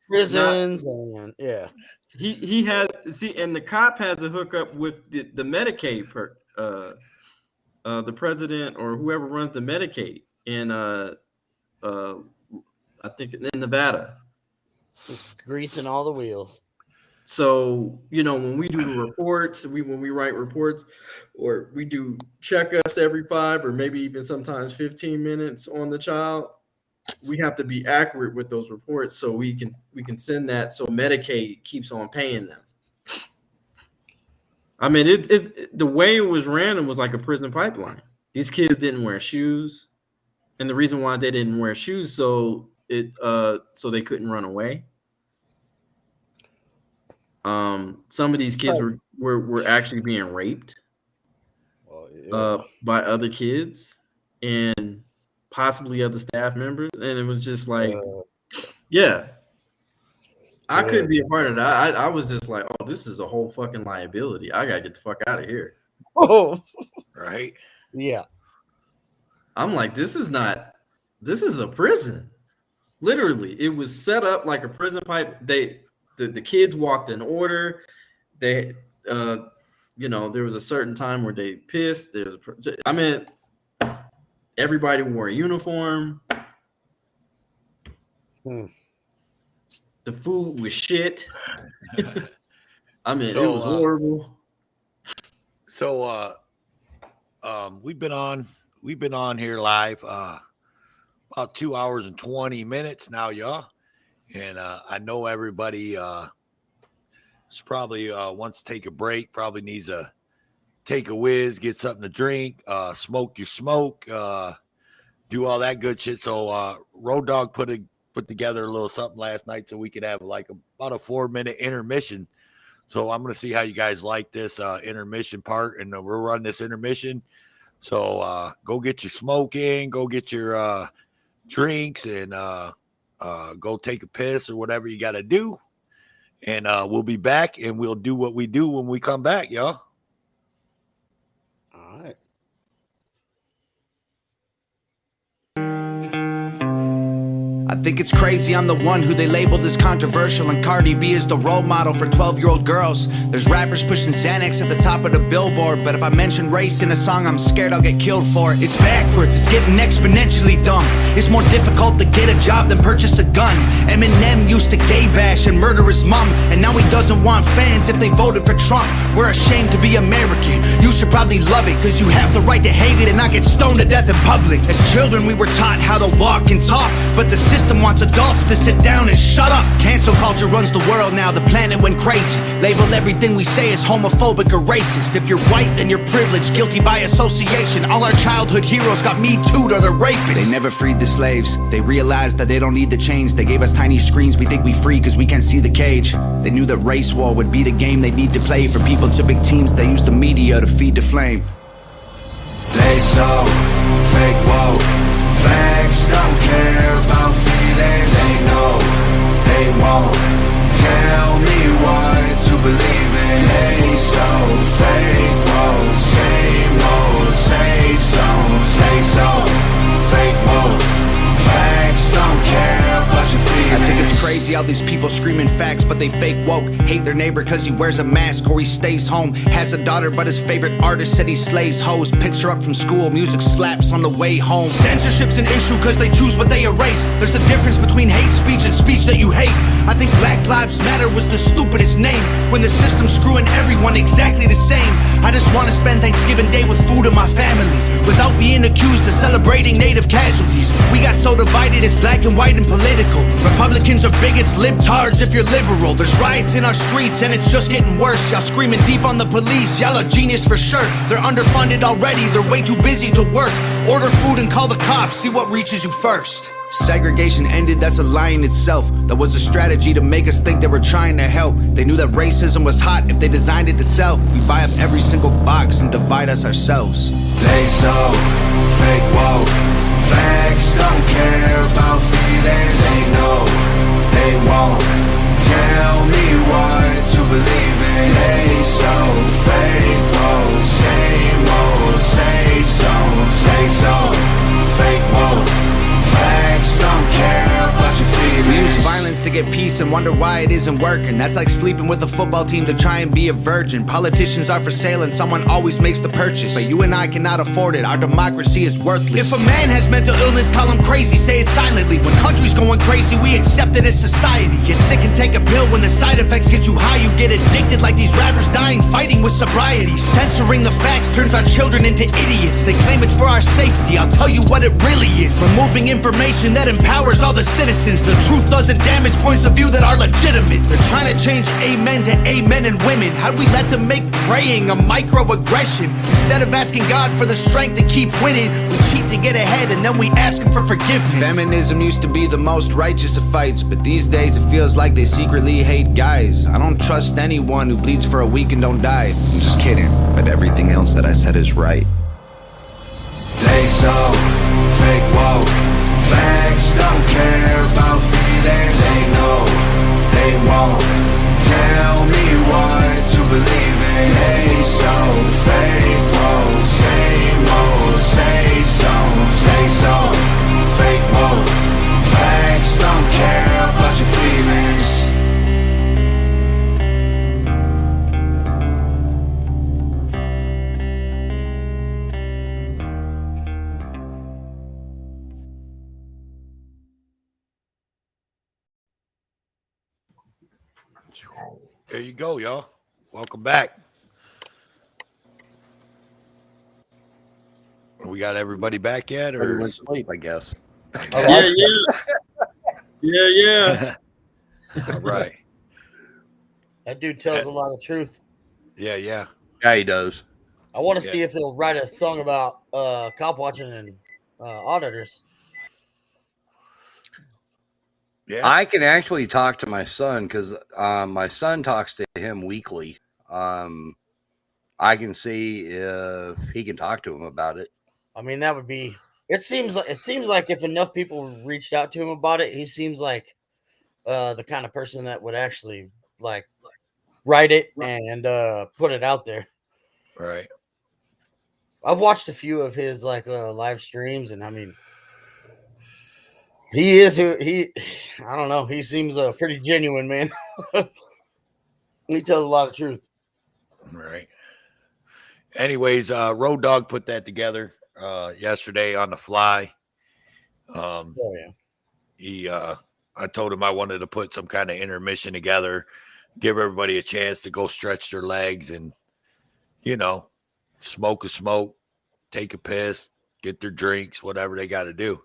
Prisons and yeah. He has and the cop has a hookup with the Medicaid the president or whoever runs the Medicaid in I think in Nevada. Just greasing all the wheels. So, when we do the reports, when we write reports, or we do checkups every 5 or maybe even sometimes 15 minutes on the child, we have to be accurate with those reports so we can send that so Medicaid keeps on paying them. I mean, the way it was ran was like a prison pipeline. These kids didn't wear shoes, and the reason why they didn't wear shoes so they couldn't run away. Some of these kids were actually being raped by other kids and possibly other staff members, and it was just like, I couldn't be a part of that. I was just like, oh, this is a whole fucking liability. I gotta get the fuck out of here. Oh, right. Yeah. I'm like, this is a prison. Literally, it was set up like a prison pipe. The kids walked in order. They, there was a certain time where they pissed. Everybody wore a uniform. The food was shit. It was horrible. So, we've been on we've been on here live about 2 hours and 20 minutes now, y'all. And I know everybody is probably wants to take a break, probably needs to take a whiz, get something to drink, smoke your smoke, do all that good shit. So Road Dogg put together a little something last night so we could have like about a 4-minute intermission. So I'm going to see how you guys like this intermission part, and we'll run this intermission. So go get your smoke in, go get your drinks, and go take a piss or whatever you got to do. And we'll be back, and we'll do what we do when we come back, y'all. All right. I think it's crazy I'm the one who they labeled as controversial, and Cardi B is the role model for 12-year-old girls. There's rappers pushing Xanax at the top of the billboard, but if I mention race in a song, I'm scared I'll get killed for it. It's backwards, it's getting exponentially dumb. It's more difficult to get a job than purchase a gun. Eminem used to gay bash and murder his mom, and now he doesn't want fans if they voted for Trump. We're ashamed to be American. You should probably love it, cause you have the right to hate it and not get stoned to death in public. As children we were taught how to walk and talk, but the system wants adults to sit down and shut up. Cancel culture runs the world now, the planet went crazy. Label everything we say as homophobic or racist. If you're white, then you're privileged, guilty by association. All our childhood heroes got Me Too'd or they're rapists. They never freed the slaves. They realized that they don't need the chains. They gave us tiny screens, we think we free cause we can't see the cage. They knew that race war would be the game they need to play. For people to big teams, they use the media to feed the flame. They so fake woke. Facts don't care about feelings. They know they won't tell me what to believe in. They so fake woke. Same old safe zones. They so fake woke. Facts don't care about your feelings. I think it's crazy how these people screaming facts, but they fake woke. Hate their neighbor cause he wears a mask or he stays home. Has a daughter but his favorite artist said he slays hoes. Picks her up from school, music slaps on the way home. Censorship's an issue cause they choose what they erase. There's a difference between hate speech and speech that you hate. I think Black Lives Matter was the stupidest name, when the system's screwing everyone exactly the same. I just want to spend Thanksgiving Day with food and my family, without being accused of celebrating native casualties. We got so divided it's black and white and political. Republicans are bigots, libtards if you're liberal. There's riots in our streets and it's just getting worse. Y'all screaming deep on the police, y'all are genius for sure. They're underfunded already, they're way too busy to work. Order food and call the cops, see what reaches you first. Segregation ended, that's a lie in itself. That was a strategy to make us think they were trying to help. They knew that racism was hot if they designed it to sell. We buy up every single box and divide us ourselves. They so fake woke. Facts don't care about feelings. They know they won't tell me what to believe in. They so fake woke. Same old safe zones. They so fake woke. Facts don't care about your feelings. We use violence to get peace and wonder why it isn't working. That's like sleeping with a football team to try and be a virgin. Politicians are for sale and someone always makes the purchase, but you and I cannot afford it, our democracy is worthless. If a man has mental illness, call him crazy, say it silently. When country's going crazy, we accept it as society. Get sick and take a pill, when the side effects get you high, you get addicted like these rappers dying fighting with sobriety. Censoring the facts turns our children into idiots. They claim it's for our safety, I'll tell you what it really is. Removing information that empowers all the citizens. The truth doesn't damage points of view that are legitimate. They're trying to change amen to amen and women. How'd we let them make praying a microaggression? Instead of asking God for the strength to keep winning, we cheat to get ahead and then we ask him for forgiveness. Feminism used to be the most righteous of fights, but these days it feels like they secretly hate guys. I don't trust anyone who bleeds for a week and don't die. I'm just kidding, but everything else that I said is right. They so fake woke. Facts don't care about feelings. They know they won't tell me what to believe in. They so fake woke. Same old safe zones. They so fake woke. Facts don't care about your feelings. There you go, y'all. Welcome back. We got everybody back yet, Everybody or went to sleep, I guess. Yeah, yeah. All right. That dude tells a lot of truth. Yeah. Yeah, he does. I want to Yeah. see if they'll write a song about cop watching and auditors. Yeah. I can actually talk to my son because my son talks to him weekly. I can see if he can talk to him about it. I mean, that would be. It seems like if enough people reached out to him about it, he seems like the kind of person that would actually like write it and put it out there. Right. I've watched a few of his like live streams, and I mean, he is who he. I don't know. He seems pretty genuine, man. He tells a lot of truth. Right. Anyways, Road Dogg put that together yesterday on the fly. Oh yeah. He I told him I wanted to put some kind of intermission together, give everybody a chance to go stretch their legs and, smoke a smoke, take a piss, get their drinks, whatever they got to do.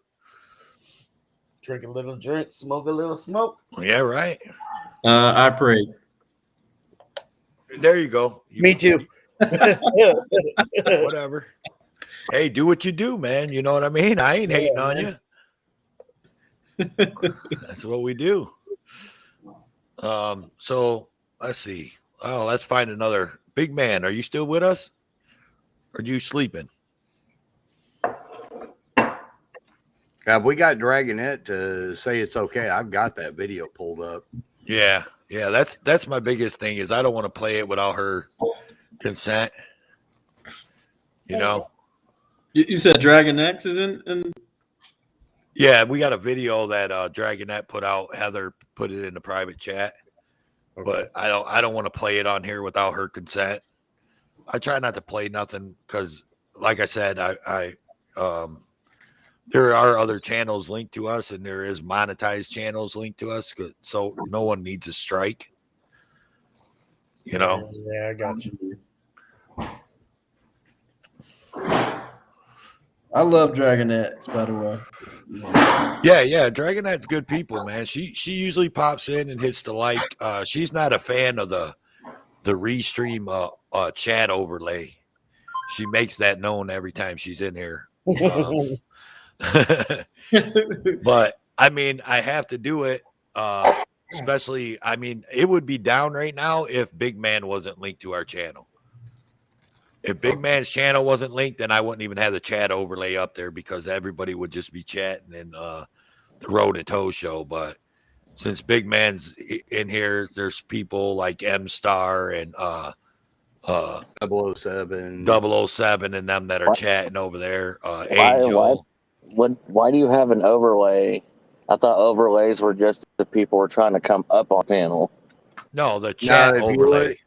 Drink a little drink, smoke a little smoke. Yeah, right. I prayed. There you go. Me too. Whatever. Hey, do what you do, man. You know what I mean? I ain't hating on you. That's what we do. So let's see. Oh, let's find another big man. Are you still with us? Or are you sleeping? Have we got Dragonette to say it's okay? I've got that video pulled up. Yeah. That's my biggest thing is I don't want to play it without her consent. You said Dragon X is in? Yeah, we got a video that Dragonette put out. Heather put it in the private chat. Okay. But I don't want to play it on here without her consent. I try not to play nothing because, like I said, I there are other channels linked to us, and there is monetized channels linked to us, so no one needs a strike. Yeah, I got you. I love Dragon X, by the way. Yeah, Dragonette's good people, man. She usually pops in and hits the like. She's not a fan of the restream chat overlay. She makes that known every time she's in here. But I mean, I have to do it. Especially, I mean, it would be down right now if Big Man wasn't linked to our channel. If Big Man's channel wasn't linked, then I wouldn't even have the chat overlay up there because everybody would just be chatting in the Road and Toe show. But since Big Man's in here, there's people like M Star and 007 and them that are chatting over there. Angel. Why do you have an overlay? I thought overlays were just the people who were trying to come up on panel. No, the chat overlay.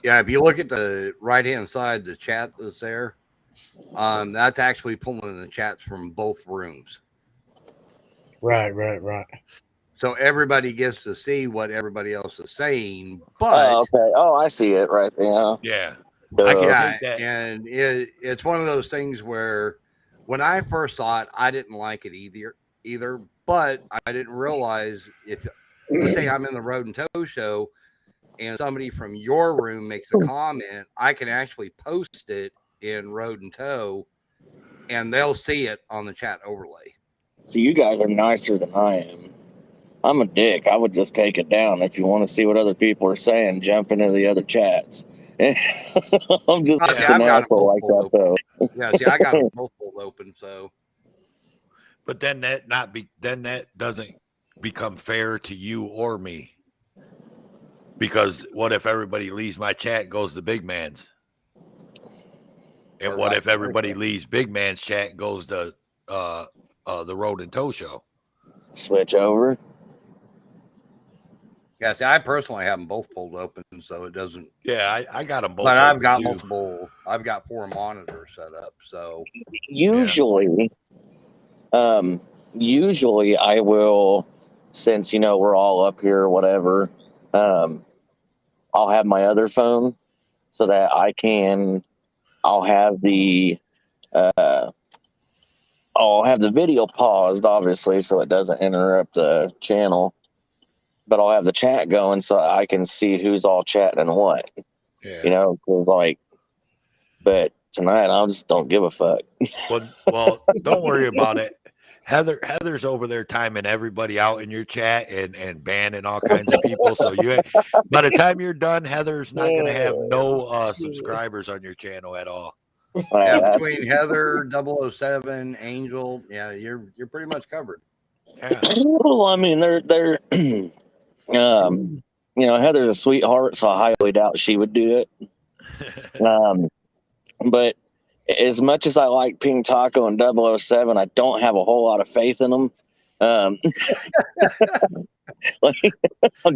If you look at the right-hand side, the chat that's there, that's actually pulling the chats from both rooms. Right. So everybody gets to see what everybody else is saying. But okay. Oh, I see it right there. Yeah. I can take that. And it's one of those things where when I first saw it, I didn't like it either. But I didn't realize if, let's say I'm in the Road and Toe show, and somebody from your room makes a comment, I can actually post it in Road and Toe, and they'll see it on the chat overlay. So you guys are nicer than I am. I'm a dick. I would just take it down. If you want to see what other people are saying, jump into the other chats. I'm just an asshole like that, though. Yeah, see, I got them both pulled open, so. But then that doesn't become fair to you or me. Because what if everybody leaves my chat and goes to Big Man's? And what if everybody leaves Big Man's chat and goes to the Road and Toe show? Switch over. Yeah, see, I personally have them both pulled open, so it doesn't. Yeah, I got them both. But I've got too. multiple. I've got 4 monitors set up, so. Usually I will, since we're all up here or whatever. I'll have my other phone so that I'll have the I'll have the video paused, obviously, so it doesn't interrupt the channel. But I'll have the chat going so I can see who's all chatting and what. Yeah. You know, 'cause like, but tonight I just don't give a fuck. Well, don't worry about it. Heather's over there timing everybody out in your chat and banning all kinds of people. So by the time you're done, Heather's not going to have no subscribers on your channel at all. Yeah, between Heather, 007, Angel, yeah, you're pretty much covered. Yeah. Well, I mean, they're you know, Heather's a sweetheart, so I highly doubt she would do it. But as much as I like Pink Taco and 007, I don't have a whole lot of faith in them. Well,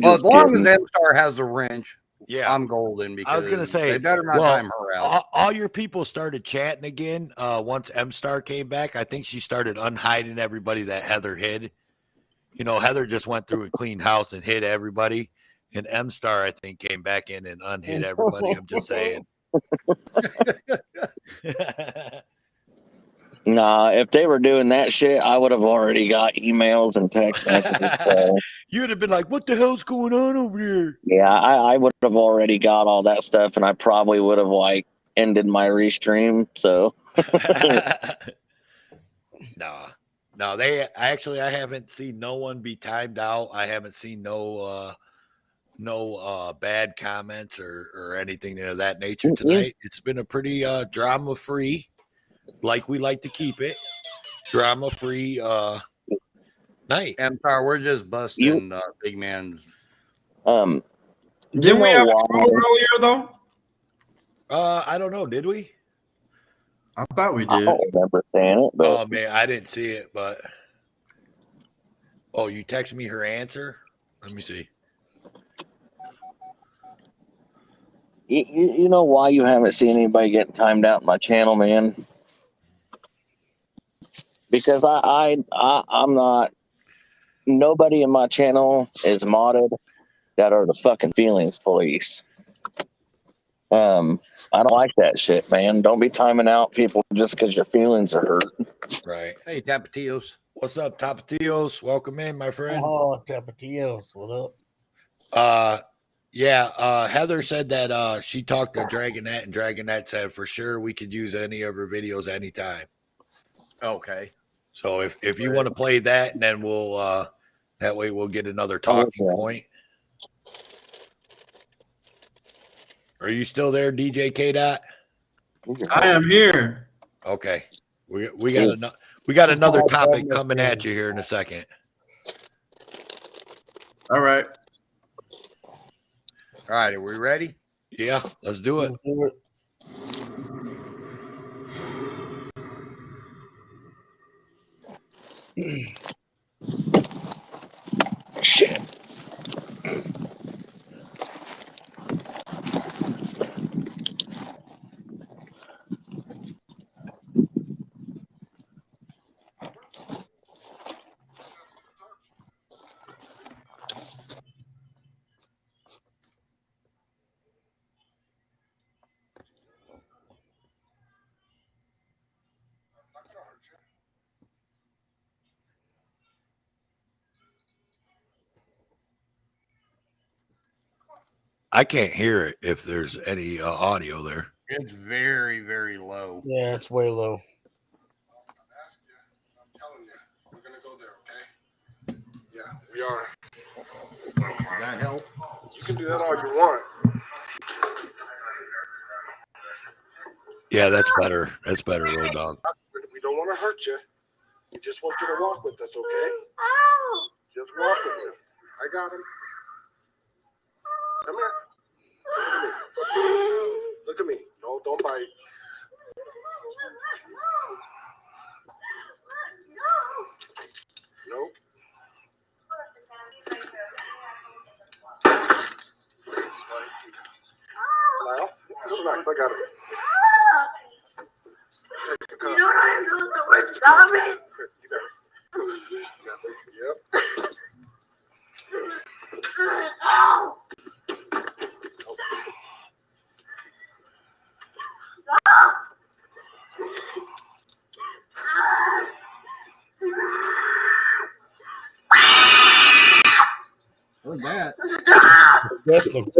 as long as M-Star has a wrench, yeah, I'm golden because I was going to say, they better not time her out. All your people started chatting again once M-Star came back. I think she started unhiding everybody that Heather hid. You know, Heather just went through and cleaned house and hid everybody. And M-Star, I think, came back in and unhid everybody. I'm just saying. Nah, if they were doing that shit, I would have already got emails and text messages. So. You'd have been like, what the hell's going on over here? Yeah, I would have already got all that stuff, and I probably would have like ended my restream. So no, I haven't seen no one be timed out. I haven't seen no bad comments or anything of that nature tonight. It's been a pretty drama free, like we like to keep it, drama free night. Empire, we're just busting big man's. Didn't we have a troll earlier though? I don't know. Did we? I thought we did. I don't remember saying it, but Oh man, I didn't see it. But you text me her answer. Let me see. you know why you haven't seen anybody getting timed out in my channel, man? Because I'm not. Nobody in my channel is modded that are the fucking feelings police. I don't like that shit, man. Don't be timing out people just because your feelings are hurt. Right. Hey, Tapatios. What's up, Tapatios? Welcome in, my friend. Oh, Tapatios, what up? Heather said that she talked to Dragonette, and Dragonette said for sure we could use any of her videos anytime. Okay. So if you want to play that, and then we'll that way we'll get another talking point. Are you still there, DJ K-Dot? I am here. Okay. We got another topic coming at you here in a second. All right. All right, are we ready? Yeah, let's do it. Shit. I can't hear it if there's any audio there. It's very, very low. Yeah, it's way low. Yeah, we are. Does that help? You can do that all you want. Yeah, that's better. That's better, Road Dog. We don't want to hurt you. We just want you to walk with us, okay? Just walk with me. I got him. Come here. Look at me. No, don't bite. Nope. Well, relax. I got him. You know what I'm doing? The word stop it. Yep. Ow. Stop. disgusting.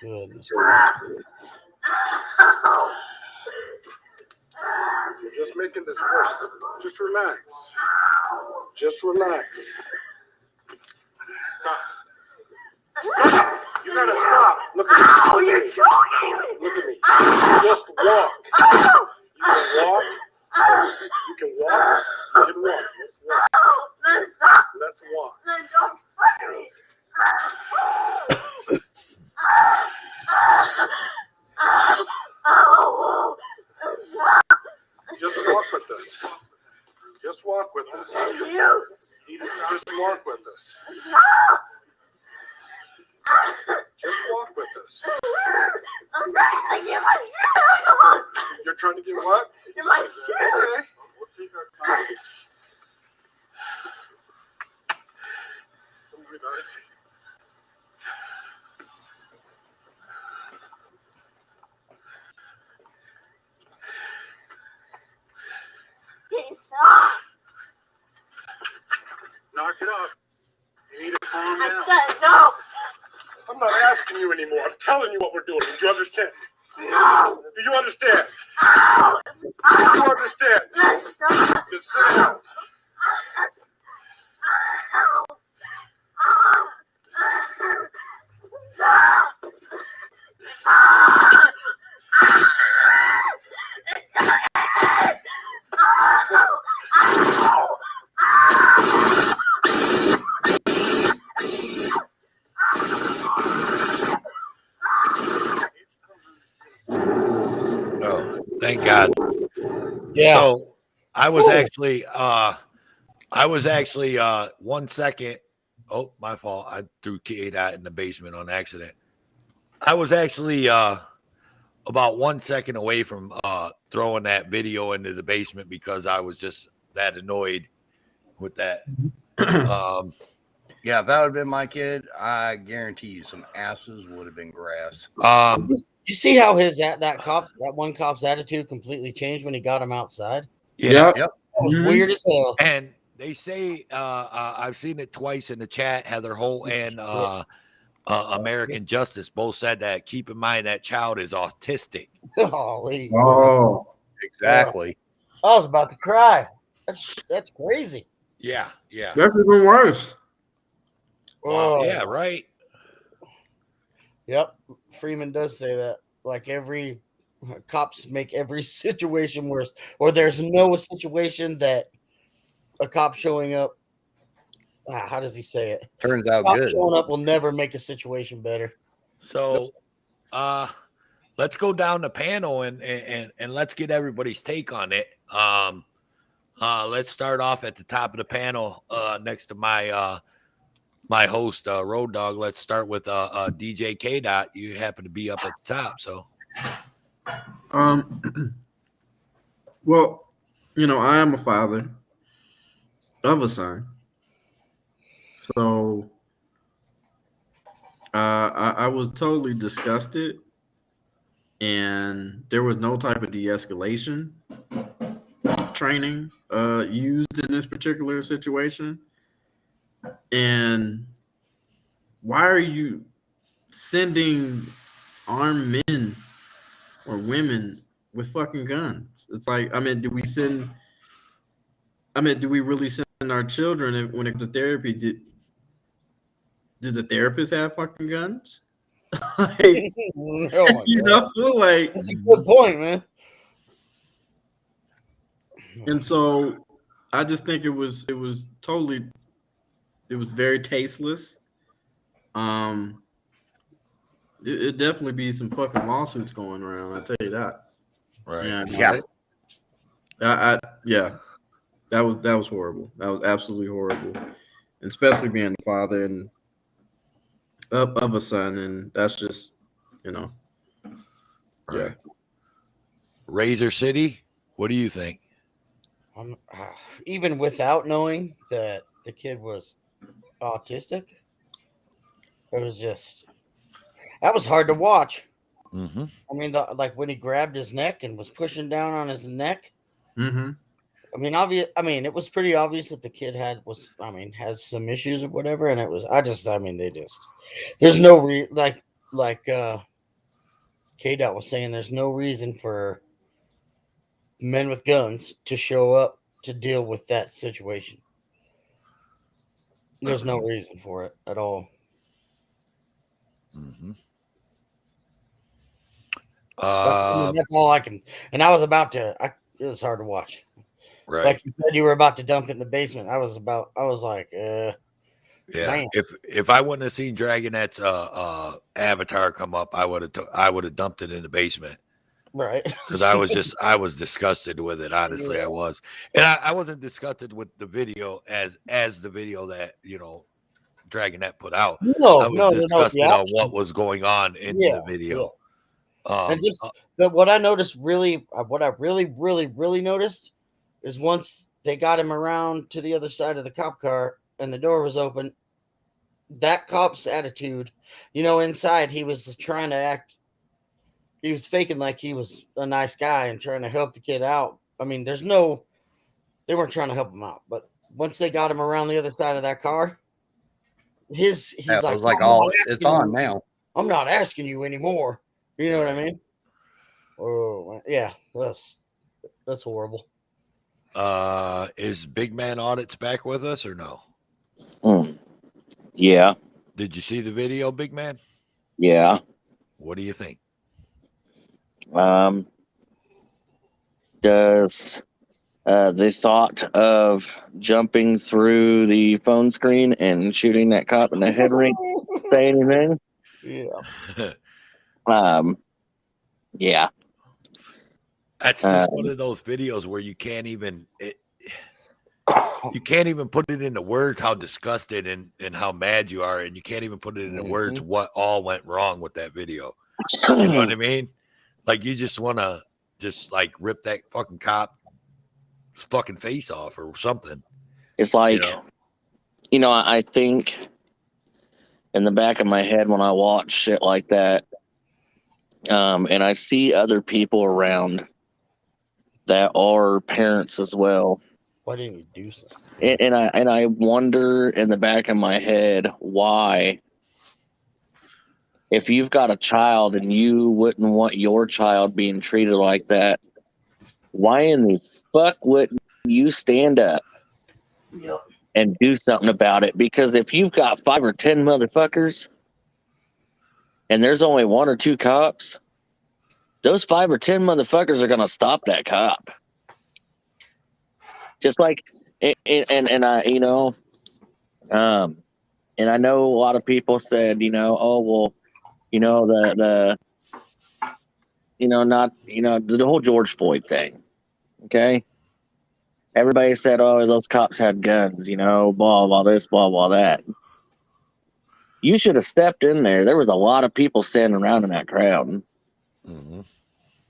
Goodness. You're just making this worse. Just relax. Just relax. Stop. You gotta stop. Look at me. Look at me. Just walk. You can walk. You can walk. You can walk. Let's walk. Let's walk. Just walk with us. Just walk with us. Just walk with us. Just walk with us. You're trying to get what? Okay. We'll take our time. Don't worry about it. Knock it off. You need to calm down. I said no. I'm not asking you anymore. I'm telling you what we're doing. Do you understand? No. Do you understand? No. Do you understand? Stop. Just sit down. Oh, thank God. Yeah. So I was actually 1 second. Oh, my fault. I threw K-Dot in the basement on accident. I was actually about 1 second away from throwing that video into the basement because I was just that annoyed with that. Yeah, if that would have been my kid, I guarantee you some asses would have been grass. You see how that one cop's attitude completely changed when he got him outside? Yeah. That was weird as hell. And they say I've seen it twice in the chat. Heather Holt and American Justice both said that. Keep in mind that child is autistic. Golly. Oh, exactly. I was about to cry. That's crazy. Yeah, yeah. That's even worse. Oh, yeah, right. Yep. Freeman does say that. Like every cops make every situation worse, or there's no situation that a cop showing up. How does he say it? Turns out Cop good. showing up will never make a situation better. So let's go down the panel and let's get everybody's take on it. Let's start off at the top of the panel next to my my host, Road Dog. Let's start with DJ K-Dot. You happen to be up at the top, so. Well, I am a father of a son. So I was totally disgusted, and there was no type of de-escalation training used in this particular situation. And why are you sending armed men or women with fucking guns? It's like, do we really send our children when it comes to therapy? Do the therapists have fucking guns? Like, That's a good point, man. And so I just think it was very tasteless. It definitely be some fucking lawsuits going around. I tell you that. Right. And, yeah. Yeah. That was horrible. That was absolutely horrible, and especially being the father and of a son, and that's just Right. Yeah. Razor City, what do you think? Even without knowing that the kid was autistic, it was that was hard to watch. Mm-hmm. I mean, like when he grabbed his neck and was pushing down on his neck. Mm-hmm. I mean, obvious. I mean, it was pretty obvious that the kid has some issues or whatever, and it was. There's no like K-Dot was saying, there's no reason for men with guns to show up to deal with that situation. There's no reason for it at all. Mm-hmm. That's all I can. And I was about to. It was hard to watch. Right. Like you said, you were about to dump it in the basement. I was like, yeah. Man. If I wouldn't have seen Dragonette's avatar come up, I would have dumped it in the basement. Right. Because I was disgusted with it. Honestly, I was. And I wasn't disgusted with the video as the video that, Dragonette put out. I was disgusted on what was going on in the video. And just what I noticed what I really noticed is once they got him around to the other side of the cop car and the door was open, that cop's attitude, inside he was trying to act. He was faking like he was a nice guy and trying to help the kid out. I mean, they weren't trying to help him out, but once they got him around the other side of that car, he's like, it's on now. I'm not asking you anymore. You know what I mean? Oh yeah, that's horrible. Is Big Man Audits back with us or no? Yeah. Did you see the video, Big Man? Yeah. What do you think? Does the thought of jumping through the phone screen and shooting that cop in the head ring say anything? Yeah. Yeah. That's just one of those videos where you can't even put it into words how disgusted and how mad you are, and you can't even put it into words what all went wrong with that video. You know what I mean? Like you just want to rip that fucking cop's fucking face off or something. It's like, I think in the back of my head when I watch shit like that, and I see other people around that are parents as well. Why didn't you do something? And I wonder in the back of my head why, if you've got a child and you wouldn't want your child being treated like that, why in the fuck wouldn't you stand up and do something about it? Because if you've got 5 or 10 motherfuckers and there's only 1 or 2 cops, those 5 or 10 motherfuckers are going to stop that cop. Just like, and I, and I know a lot of people said, oh, well, the whole George Floyd thing. Okay. Everybody said, oh, those cops had guns, blah, blah, this, blah, blah, that. You should have stepped in there. There was a lot of people standing around in that crowd. Mm-hmm.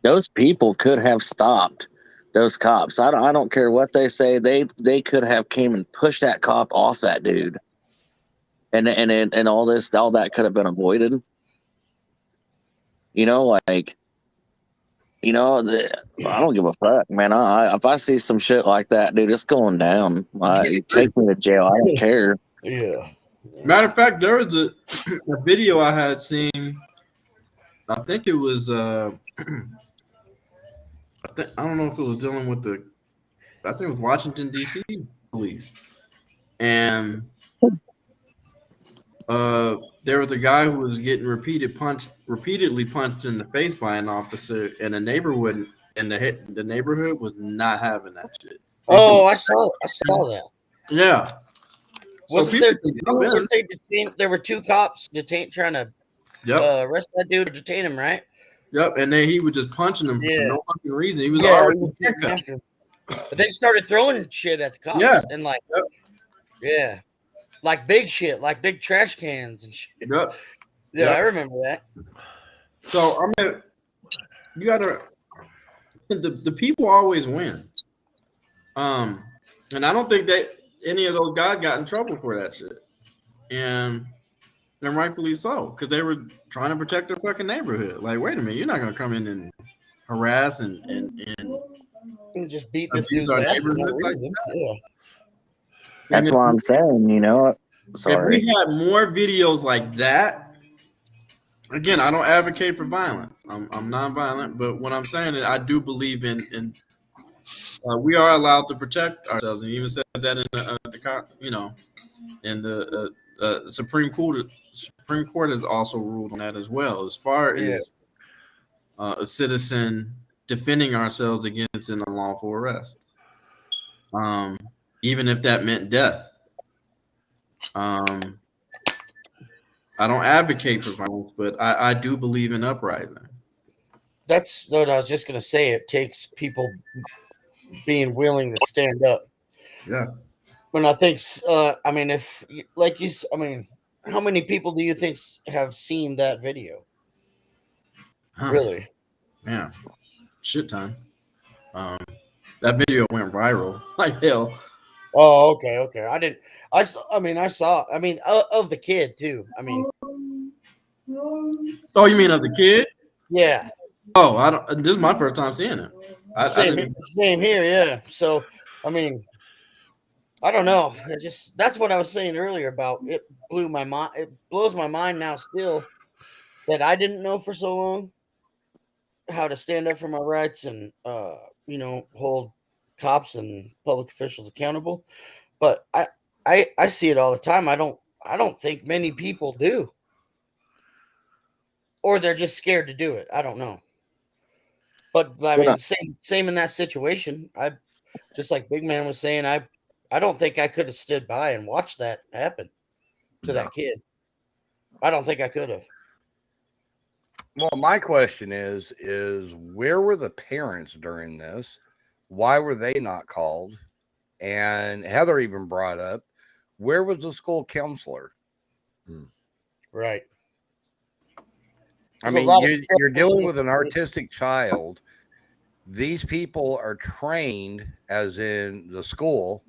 Those people could have stopped those cops. I don't care what they say. They could have came and pushed that cop off that dude. And all that could have been avoided. I don't give a fuck, man. If I see some shit like that, dude, it's going down. Take me to jail. I don't care. Yeah. Matter of fact, there was a video I had seen. I think it was. I don't know if it was dealing with I think it was Washington D.C. police, and there was a guy who was getting repeatedly punched in the face by an officer, and the neighborhood was not having that shit. Oh, I saw that. Yeah. There were 2 cops trying to arrest that dude or detain him, right? Yep, and then he was just punching him for no fucking reason. He was but they started throwing shit at the cops. And like big shit, like big trash cans and shit. Yep. Yeah, I remember that. So you gotta. The people always win. And I don't think that any of those guys got in trouble for that shit, and rightfully so, because they were trying to protect their fucking neighborhood. Like, wait a minute, you're not gonna come in and harass and And just beat this abuse dude's our ass for no neighborhood like reason. that. Yeah. That's why I'm saying, you know. Sorry. If we had more videos like that, again, I don't advocate for violence. I'm non-violent, but what I'm saying is I do believe in we are allowed to protect ourselves, and it even says that in the Supreme Court. Supreme Court has also ruled on that as well, as far as a citizen defending ourselves against an unlawful arrest, even if that meant death. I don't advocate for violence, but I do believe in uprising. That's what I was just gonna say. It takes people being willing to stand up. Yeah. But I think, I mean, if like you, I mean, how many people do you think have seen that video? Really? Yeah, shit ton. That video went viral like hell. Oh, okay. I didn't. I saw. I mean, of the kid too. I mean. Oh, you mean of the kid? Yeah. Oh, I don't. This is my first time seeing it. Same here. Yeah. So, I mean, I don't know. That's what I was saying earlier about it. Blew my mind. It blows my mind now still that I didn't know for so long how to stand up for my rights and hold cops and public officials accountable. But I see it all the time. I don't think many people do, or they're just scared to do it. I don't know. But I mean, same in that situation. I just like Big Man was saying. I don't think I could have stood by and watched that happen to that kid. I don't think I could have. Well, my question is where were the parents during this? Why were they not called? And Heather even brought up, where was the school counselor? Right. I mean, you're dealing with an autistic child. These people are trained, as in the school,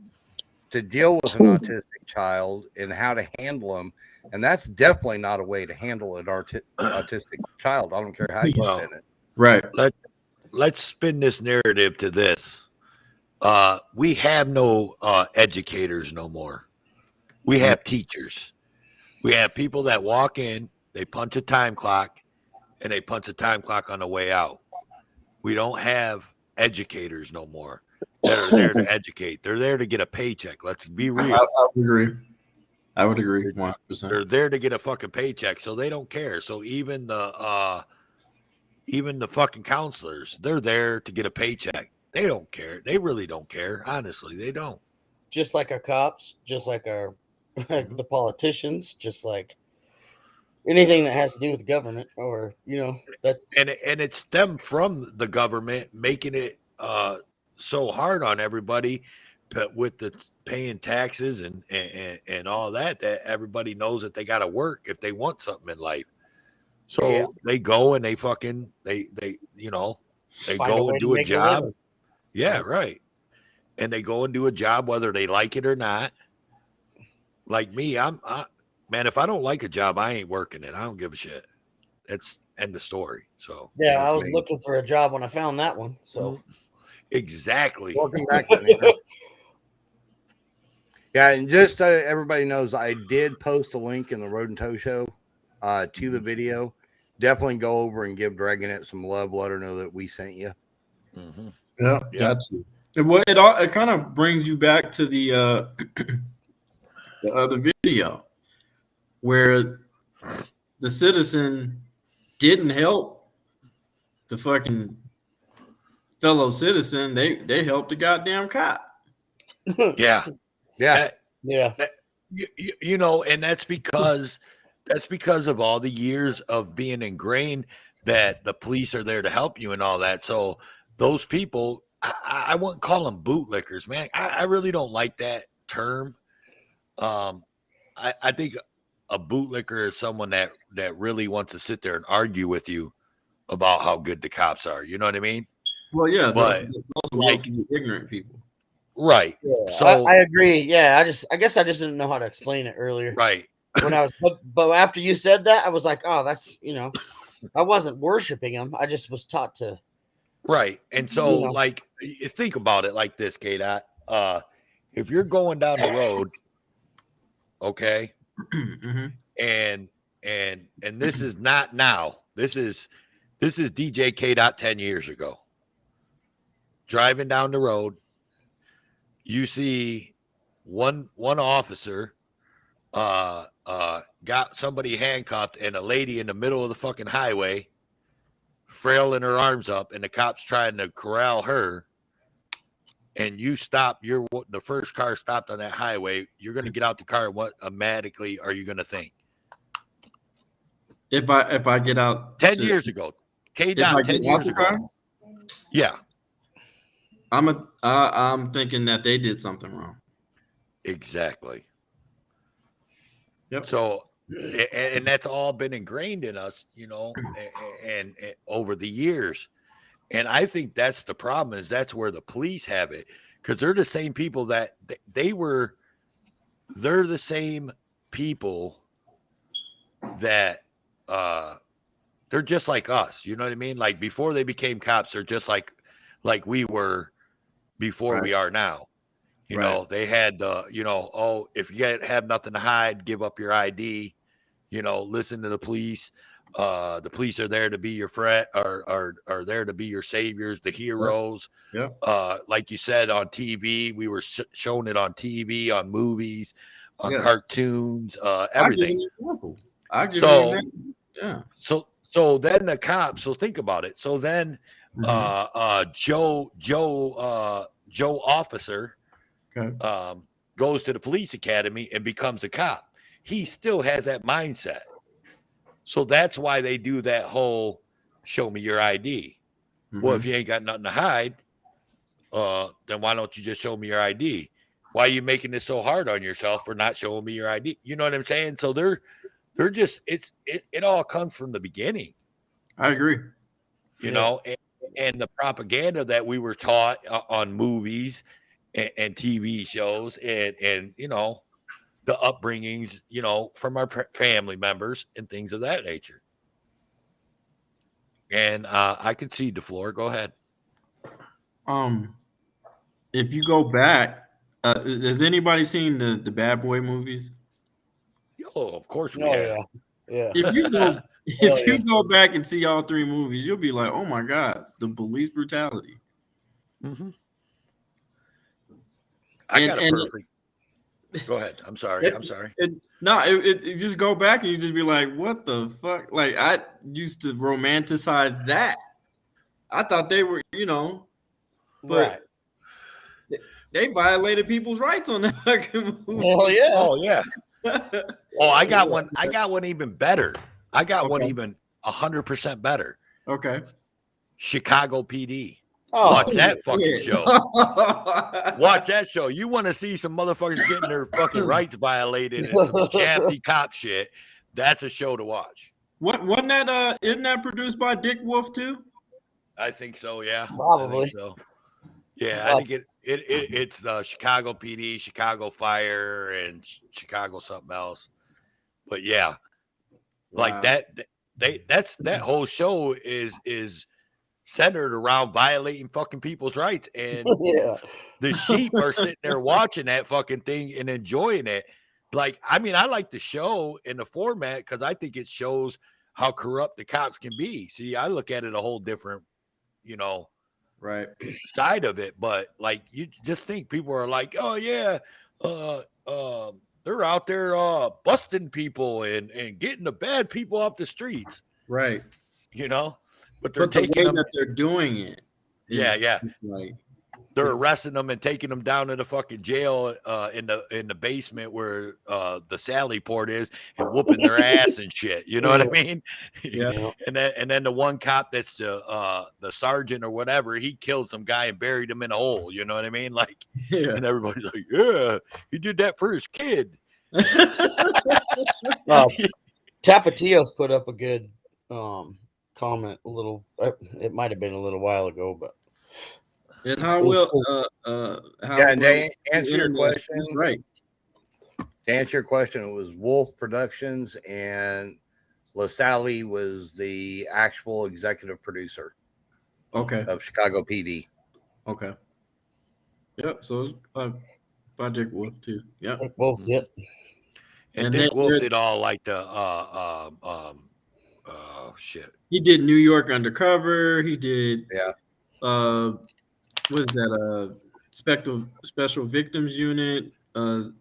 to deal with an autistic child and how to handle them. And that's definitely not a way to handle an autistic child. I don't care how you spin it. Right. Let's spin this narrative to this. We have no educators no more. We have teachers. We have people that walk in, they punch a time clock, and they punch a time clock on the way out. We don't have educators no more that are there to educate. They're there to get a paycheck. Let's be real. I would agree 100%. They're there to get a fucking paycheck, so they don't care. So even the fucking counselors, they're there to get a paycheck. They don't care. They really don't care. Honestly, they don't. Just like our cops, just like our the politicians, just like anything that has to do with the government, or that's and it stemmed from the government making it so hard on everybody, but with the paying taxes and all that everybody knows that they got to work if they want something in life. So they go and they go and do a job. Yeah, right. And they go and do a job whether they like it or not. Like me, man, if I don't like a job, I ain't working it. I don't give a shit. It's end of story. So yeah, I was looking for a job when I found that one. So exactly. Welcome back. Yeah, and just so everybody knows, I did post a link in the Road and Tow Show to the video. Definitely go over and give Dragon It some love. Let her know that we sent you. Mm-hmm. Yeah, gotcha. It kind of brings you back to the other video where the citizen didn't help the fucking fellow citizen. They helped the goddamn cop. Yeah. Yeah. And that's because of all the years of being ingrained that the police are there to help you and all that. So those people, I wouldn't call them bootlickers, man. I really don't like that term. I think a bootlicker is someone that really wants to sit there and argue with you about how good the cops are. You know what I mean? Well, yeah, but like ignorant people. Right. Yeah, so I agree. Yeah, I guess I just didn't know how to explain it earlier. Right. When I was, but after you said that, I was like, oh, that's I wasn't worshiping him. I just was taught to Right. And so, like, you think about it like this, K-Dot. If you're going down the road, okay, and this is not now. This is DJ K-Dot 10 years ago. Driving down the road, you see one officer got somebody handcuffed and a lady in the middle of the fucking highway, frailing her arms up, and the cops trying to corral her, and you stop, you're the first car stopped on that highway, you're going to get out the car, and what automatically are you going to think? If I get out 10 years ago, K-Dot 10 years ago. Yeah. I'm thinking that they did something wrong. Exactly. Yep. So, and that's all been ingrained in us, you know, and over the years. And I think that's the problem, is that's where the police have it, because they're the same people that they're the same people that they're just like us. You know what I mean? Like before they became cops, they're just like we were before we are now. You know, they had the, you know, oh, if you have nothing to hide, give up your ID, you know, listen to the police. The police are there to be your friend, are there to be your saviors, the heroes. Yeah. Like you said, on TV, we were shown it on TV, on movies, on cartoons, everything. I give you an example. Yeah. So then the cops, so think about it. So then Joe officer goes to the police academy and becomes a cop. He still has that mindset. So that's why they do that whole show me your ID. Well, if you ain't got nothing to hide, then why don't you just show me your ID? Why are you making this so hard on yourself for not showing me your ID? You know what I'm saying? So they're just, it all comes from the beginning. I agree. You know, and the propaganda that we were taught on movies and TV shows and, you know, the upbringings, you know, from our family members and things of that nature. And I concede the floor. Go ahead. If you go back, has anybody seen the Bad Boy movies? Oh, of course we have. Yeah. If you go back and see all three movies, you'll be like, oh my God, the police brutality. I got a perfect. Go ahead. I'm sorry. You just go back and you just be like, what the fuck? Like, I used to romanticize that. I thought they were, you know, but they violated people's rights on that fucking movie. Hell yeah. Oh yeah. Oh, I got one. I got one even better. I got one even 100% better. Okay. Chicago PD. Oh, watch that fucking show. Watch that show. You want to see some motherfuckers getting their fucking rights violated and some shafty cop shit? That's a show to watch. Wasn't that isn't that produced by Dick Wolf too? I think so. Yeah, probably. I think so. Yeah, I think it's Chicago PD, Chicago Fire, and Chicago something else. But yeah, like that. That whole show is centered around violating fucking people's rights, and the sheep are sitting there watching that fucking thing and enjoying it. Like, I mean, I like the show in the format because I think it shows how corrupt the cops can be. See, I look at it a whole different, you know, side of it. But like, you just think people are like, oh yeah, they're out there busting people and getting the bad people off the streets, right? You know. But they're the taking way them, that they're doing it. Yeah. Like, they're arresting them and taking them down to the fucking jail in the basement where the Sally port is and whooping their ass and shit. You know what I mean? Yeah. And then the one cop that's the sergeant or whatever, he killed some guy and buried him in a hole. You know what I mean? Like, and everybody's like, yeah, he did that for his kid. Tapatios put up a good comment it might have been a little while ago, but and how will and to answer your question, right? To answer your question, it was Wolf Productions, and LaSalle was the actual executive producer. Okay. of Chicago PD. Okay. Yep. So it's by Dick Wolf too. Yep. Dick Wolf. Yep. And And Dick then Wolf there- did all like the shit. He did New York Undercover. He did Yeah. what is that? Special Victims Unit. What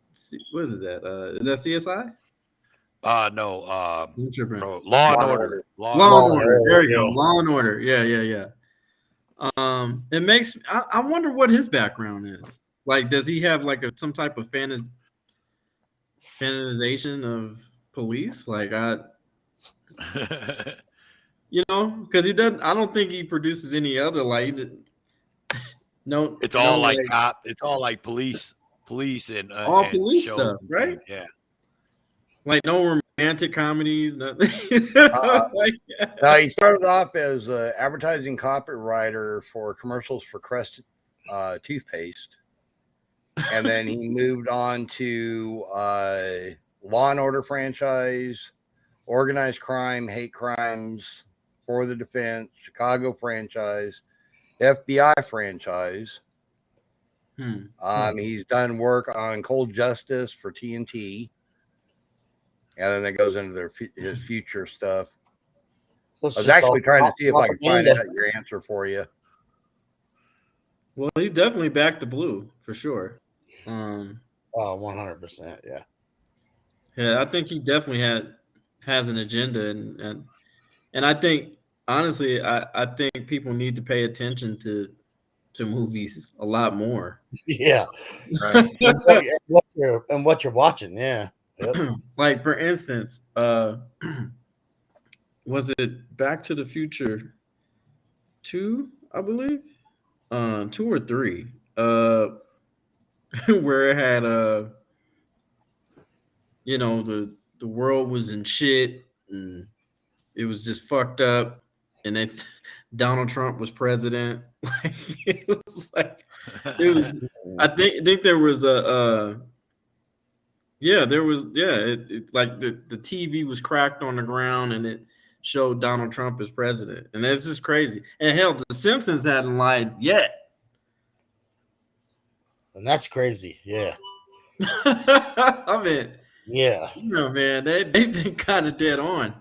is that? Is that CSI? No. I'm tripping. Law and Order. Law and Order. There you go. Law and Order. Yeah. It makes I wonder what his background is. Like, does he have like some type of fantasization of police? Like, because he doesn't. I don't think he produces any other like. No, It's all like cop. It's all like police and all and police shows stuff, and right? things. Yeah. Like no romantic comedies, nothing. Now he started off as an advertising copywriter for commercials for Crest toothpaste, and then he moved on to Law and Order franchise, organized crime, hate crimes, For the Defense, Chicago franchise, FBI franchise. He's done work on Cold Justice for TNT. And then it goes into his future stuff. I was actually trying to see if I could find out your answer for you. Well, he definitely backed the blue for sure. 100%. Yeah. Yeah, I think he definitely has an agenda, and I think honestly, I think people need to pay attention to movies a lot more. Yeah. Right. and what you're watching. Yeah. Yep. Like for instance, was it Back to the Future 2, I believe? 2 or 3. Where it had the world was in shit and it was just fucked up, and it's Donald Trump was president. It was. I think there was it like the TV was cracked on the ground and it showed Donald Trump as president, and that's just crazy. And hell, the Simpsons hadn't lied yet, and that's crazy. Yeah. I mean, yeah, man, they've been kind of dead on.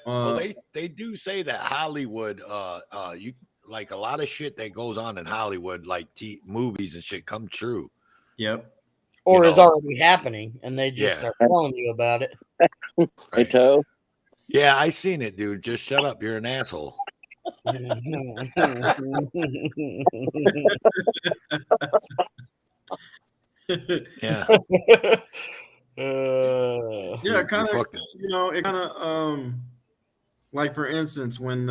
Well, they do say that Hollywood, you like a lot of shit that goes on in Hollywood, like movies and shit, come true. Yep. Or is already happening, and they just start telling you about it. Hey, Toe. Yeah, I seen it, dude. Just shut up. You're an asshole. Yeah. Yeah, kind of. It kind of like for instance, when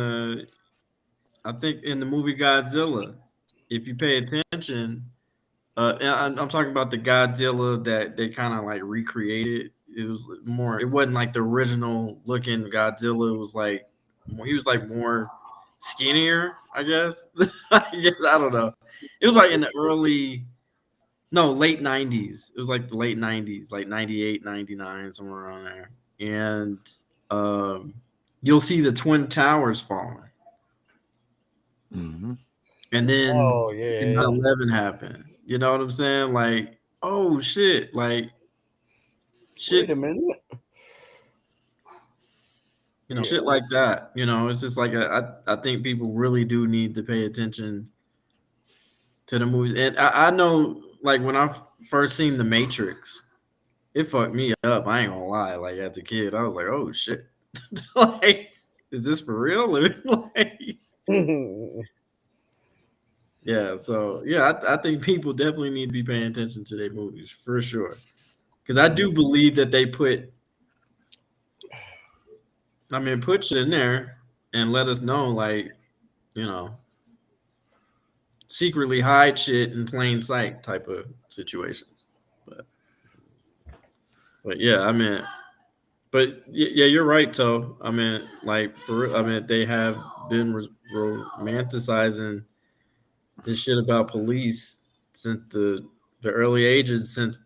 I think in the movie Godzilla, if you pay attention, I'm talking about the Godzilla that they kind of like recreated. It wasn't like the original looking Godzilla. It was like he was like more skinnier, I guess. I don't know. It was like in the late 90s. It was like the late 90s, like 98, 99, somewhere around there. And you'll see the Twin Towers falling. Mm-hmm. And then 9/11 happened. You know what I'm saying? Like, oh shit! Like, shit. Wait a minute. Shit like that. It's just like I think people really do need to pay attention to the movies. And I know, like when I first seen The Matrix, it fucked me up. I ain't gonna lie. Like as a kid, I was like, oh shit, like, is this for real? Like, yeah, so I think people definitely need to be paying attention to their movies for sure, because I do believe that they put shit in there and let us know, like, secretly hide shit in plain sight type of situations. But yeah, but yeah, you're right, Toe. Like for real, they have been romanticizing this shit about police since the early ages, since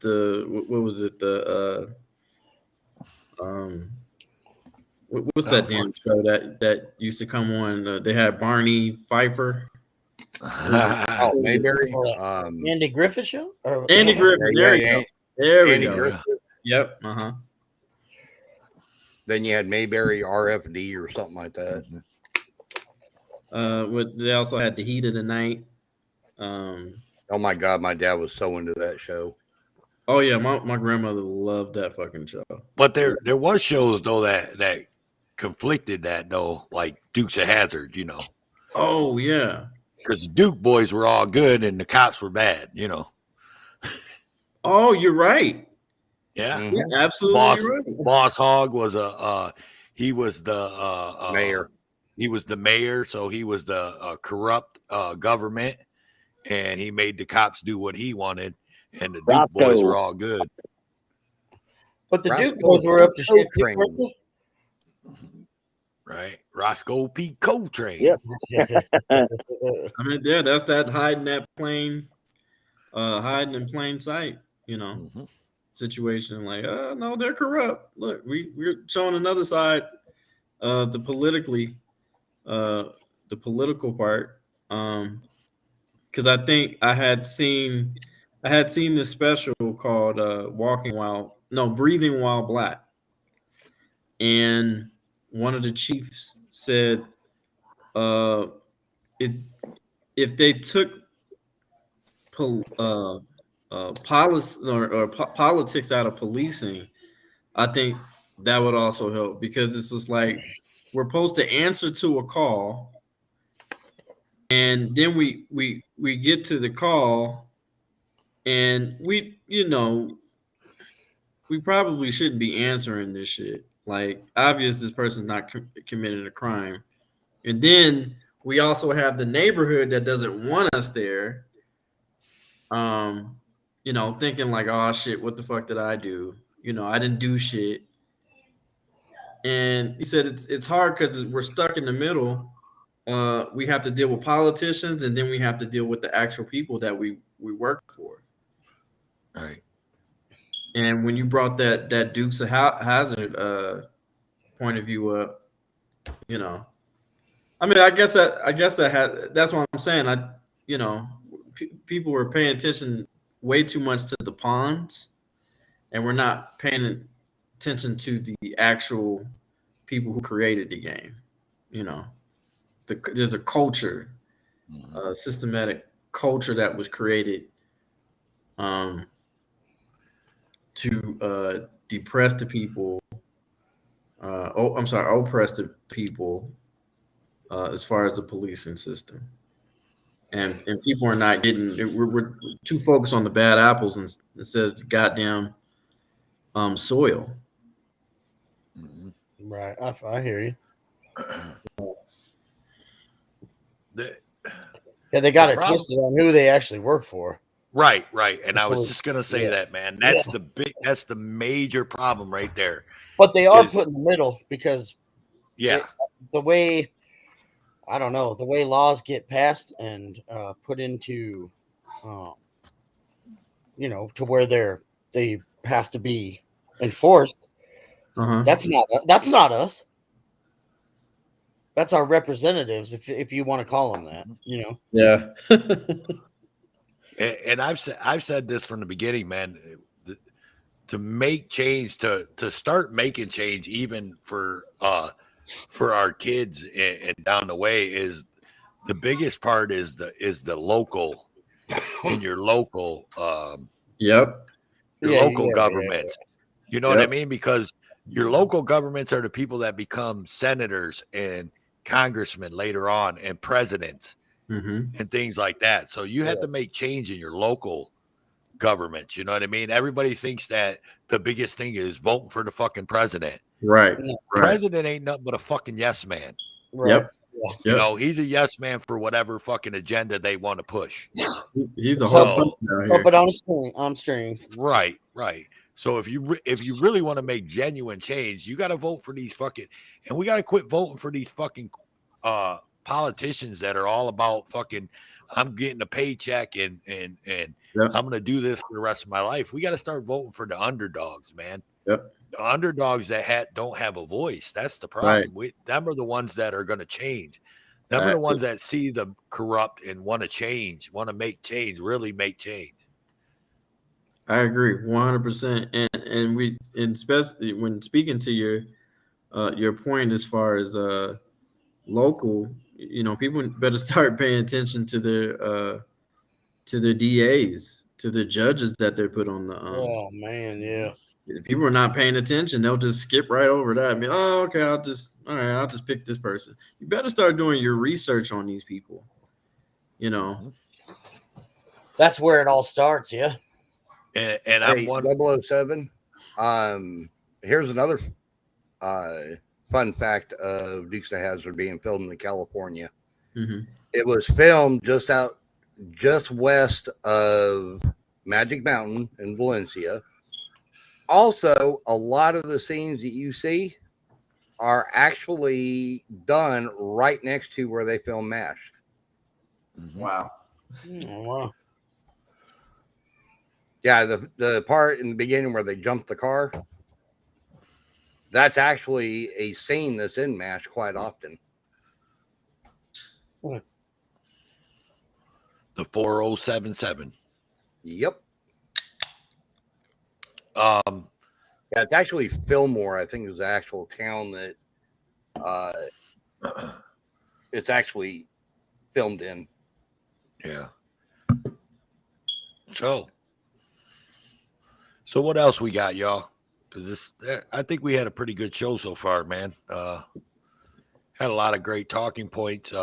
What's that damn show that used to come on? They had Barney Pfeiffer. Oh, Mayberry. Andy Griffith show? Or, Andy Griffith. There you go. There we go. Griffith. Yep. Then you had Mayberry RFD or something like that. They also had The Heat of the Night. Oh my God, my dad was so into that show. Oh yeah, my grandmother loved that fucking show. But there was shows though that conflicted that though, like Dukes of Hazzard, you know. Oh yeah, because the Duke boys were all good and the cops were bad, you know. Oh, you're right. Yeah, absolutely right. Boss Hogg was he was the mayor. He was the mayor, so he was the corrupt government, and he made the cops do what he wanted, and the Duke boys were all good. But the Duke boys were up to shit too. Right, Roscoe P. Coltrane. Yep. I mean, yeah, that's that hiding in plain sight, you know, situation. Like, no, they're corrupt. Look, we're showing another side, the political part. Because I think I had seen this special called Breathing While Black, and one of the chiefs said, if they took policy or politics out of policing, I think that would also help, because it's just like we're supposed to answer to a call, and then we get to the call, and we probably shouldn't be answering this shit. Like, obvious this person's not committing a crime. And then we also have the neighborhood that doesn't want us there. Thinking like, oh shit, what the fuck did I do? I didn't do shit. And he said it's hard because we're stuck in the middle. We have to deal with politicians, and then we have to deal with the actual people that we work for. All right. And when you brought that Dukes of Hazzard point of view up, I mean, I guess that's what I'm saying. People were paying attention way too much to the pawns, and we're not paying attention to the actual people who created the game. There's a culture, systematic culture that was created to depress the people. Oppress the people as far as the policing system. And people are not getting. We're too focused on the bad apples instead of the goddamn soil. Right, I hear you. They got it twisted on who they actually work for. Right. And I was just gonna say that, man. That's the major problem right there. But they are put in the middle because the way laws get passed and put into to where they have to be enforced. That's not us. That's our representatives, if you want to call them that, Yeah. And I've said this from the beginning, man. To make change, to start making change, even for our kids and down the way, is the biggest part. Is the local, in your local, local governments. You know what I mean? Because your local governments are the people that become senators and congressmen later on, and presidents and things like that. So you have to make change in your local government. You know what I mean? Everybody thinks that the biggest thing is voting for the fucking president. Right. President ain't nothing but a fucking yes man. Right. Yep. He's a yes man for whatever fucking agenda they want to push. He's a whole but on strings. Right. So if you really want to make genuine change, you got to vote for these fucking, and we got to quit voting for these fucking politicians that are all about fucking, I'm getting a paycheck and I'm going to do this for the rest of my life. We got to start voting for the underdogs, man. Yep. The underdogs that don't have a voice. That's the problem. Them are the ones that are going to change. Them are the ones that see the corrupt and want to change, want to make change, really make change. I agree 100%. And especially when speaking to your point as far as local, people better start paying attention to their DAs, to the judges that they put on the. Oh man, yeah. If people are not paying attention, they'll just skip right over that and be, oh, okay, I'll just pick this person. You better start doing your research on these people. That's where it all starts, yeah. And I'm 007. Here's another fun fact of Dukes of Hazzard being filmed in California. Mm-hmm. It was filmed just west of Magic Mountain in Valencia. Also, a lot of the scenes that you see are actually done right next to where they film MASH. Wow. Wow. Yeah, the part in the beginning where they jump the car, that's actually a scene that's in MASH quite often. The 4077. Yep. Yeah, it's actually Fillmore, I think, is the actual town that it's actually filmed in. Yeah. So what else we got, y'all? Because I think we had a pretty good show so far, man. Had a lot of great talking points.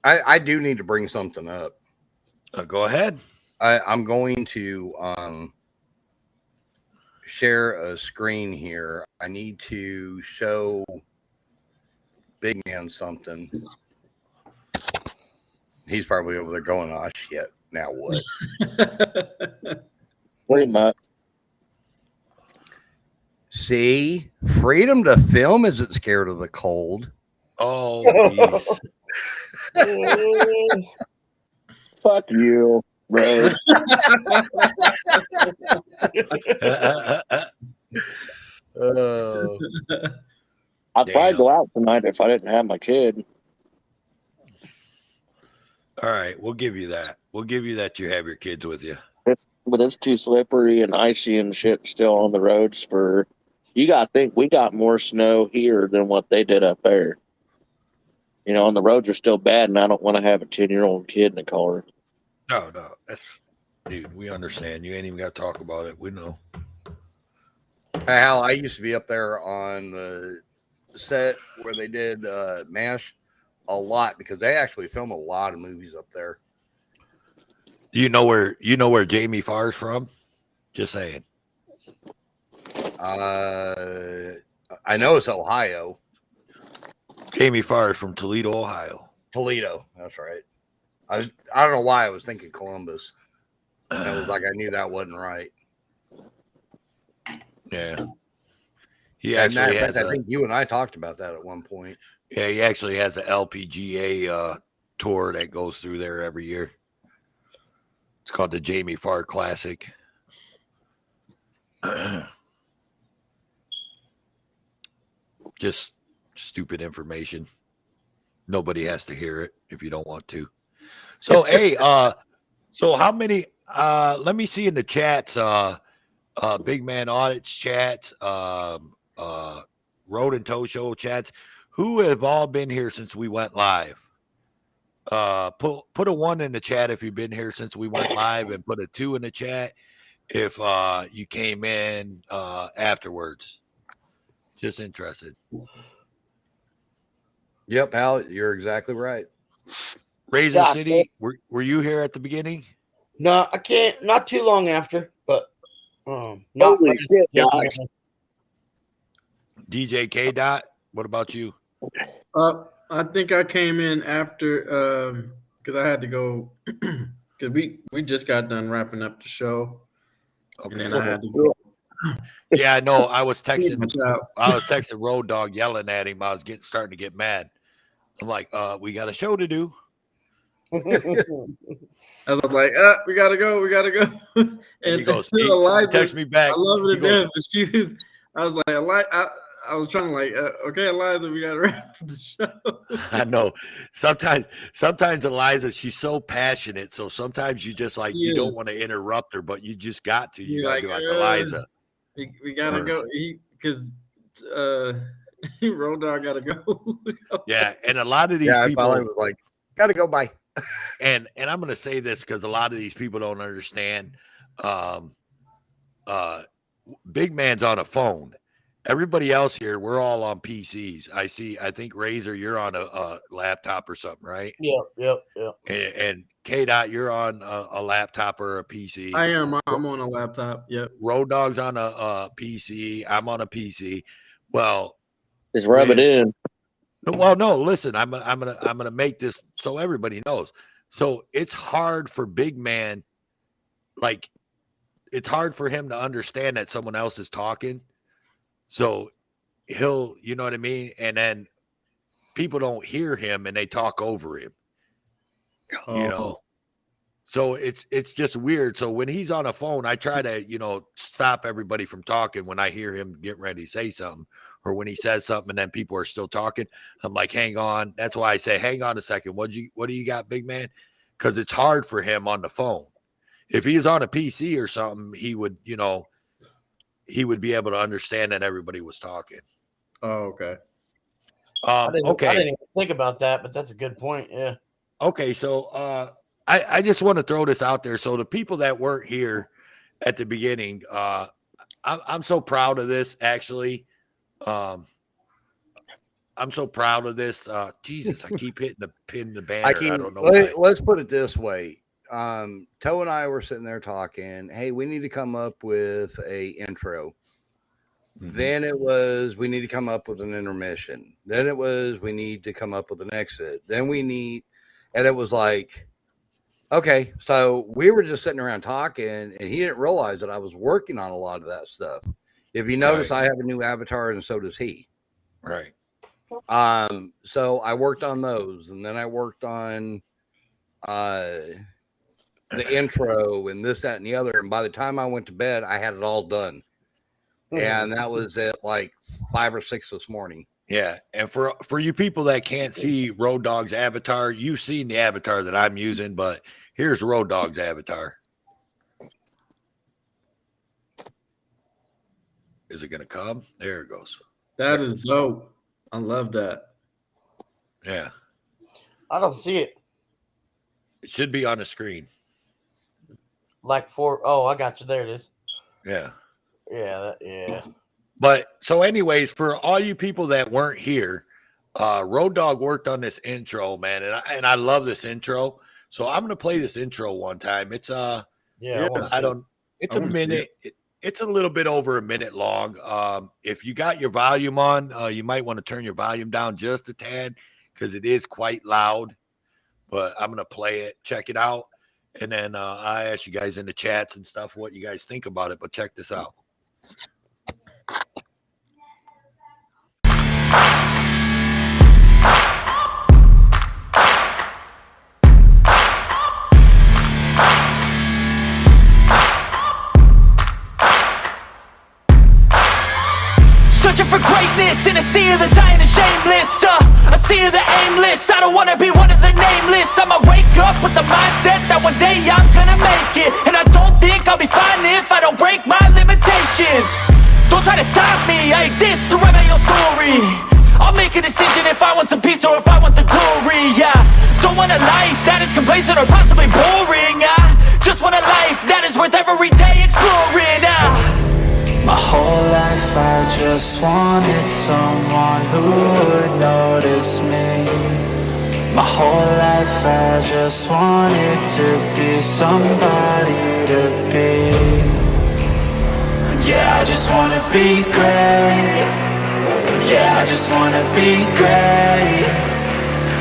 I do need to bring something up. Go ahead. I'm going to share a screen here. I need to show Big Man something. He's probably over there going, oh shit, now what? Pretty much. See, freedom to film isn't scared of the cold. Oh, jeez. Fuck you, bro. I'd probably go out tonight if I didn't have my kid. All right, we'll give you that. We'll give you that you have your kids with you. But it's too slippery and icy and shit still on the roads for. You got to think we got more snow here than what they did up there. And the roads are still bad, and I don't want to have a 10-year-old kid in the car. No, dude, we understand. You ain't even got to talk about it. We know. Hal, I used to be up there on the set where they did MASH a lot because they actually film a lot of movies up there. You know where Jamie Farr's from? Just saying. I know it's Ohio. Jamie Farr is from Toledo, Ohio. Toledo, that's right. I don't know why I was thinking Columbus. And it was like I knew that wasn't right. Yeah. He actually has. I think you and I talked about that at one point. Yeah, he actually has an LPGA tour that goes through there every year. It's called the Jamie Farr Classic. Just stupid information. Nobody has to hear it if you don't want to. So, hey, so how many, let me see in the chats, Big Man Audits chats, Road and Tow Show chats, who have all been here since we went live? Put a 1 in the chat if you've been here since we went live, and put a 2 in the chat if you came in afterwards. Just interested. Yep, Al, you're exactly right. Razor City, were you here at the beginning? No, I can't. Not too long after, but not Holy shit, guys. DJ K Dot, what about you? I think I came in after because I had to go because we just got done wrapping up the show. Okay. And then I had to go. Yeah, I know. I was texting Road Dog yelling at him. I was starting to get mad. I'm like, we got a show to do. I was like, we gotta go. And he goes, Eliza, text me back. I love it He to goes, death, but I was like, I was trying to like, okay, Eliza, we gotta wrap up the show. I know. Sometimes Eliza, she's so passionate. So sometimes you just like you don't want to interrupt her, but you just got to. You gotta be like Eliza. We gotta go because Road Dogg gotta go. Yeah, and a lot of these people was like, gotta go, bye. And I'm gonna say this because a lot of these people don't understand. Big Man's on a phone. Everybody else here, we're all on PCs. I think Razor, you're on a laptop or something, right? Yep. And K-Dot, you're on a laptop or a PC. I am. I'm on a laptop. Yep. Road Dogg's on a PC. I'm on a PC. Well, just rub it in. Well, no, listen, I'm gonna make this so everybody knows. So it's hard for Big Man, like it's hard for him to understand that someone else is talking. So he'll, you know what I mean? And then people don't hear him and they talk over him. You know. So it's just weird. So when he's on a phone, I try to, stop everybody from talking when I hear him get ready to say something. Or when he says something and then people are still talking, I'm like, hang on. That's why I say, hang on a second. What do you got, Big Man? Because it's hard for him on the phone. If he was on a PC or something, he would, he would be able to understand that everybody was talking. Oh, okay. I didn't even think about that, but that's a good point. Yeah. Okay, so I just want to throw this out there. So the people that weren't here at the beginning, I'm so proud of this, actually. I'm so proud of this. Jesus, I keep hitting the pin in the banner. I don't know. Let's put it this way. Toe and I were sitting there talking. Hey, we need to come up with a intro. Mm-hmm. Then it was we need to come up with an intermission. Then it was we need to come up with an exit. Then and it was like, okay, so we were just sitting around talking, and he didn't realize that I was working on a lot of that stuff. If you notice, I have a new avatar, and so does he. Right. So I worked on those, and then I worked on the intro and this, that, and the other. And by the time I went to bed, I had it all done. And that was at like 5 or 6 this morning. Yeah. And for you people that can't see Road Dogg's avatar, you've seen the avatar that I'm using, but here's Road Dogg's avatar. Is it going to come? There it goes. That is dope. I love that. Yeah. I don't see it. It should be on the screen. I got you. There it is. Yeah. Yeah. But so anyways, for all you people that weren't here, Road Dogg worked on this intro, man. And I love this intro. So I'm going to play this intro one time. It's a minute. It's a little bit over a minute long. If you got your volume on, you might want to turn your volume down just a tad because it is quite loud. But I'm going to play it. Check it out. And then I ask you guys in the chats and stuff what you guys think about it. But check this out. Searching for greatness in a sea of the dying and shameless, a sea of the aimless. I don't wanna be one of the nameless. I'ma wake up with the mindset that one day I'm gonna make it. And I don't think I'll be fine if I don't break my limitations. Don't try to stop me, I exist to write my own story. I'll make a decision if I want some peace or if I want the glory. Yeah, don't want a life that is complacent or possibly boring. I just want a life that is worth every day exploring. My whole life I just wanted someone who would notice me. My whole life I just wanted to be somebody to be. Yeah, I just wanna be great. Yeah, I just wanna be great.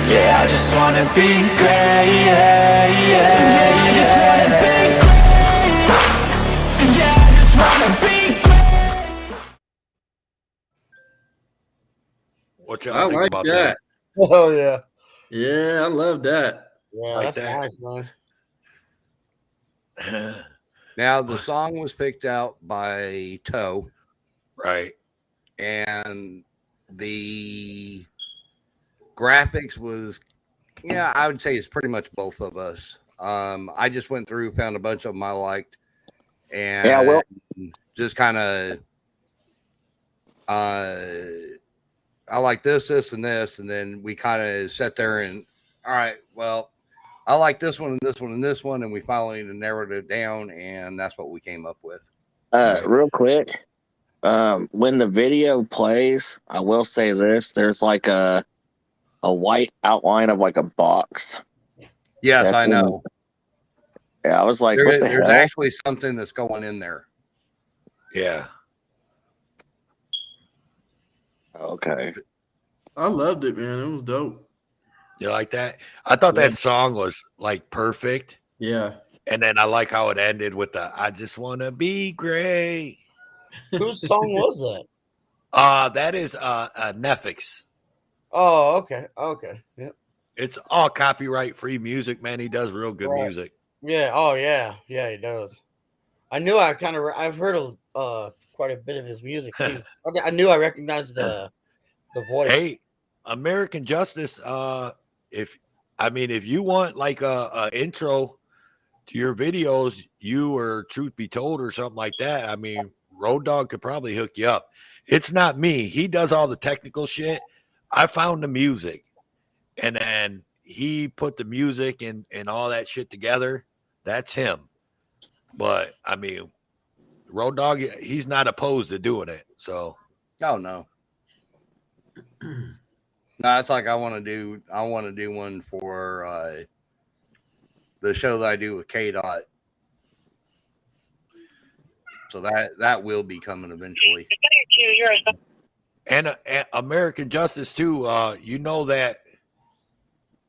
Yeah, I just wanna be great. Yeah, I just wanna be great. Yeah, I just wanna be great. What y'all think about that? Oh yeah. Yeah, I love that. Yeah, Like that's that. nice, man. Now the song was picked out by Toe, right? And the graphics was, yeah, I would say it's pretty much both of us. I just went through, found a bunch of them I liked, and Yeah, well, just kind of, I like this, and this, and then we kind of sat there and, all right, well, I like this one and this one and this one, and we finally narrowed it down, and that's what we came up with. real quick, when the video plays, I will say this: there's like a white outline of like a box. Yes, I know. Yeah, I was like, There- what the there's hell? actually something that's going in there. Yeah. Okay. I loved it, man. It was dope. You like that? I thought Yeah. that song was like perfect. Yeah. And then I like how it ended with the "I just want to be great." Whose song was that? That is Netflix. Oh, okay. Okay. Yeah. It's all copyright free music, man. He does real good Right. music. Yeah. Oh, yeah. Yeah, he does. I knew I've heard quite a bit of his music too. Okay, I knew I recognized the voice. Hey, American Justice. If you want like a intro to your videos, you or Truth Be Told or something like that, I mean, Road Dogg could probably hook you up. It's not me. He does all the technical shit. I found the music, and then he put the music and all that shit together. That's him. But I mean, Road Dogg, he's not opposed to doing it. So, oh no, no, it's like I want to do one for the show that I do with KDOT. So that will be coming eventually. and American Justice too. You know that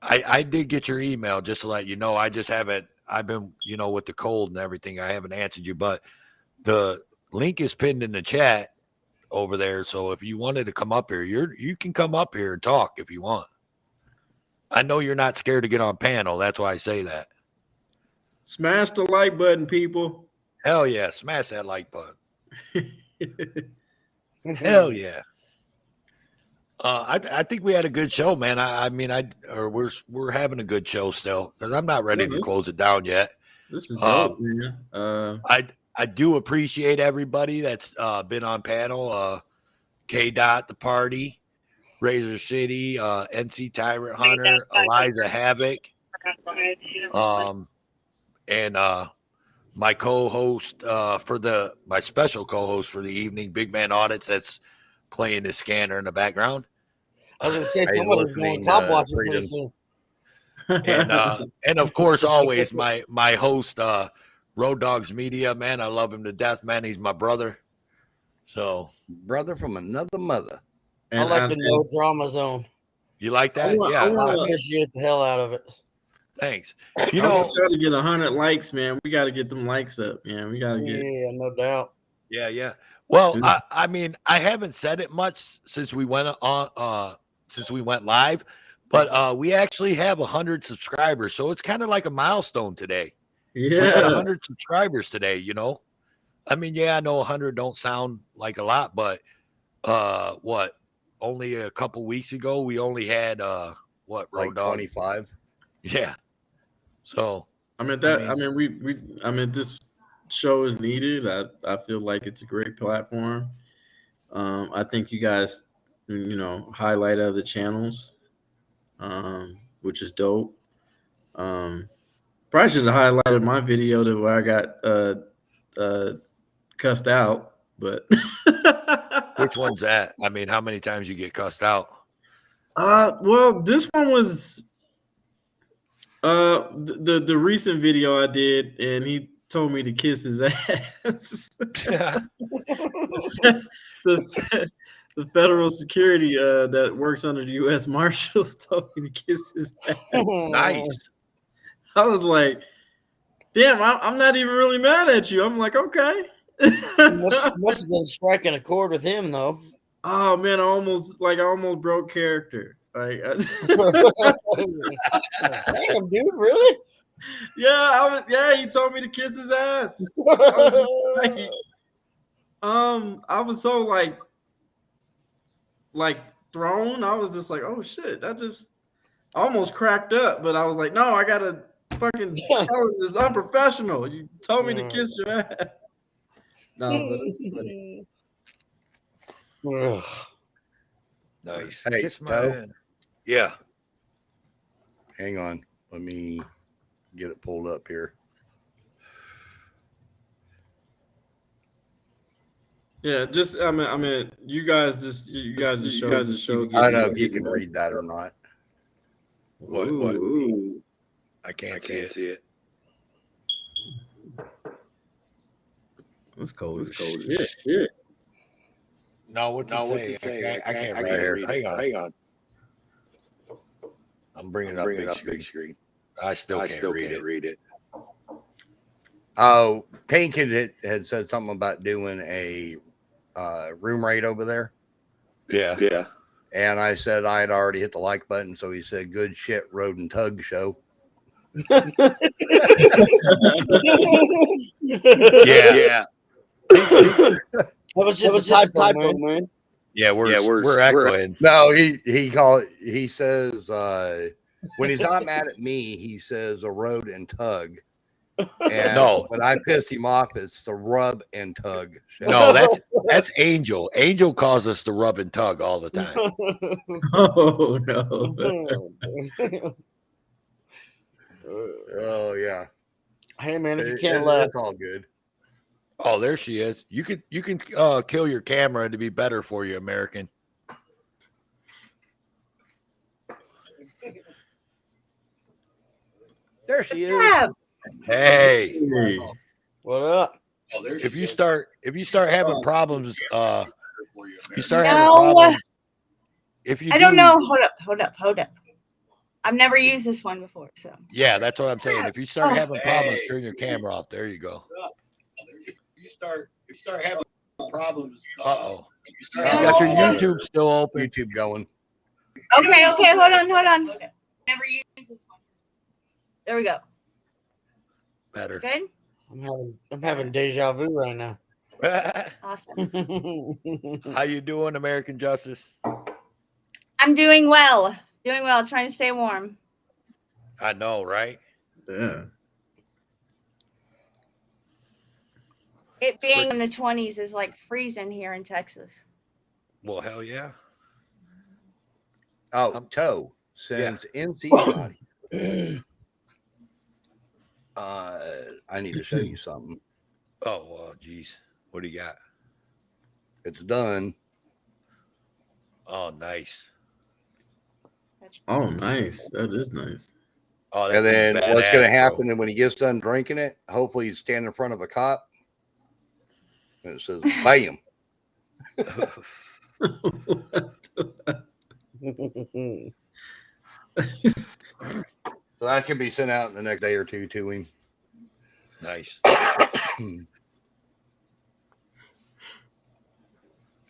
I did get your email, just to let you know. I just haven't. I've been, with the cold and everything, I haven't answered you, but the link is pinned in the chat over there. So if you wanted to come up here, you can come up here and talk if you want. I know you're not scared to get on panel. That's why I say that. Smash the like button, people. Hell yeah. Smash that like button. Hell yeah. I think we had a good show, man. We're having a good show still, because I'm not ready to close it down yet. This is dope, man. I do appreciate everybody that's been on panel. KDOT, the party, Razor City, NC Tyrant Hunter, Eliza Havoc, and my co-host my special co-host for the evening, Big Man Audits, that's playing the scanner in the background. I was gonna say someone is going top watching pretty soon. And of course, always my host, Road Dogs Media, man. I love him to death, man. He's my brother. So, brother from another mother. I like the no drama zone. You like that? I appreciate the hell out of it. Thanks. I want y'all to get 100 likes, man. We got to get them likes up, man. We got to get. Yeah, no doubt. Yeah. Well, I mean, I haven't said it much since we went live, but we actually have 100 subscribers, so it's kind of like a milestone today. Yeah, we got 100 subscribers today. I mean, yeah, I know 100 don't sound like a lot, but only a couple weeks ago we only had Road Dogg? 25. Yeah. So this show is needed. I feel like it's a great platform. I think you guys, highlight other channels, which is dope. Probably should have highlighted my video to where I got cussed out, but which one's that? I mean, how many times you get cussed out? Well, this one was the recent video I did, and he told me to kiss his ass. The federal security that works under the U.S. Marshals told me to kiss his ass. Nice. I was like, damn, I'm not even really mad at you. I'm like, okay. must have been striking a chord with him, though. Oh man, I almost broke character. Like, damn, dude, really? Yeah, he told me to kiss his ass. I was so like thrown. I was just like, oh shit, that just almost cracked up. But I was like, no, I gotta fucking tell him this is unprofessional. You told me to kiss your ass. No, but it's funny. Nice. Hey, Kiss my Toe. hand. Yeah. Hang on. Let me get it pulled up here. Yeah, just I mean, you guys just show. I don't know if you can read that or not. What? I can't see it. That's cold. It's cold. Shit. No, what's it say? I can't read it. Hang on. I'm bringing up big screen. I still can't read it. Oh, Pink had said something about doing a room raid over there. Yeah. And I said I had already hit the like button. So he said, good shit, Road and Tug show. Yeah. That was just a typo, man. Yeah, we're echoing. No, he says when he's not mad at me, he says a Road and Tug. And No. when I piss him off, it's the Rub and Tug show. No, that's Angel. Angel calls us the rub and tug all the time. Oh no. Oh yeah. Hey man, if you can't laugh, it's all good. Oh, there she is. You can kill your camera to be better for you, American. There she is. Hey. What up? If you start having problems, you start having No. problems. If you I don't know. Hold up. I've never used this one before, so. Yeah, that's what I'm saying. If you start having problems, turn your camera off. There you go. If you start having problems, Uh-oh. You got your YouTube still open. YouTube going. Okay, hold on. Never used this one. There we go. Better. Good? I'm having deja vu right now. Awesome. How you doing, American Justice? I'm doing well. Trying to stay warm. I know, right? Yeah. It being in the 20s is like freezing here in Texas. Well, hell yeah. Oh, Toe, since NC's not here, I need to show you something. Oh, geez. What do you got? It's done. Oh, nice. Oh, nice. That is nice. Oh, And then what's going to happen, bro. and when he gets done drinking it, hopefully he's standing in front of a cop, and it says, "Bam." So that can be sent out in the next day or two to him. Nice.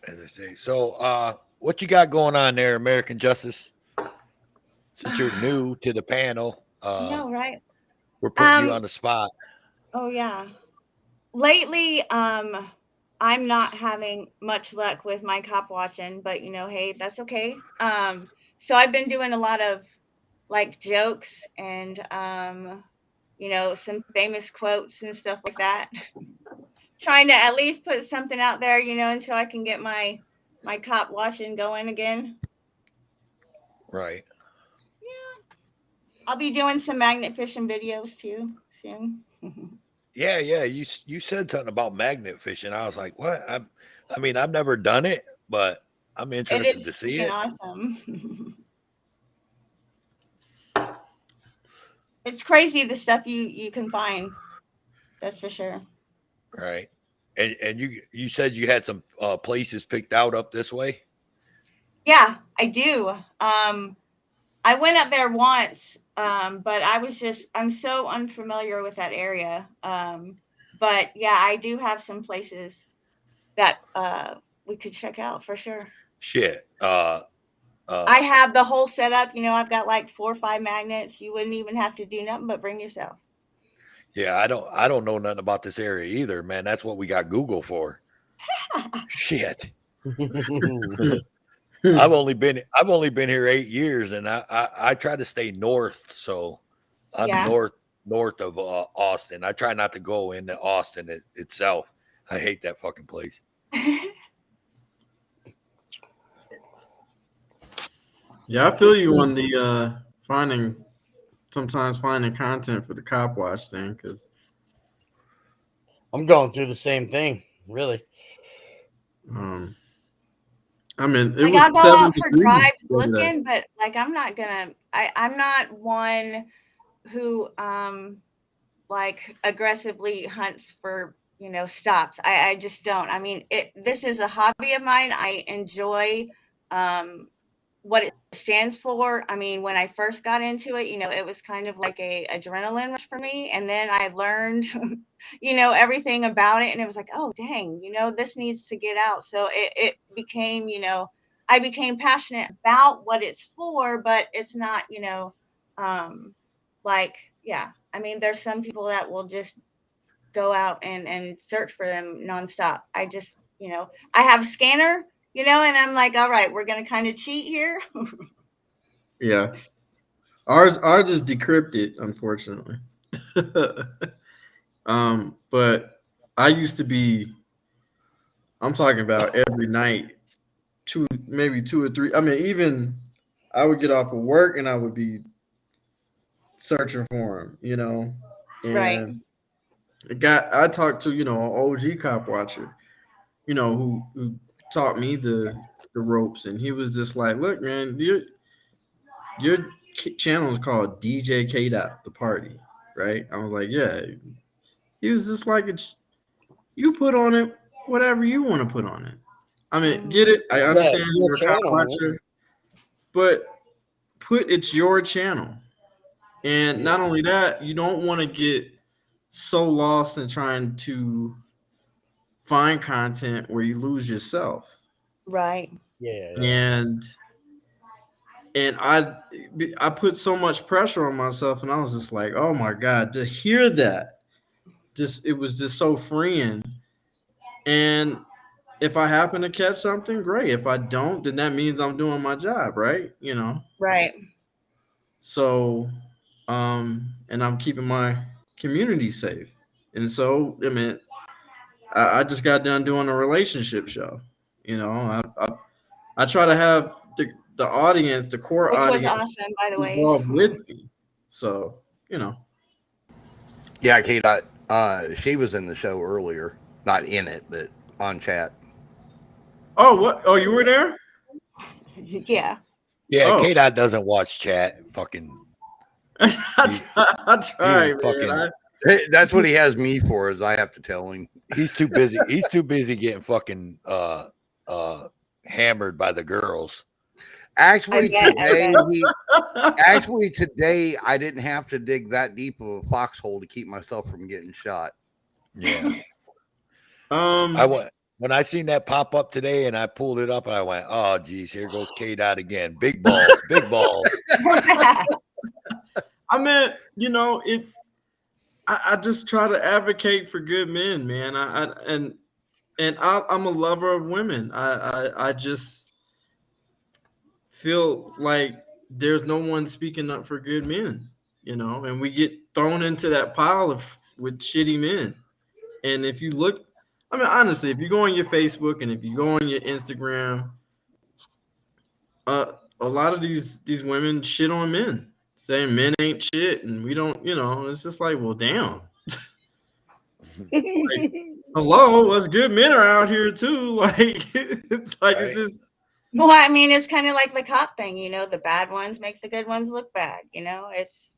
As I say. So what you got going on there, American Justice? Since you're new to the panel, No, right? we're putting you on the spot. Oh yeah. Lately, I'm not having much luck with my cop watching, but hey, that's okay. So I've been doing a lot of like jokes and some famous quotes and stuff like that. Trying to at least put something out there, until I can get my cop watching going again. Right. I'll be doing some magnet fishing videos too soon. Yeah. You said something about magnet fishing. I was like, what? I mean, I've never done it, but I'm interested to see it. Awesome. It's crazy the stuff you can find. That's for sure. Right. And you said you had some places picked out up this way? Yeah, I do. I went up there once, but I'm so unfamiliar with that area. But yeah, I do have some places that we could check out for sure. Shit. I have the whole setup. You know, I've got like 4 or 5 magnets. You wouldn't even have to do nothing but bring yourself. Yeah, I don't know nothing about this area either, man. That's what we got Google for. Shit. I've only been here 8 years, and I try to stay north, so I'm north of Austin. I try not to go into Austin itself. I hate that fucking place. Yeah, I feel you on the sometimes finding content for the cop watch thing, because I'm going through the same thing, really. I mean, it like, was I'll go 7 out for degrees drives the other day. looking, but like I'm not one who like aggressively hunts for, you know, stops. I just don't. I mean, this is a hobby of mine. I enjoy what it stands for. I mean, when I first got into it, you know, it was kind of like a adrenaline rush for me, and then I learned you know, everything about it, and it was like, oh dang, you know, this needs to get out. So it became, you know, I became passionate about what it's for, but it's not, you know, like, yeah, I mean, there's some people that will just go out and search for them nonstop. I just, you know, I have a scanner, you know, and I'm like, all right, we're gonna kind of cheat here. Yeah, ours is decrypted, unfortunately. But I used to be. I'm talking about every night, maybe 2 or 3. I mean, even I would get off of work and I would be searching for him, you know. Right. And I talked to, you know, an OG cop watcher, you know, who taught me the ropes, and he was just like, look, man, your channel is called DJ K Dot the Party, right? I was like, yeah. He was just like, you put on it whatever you want to put on it. I mean, get it? I understand you're a cop watcher, but it's your channel. And not only that, you don't want to get so lost in trying to find content where you lose yourself. Right. Yeah. And I put so much pressure on myself, and I was just like, oh my God, to hear that, it was just so freeing. And if I happen to catch something, great. If I don't, then that means I'm doing my job, right? You know? Right. So, and I'm keeping my community safe. And so, I mean, I just got done doing a relationship show. You know, I try to have the audience, the core Which audience, was awesome, by the way. involved with me. So, you know. Yeah, K-Dot, she was in the show earlier. Not in it, but on chat. Oh, what? Oh, you were there? Yeah. Yeah, Oh. K-Dot doesn't watch chat. Fucking. I try, man. Fucking, That's what he has me for, is I have to tell him. He's too busy. He's too busy getting fucking hammered by the girls. Actually, today I didn't have to dig that deep of a foxhole to keep myself from getting shot. Yeah. I went when I seen that pop up today, and I pulled it up, and I went, "Oh, geez, here goes K-Dot again. Big balls, big balls." I mean, you know, I just try to advocate for good men, man. I'm a lover of women. I just feel like there's no one speaking up for good men, you know, and we get thrown into that pile with shitty men. And if you look, I mean, honestly, if you go on your Facebook and if you go on your Instagram, a lot of these women shit on men, saying men ain't shit and we don't, you know, it's just like, well, damn. Like, hello, us good men are out here too. Like, it's like, Right. it's just. Well, I mean, it's kind of like the cop thing, you know, the bad ones make the good ones look bad, you know, it's.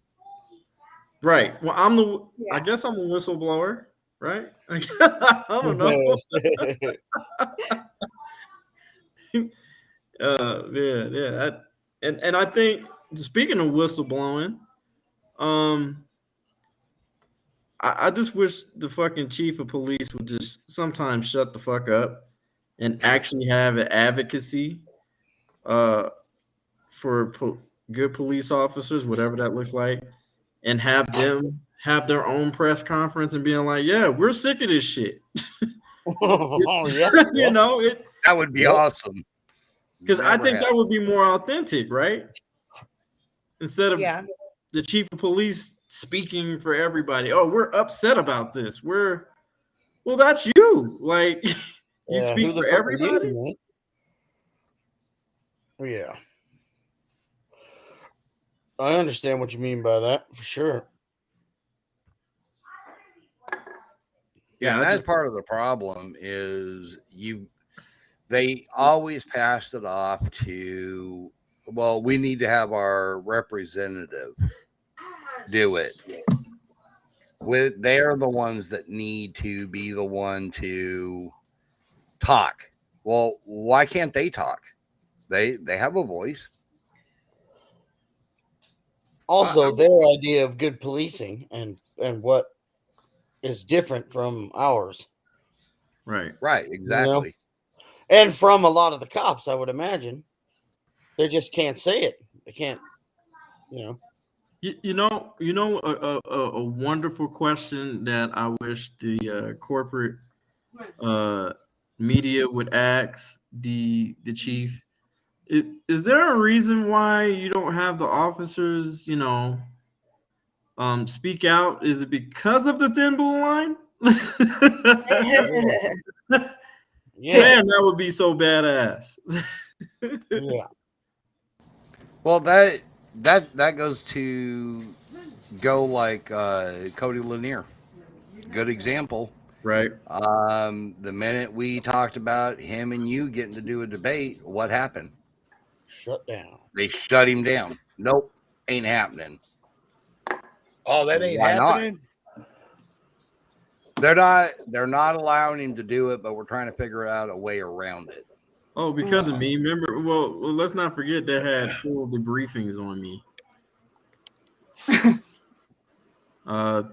Right. Well, I guess I'm a whistleblower, right? I don't know. Yeah. And I think, speaking of whistleblowing, I just wish the fucking chief of police would just sometimes shut the fuck up and actually have an advocacy for good police officers, whatever that looks like, and have them have their own press conference and being like, "Yeah, we're sick of this shit." Oh yeah, You know it. That would be awesome. Because I Never think that happened. would be more authentic, right? Instead of Yeah. the chief of police speaking for everybody. Oh, we're upset about this. Well, that's you. Like you Yeah, speak who the for fuck are you, everybody. man? Yeah, I understand what you mean by that for sure. Yeah, and I that's just- part of the problem is they always passed it off to, well, we need to have our representative do it. They're the ones that need to be the one to talk. Well, why can't they talk? They have a voice. Also, their idea of good policing and what is different from ours. Right. Right, exactly. And from a lot of the cops, I would imagine. They just can't say it. They can't, You know, a wonderful question that I wish the corporate media would ask the chief. Is there a reason why you don't have the officers, speak out? Is it because of the thin blue line? Yeah. Man, that would be so badass. Yeah. Well, that goes to go like Cody Lanier. Good example. Right. The minute we talked about him and you getting to do a debate, what happened? Shut down. They shut him down. Nope, ain't happening. Oh, that ain't Why not? happening? They're not allowing him to do it, but we're trying to figure out a way around it. Oh, because of me. Remember, well, let's not forget they had full debriefings on me.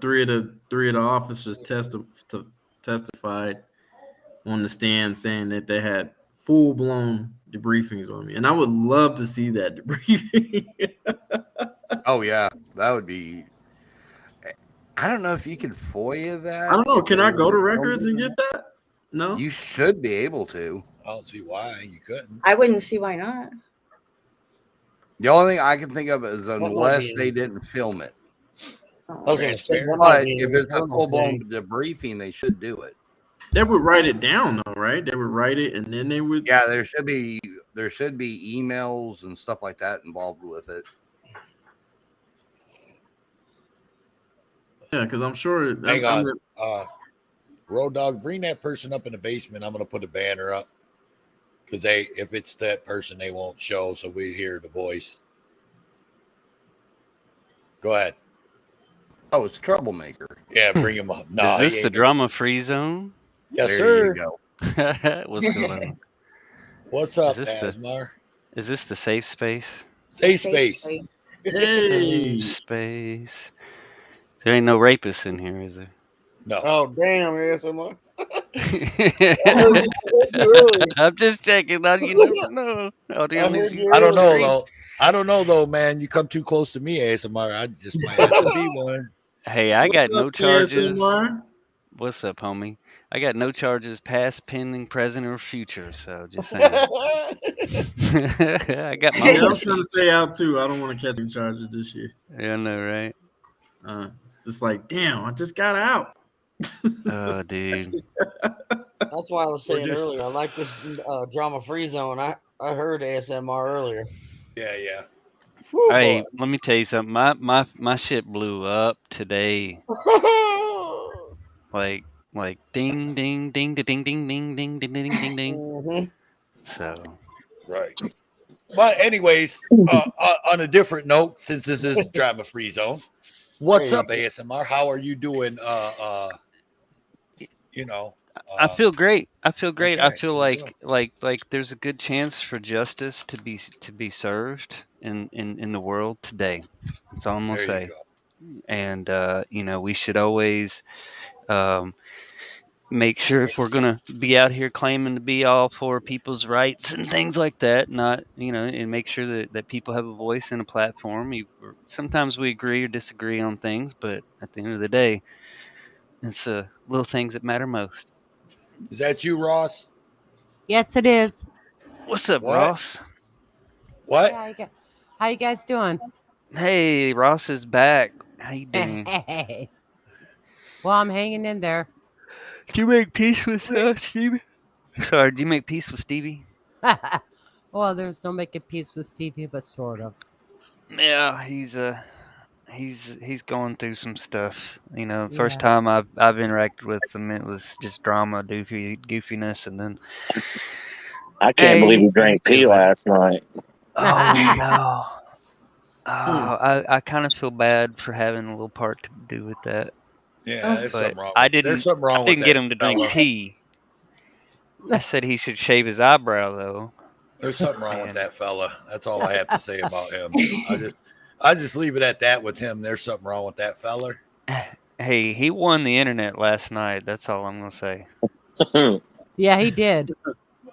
Three of the officers testified on the stand saying that they had full blown debriefings on me, and I would love to see that debriefing. Oh yeah, that would be. I don't know if you can FOIA that. I don't know. Can I go to records and get that? No. You should be able to. I don't see why you couldn't. I wouldn't see why not. The only thing I can think of is What might unless be- they didn't film it. I was going to say, what might But be if an it's a internal full blown thing. debriefing, they should do it. They would write it down though, right? They would write it and then they would. Yeah, there should be emails and stuff like that involved with it. Yeah, because I'm sure. Hang on. Road Dog, bring that person up in the basement. I'm going to put a banner up. Because if it's that person, they won't show, so we hear the voice. Go ahead. Oh, it's Troublemaker. Yeah, bring him up. No, Is he this the ain't- drama-free zone? Yes, There sir. you go. What's going on? What's up, Is this the- Asmar? Is this the safe space? Safe space. Hey. Safe space. There ain't no rapists in here, is there? No. Oh, damn, ASMR. I'm just checking out. You never know. Out here in these I don't know, streets. though. I don't know, though, man. You come too close to me, ASMR. I just might have to be one. Hey, I What's got no up, charges. ASMR? What's up, homie? I got no charges, past, pending, present, or future. So just saying. I got my Yeah, own I'm trying to stay out too. I don't want to catch any charges this year. Yeah, I know, right? It's just like, damn, I just got out. Oh, dude. That's why I was saying just- earlier. I like this drama-free zone. I heard ASMR earlier. Yeah, yeah. Woo, Hey, boy. let me tell you something. My shit blew up today. Like ding ding ding ding ding ding ding ding ding ding ding ding. Mhm. So Right. But anyways, on a different note, since this is drama free zone, what's Hey. up, ASMR? How are you doing? I feel great. I feel great. I okay, feel good deal. like there's a good chance for justice to be served in the world today. That's all I'm gonna There you say. And we should always make sure if we're gonna be out here claiming to be all for people's rights and things like that, not and make sure that people have a voice and a platform. Sometimes we agree or disagree on things, but at the end of the day, it's the little things that matter most. Is that you, Ross? Yes, it is. What's up, What? Ross? What? How you guys doing? Hey, Ross is back. How you doing? Hey. Well, I'm hanging in there. Did you make peace with Stevie? Sorry, did you make peace with Stevie? Well, there's no making peace with Stevie, but sort of. Yeah, he's going through some stuff. First time I've interacted with him, it was just drama, goofiness, and then I can't believe he drank pee last night. Oh no! Oh, I kind of feel bad for having a little part to do with that. Yeah, there's But something wrong. I didn't. There's something wrong I didn't with get that him to drink fella. pee. I said he should shave his eyebrow though. There's something wrong with that fella. That's all I have to say about him. I just leave it at that with him. There's something wrong with that fella. Hey, he won the internet last night. That's all I'm gonna say. Yeah, he did.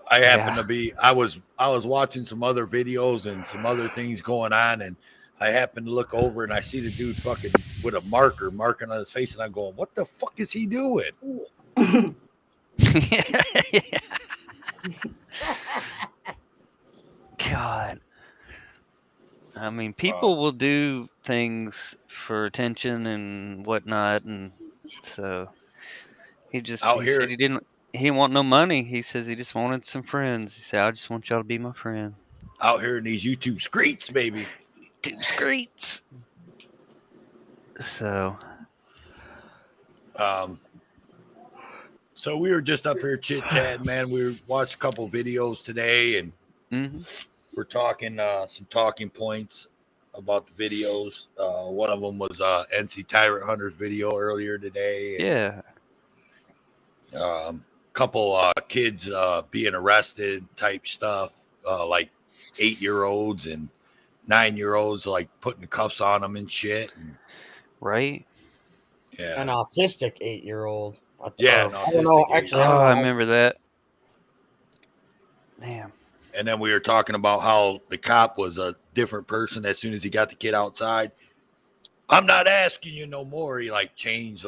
I happened to be. I was watching some other videos and some other things going on, and I happened to look over and I see the dude fucking with a marker marking on his face, and I'm going, "What the fuck is he doing?" God. I mean, people will do things for attention and whatnot, and so he said he didn't want no money. He says he just wanted some friends. He said, I just want y'all to be my friend. Out here in these YouTube streets, baby. YouTube streets. So we were just up here chit-chatting, man. We watched a couple videos today, and we're talking some talking points about the videos. One of them was NC Tyrant Hunter's video earlier today. Yeah. Couple kids being arrested type stuff, like 8-year-olds and 9-year-olds, like putting cuffs on them and shit. Right? Yeah. An autistic 8-year-old. Yeah, I don't know. Actually, I remember that. Damn. And then we were talking about how the cop was a different person as soon as he got the kid outside. I'm not asking you no more. He changed,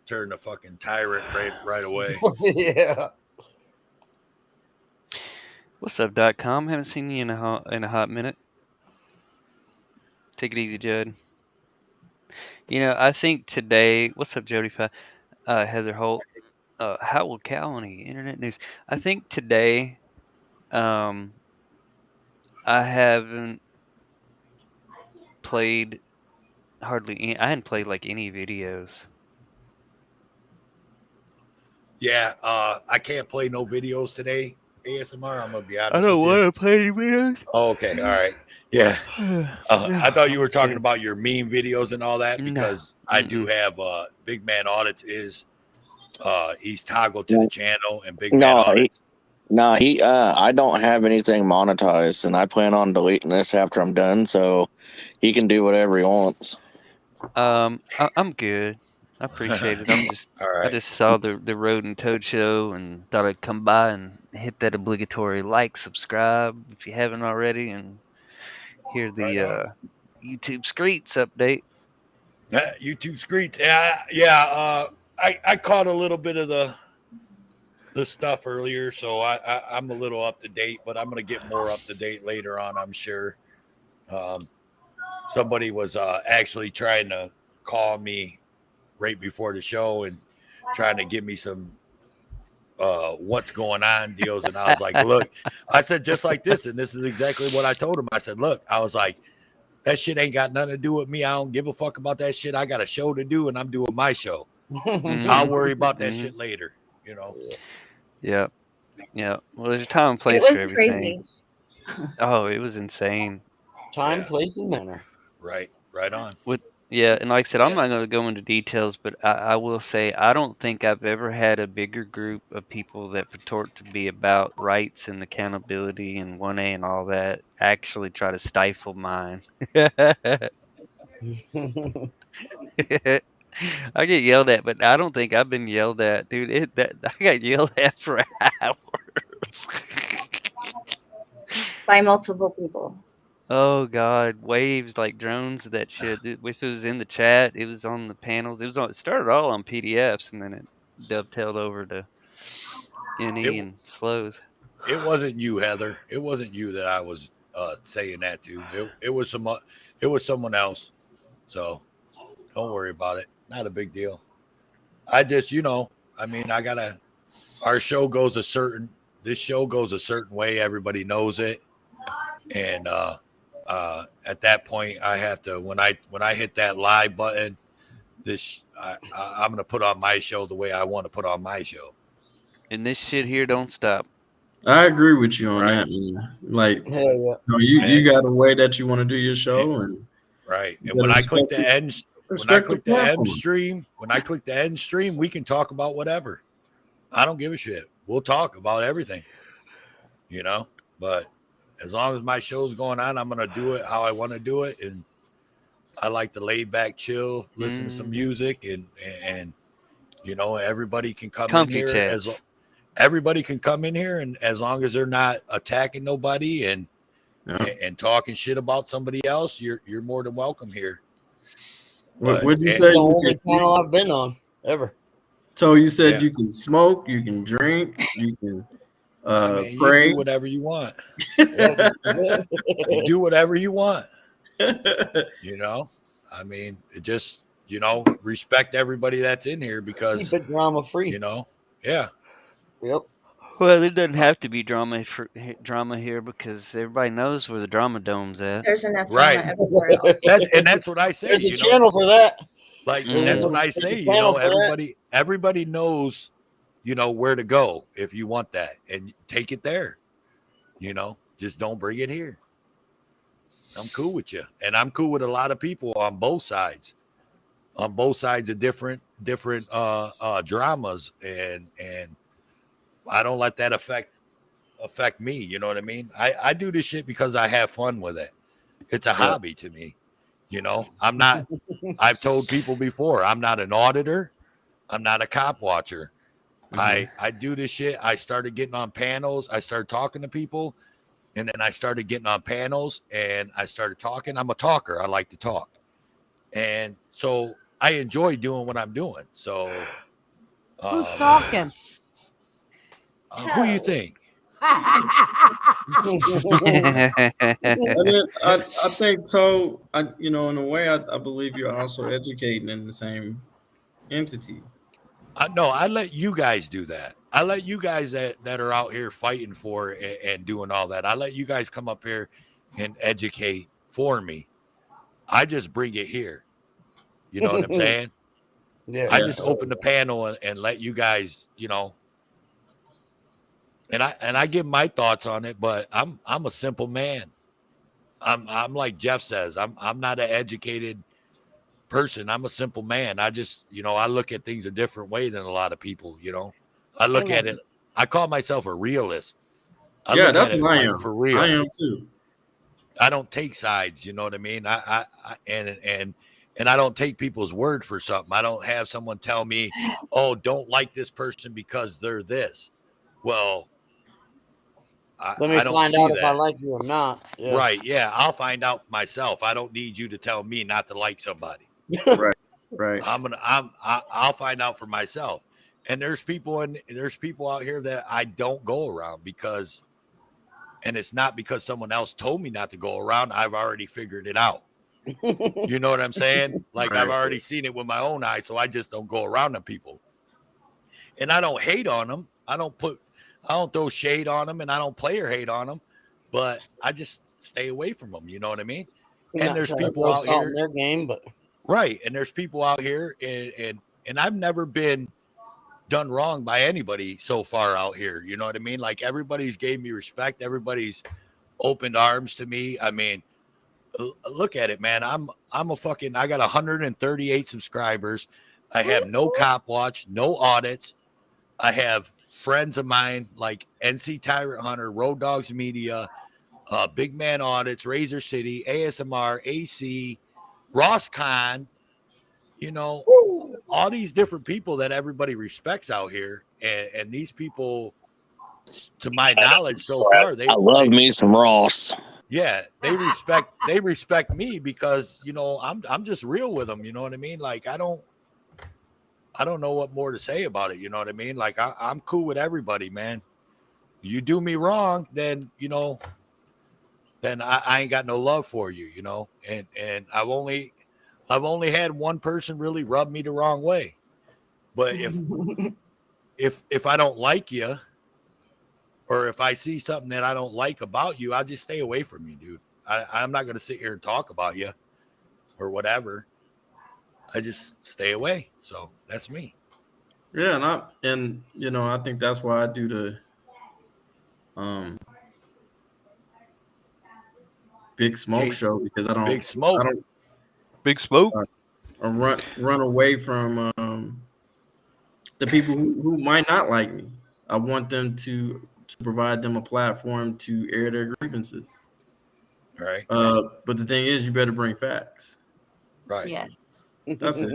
turned the fucking tyrant right away. Yeah. What's up, .com? Haven't seen you in a hot minute. Take it easy, Judd. I think today. What's up, Jody? Heather Holt. Howard County Internet News. I think today. I haven't played hardly any. I hadn't played any videos. Yeah, I can't play no videos today. ASMR, I'm gonna be honest. I don't want to play any videos. Oh, okay, all right. Yeah, I thought you were talking about your meme videos and all that because I do have Big Man Audits is he's toggled to the channel and Big Man Audits. I don't have anything monetized, and I plan on deleting this after I'm done, so he can do whatever he wants. I'm good. I appreciate it. I just saw the Road and Toad show and thought I'd come by and hit that obligatory subscribe if you haven't already, and hear the YouTube Streets update. YouTube Streets, yeah. I caught a little bit of the stuff earlier, so I'm a little up to date, but I'm going to get more up to date later on, I'm sure. Somebody was actually trying to call me right before the show and trying to give me some what's going on deals, and I was like, look, I said just like this, and this is exactly what I told him. I said, look, I was like, that shit ain't got nothing to do with me. I don't give a fuck about that shit. I got a show to do, and I'm doing my show. I'll worry about that shit later, Yeah. Well, there's a time and place for everything. Oh, it was insane. Time, place, and manner. Right on. And like I said, I'm not going to go into details, but I will say I don't think I've ever had a bigger group of people that purport to be about rights and accountability and 1A and all that actually try to stifle mine. I get yelled at, but I don't think I've been yelled at, dude. I got yelled at for hours. By multiple people. Oh God, waves like drones, that shit. If it was in the chat, it was on the panels. It started all on PDFs, and then it dovetailed over to NE and slows. It wasn't you, Heather. It wasn't you that I was saying that to. It was someone else. So don't worry about it. Not a big deal. I just, I mean, our show goes this show goes a certain way. Everybody knows it. And at that point, I have to, when I hit that live button, I'm going to put on my show the way I want to put on my show. And this shit here don't stop. I agree with you on that, man. Like, you got a way that you want to do your show, and right. And when I click the end stream, we can talk about whatever. I don't give a shit. We'll talk about everything, But as long as my show's going on, I'm gonna do it how I want to do it, and I like to lay back, chill, listen to some music, and everybody can come in here everybody can come in here, and as long as they're not attacking nobody and talking shit about somebody else, you're more than welcome here. What'd you say? The only panel I've been on ever. So you said you can smoke, you can drink, you can pray. You do whatever you want. You do whatever you want. I mean, it just respect everybody that's in here because keep it drama free. Yeah. Yep. Well, there doesn't have to be drama here because everybody knows where the drama dome's at. There's enough Right. drama everywhere else. That's what I say. There's a channel for that. Like that's what I say. Everybody knows, where to go if you want that, and take it there. Just don't bring it here. I'm cool with you, and I'm cool with a lot of people on both sides of different dramas, and I don't let that affect me. You know what I mean? I do this shit because I have fun with it. It's a hobby to me. I'm not, I've told people before, I'm not an auditor. I'm not a cop watcher. I do this shit. I started getting on panels. I started talking to people, and then I started getting on panels, and I started talking. I'm a talker. I like to talk. And so I enjoy doing what I'm doing. So Who's talking? Who you think? I think so. In a way, I believe you're also educating in the same entity. No, I let you guys do that. I let you guys that are out here fighting for and doing all that. I let you guys come up here and educate for me. I just bring it here. You know what I'm saying? Yeah. I just open the panel and let you guys, and I give my thoughts on it, but I'm a simple man. I'm like Jeff says, I'm not an educated person. I'm a simple man. I just, I look at things a different way than a lot of people, I look at it. I call myself a realist. That's what I am. For real. I am too. I don't take sides, you know what I mean? And I don't take people's word for something. I don't have someone tell me, "Oh, don't like this person because they're this." Well, let me find out if I like you or not. Yeah. Right? Yeah, I'll find out myself. I don't need you to tell me not to like somebody. Right. I'll find out for myself. And there's people out here that I don't go around and it's not because someone else told me not to go around. I've already figured it out. You know what I'm saying? Like I've already seen it with my own eyes, so I just don't go around them people. And I don't hate on them. I don't throw shade on them, and I don't play or hate on them, but I just stay away from them. You know what I mean? And there's people out here in their game, but right. And there's people out here, and I've never been done wrong by anybody so far out here. You know what I mean? Like everybody's gave me respect. Everybody's opened arms to me. I mean, look at it, man. I got 138 subscribers. I have no cop watch, no audits. I have friends of mine like NC Tyrant Hunter, Road Dogs Media, Big Man Audits, Razor City, ASMR, AC, Ross Khan, all these different people that everybody respects out here, and these people, to my knowledge so far, I love me some Ross. yeah, they respect me because, you know, I'm just real with them. You know what I mean? Like, I don't know what more to say about it. You know what I mean? Like, I'm cool with everybody, man. You do me wrong, then, you know, then I ain't got no love for you, you know. And I've only had one person really rub me the wrong way. But if I don't like you, or if I see something that I don't like about you, I'll just stay away from you, dude. I'm not going to sit here and talk about you or whatever. I just stay away. So that's me. Yeah, and you know, I think that's why I do the Big Smoke show, because I don't Big Smoke. Big Smoke. I run away from the people who might not like me. I want them to provide them a platform to air their grievances. Right. But the thing is, you better bring facts. Right. Yes. That's it.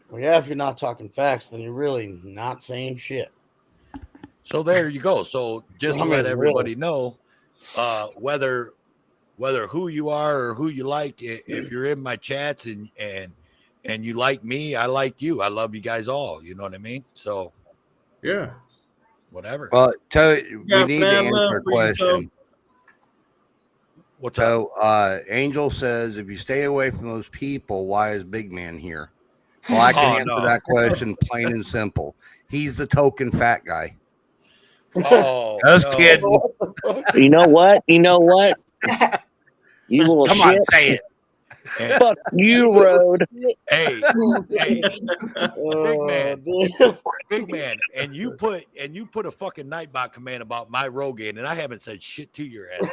Well, yeah, if you're not talking facts, then you're really not saying shit. So there you go. So just to let everybody know, whether who you are or who you like, if you're in my chats and you like me, I like you. I love you guys all. You know what I mean? So yeah, whatever. Well, we need to answer a question. What's up? Angel says, if you stay away from those people, why is Big Man here? Well, I can answer that question plain and simple. He's the token fat guy. Oh, just kidding. You know what? You little Come shit. on, say it. Fuck you, Road. Hey, big man, and you put a fucking Nightbot command about my Rogaine, and I haven't said shit to your ass.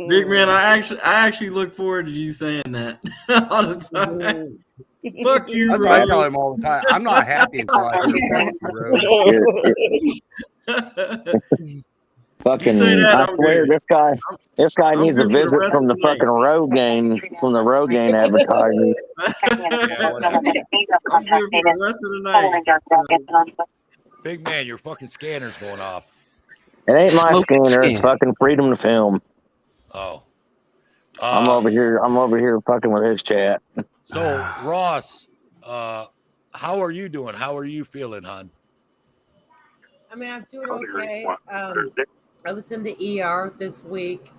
Big man, I actually look forward to you saying that all the time. Fuck you, That's Road. what I tell him all the time. I'm not happy until I hear fuck you, Road. Fucking, say that, I I'm swear, good. this guy I'm needs a good for the visit rest from of the the night. fucking Rogaine advertisers. I'm good for the rest of the night. Big man, your fucking scanner's going off. It ain't my Smoke scanner. It's scan. fucking Freedom to Film. Oh. I'm over here fucking with his chat. So Ross, how are you doing? How are you feeling, hon? I mean, I'm doing okay. I was in the ER this week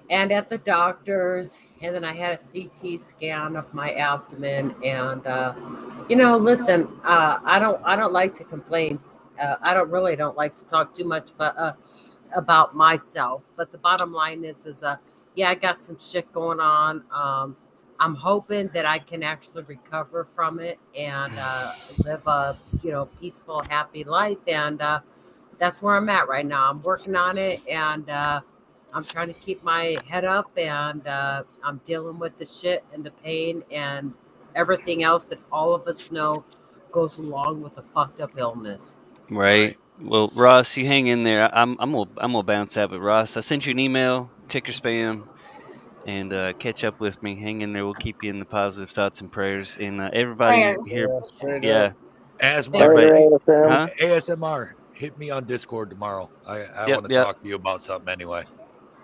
and at the doctor's, and then I had a CT scan of my abdomen. And you know, listen, I don't like to complain. I don't like to talk too much, about myself. But the bottom line is yeah, I got some shit going on. I'm hoping that I can actually recover from it and live a peaceful, happy life. And that's where I'm at right now. I'm working on it, and I'm trying to keep my head up, and I'm dealing with the shit and the pain and everything else that all of us know goes along with a fucked up illness. Right. Well, Ross, you hang in there. I'm gonna bounce out, but Ross, I sent you an email. Check your spam and catch up with me. Hang in there. We'll keep you in the positive thoughts and prayers. And everybody here, yeah. ASMR, hit me on Discord tomorrow. I want to talk to you about something anyway.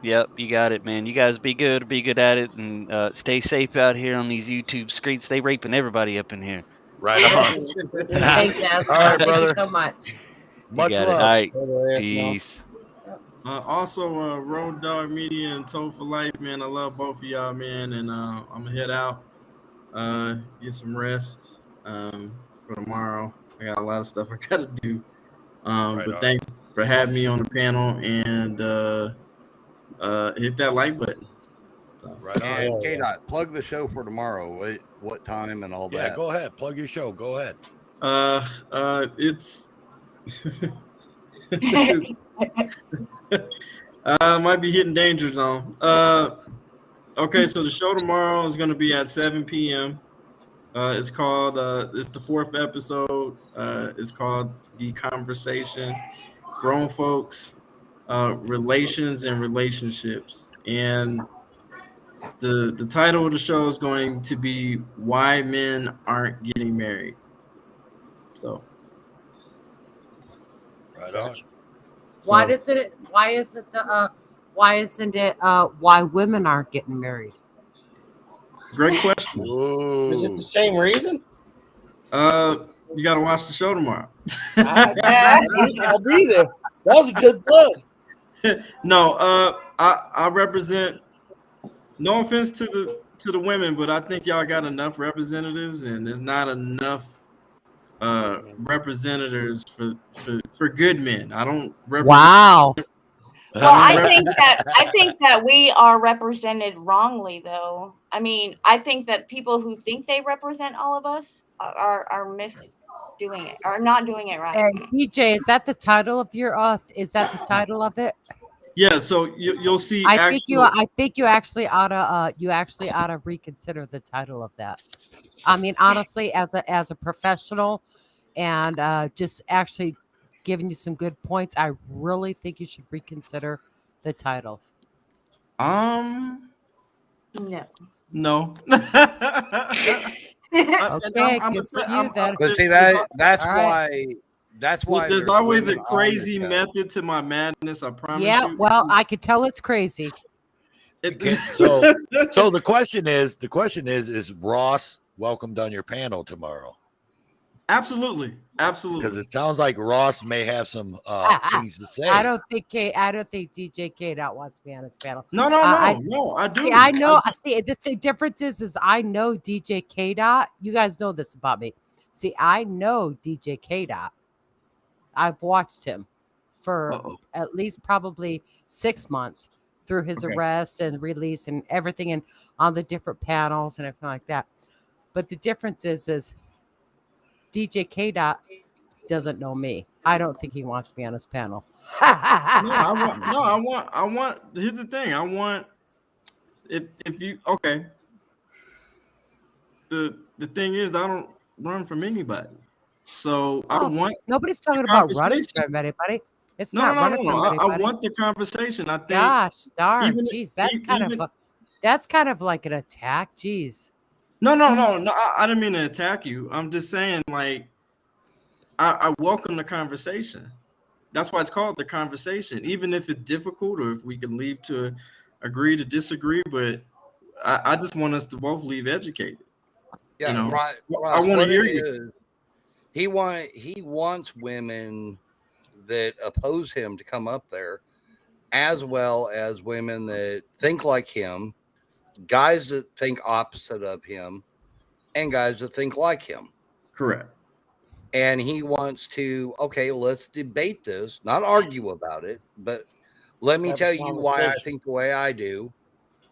Yep, you got it, man. You guys be good at it, and stay safe out here on these YouTube streets. Stay raping everybody up in here. Right on. Thanks, Asma. All right, Thank brother. you so much. Much got love. It. All right. Brother, Peace. Also, Road Dog Media and Toll for Life, man. I love both of y'all, man. And I'm gonna head out, get some rest for tomorrow. I got a lot of stuff I gotta do. But thanks for having me on the panel, and hit that like button. So. Right on. And K-Dot, plug the show for tomorrow. What time and all that? Yeah, go ahead. Plug your show. Go ahead. It's might be hitting danger zone. Okay, so the show tomorrow is going to be at 7 p.m. It's called it's the 4th episode. It's called The Conversation, Grown Folks, Relations and Relationships. And The title of the show is going to be Why Men Aren't Getting Married. So Right on. Why isn't it why women aren't getting married? Great question. Is it the same reason? You got to watch the show tomorrow. I'll be there. That was a good plug. No, I represent. No offense to the women, but I think y'all got enough representatives, and there's not enough representatives for good men. I don't represent. Wow. Well, I think that we are represented wrongly, though. I mean, I think that people who think they represent all of us are misdoing it, are not doing it right. And DJ, is that the title of your is that the title of it? Yeah, so you'll see. I think you actually ought to reconsider the title of that. I mean, honestly, as a professional, and just actually giving you some good points, I really think you should reconsider the title. No. Okay, good for you then. But see that's All why right. that's why there's always a women on crazy the show. method to my madness. I promise Yeah, you. well, I could tell it's crazy. So the question is Ross welcomed on your panel tomorrow? Absolutely. Because it sounds like Ross may have some things to say. I don't think DJ K-Dot wants me on his panel. No, I do. See, I know. See, the difference is I know DJ K-Dot. You guys know this about me. See, I know DJ K-Dot. I've watched him for at least probably 6 months through his arrest and release and everything, and on the different panels and everything like that. But the difference is DJ K-Dot doesn't know me. I don't think he wants me on his panel. I want. Here's the thing. I want. If you okay. The thing is, I don't run from anybody. So I want. Nobody's talking about running from anybody. It's not running from anybody. I want the conversation. I think. Gosh darn. even- Jeez, that's even- kind of like an attack. Jeez. No. I didn't mean to attack you. I'm just saying, like, I welcome the conversation. That's why it's called the conversation. Even if it's difficult, or if we can leave to agree to disagree, but I just want us to both leave educated. Yeah, You know, right. I want to hear you. Is, he wants women that oppose him to come up there, as well as women that think like him, guys that think opposite of him, and guys that think like him. Correct. And he wants to, okay, let's debate this, not argue about it, but let me Have a tell you why I conversation. think the way I do.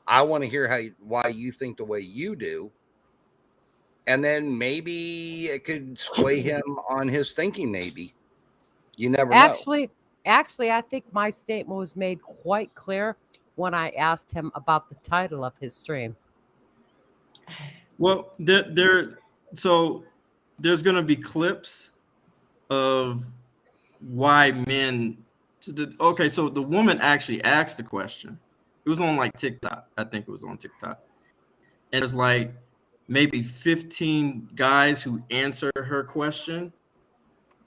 I want to hear why you think the way you do. And then maybe it could sway him on his thinking, maybe. You never know. Actually, I think my statement was made quite clear when I asked him about the title of his stream. Well, so there's going to be clips of why men. Okay, so the woman actually asked the question. It was on like TikTok. I think it was on TikTok. And it's like maybe 15 guys who answered her question.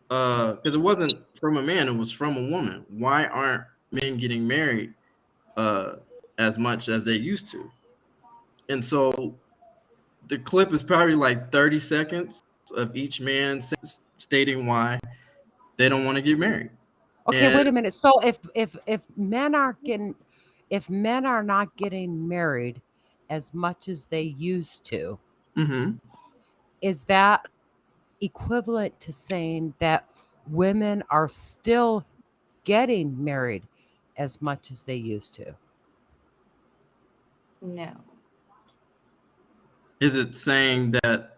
Because it wasn't from a man, it was from a woman. Why aren't men getting married as much as they used to? And so the clip is probably like 30 seconds of each man stating why they don't want to get married. Okay, And- wait a minute. So if men are not getting married as much as they used to, Mhm. is that equivalent to saying that women are still getting married as much as they used to? No. Is it saying that?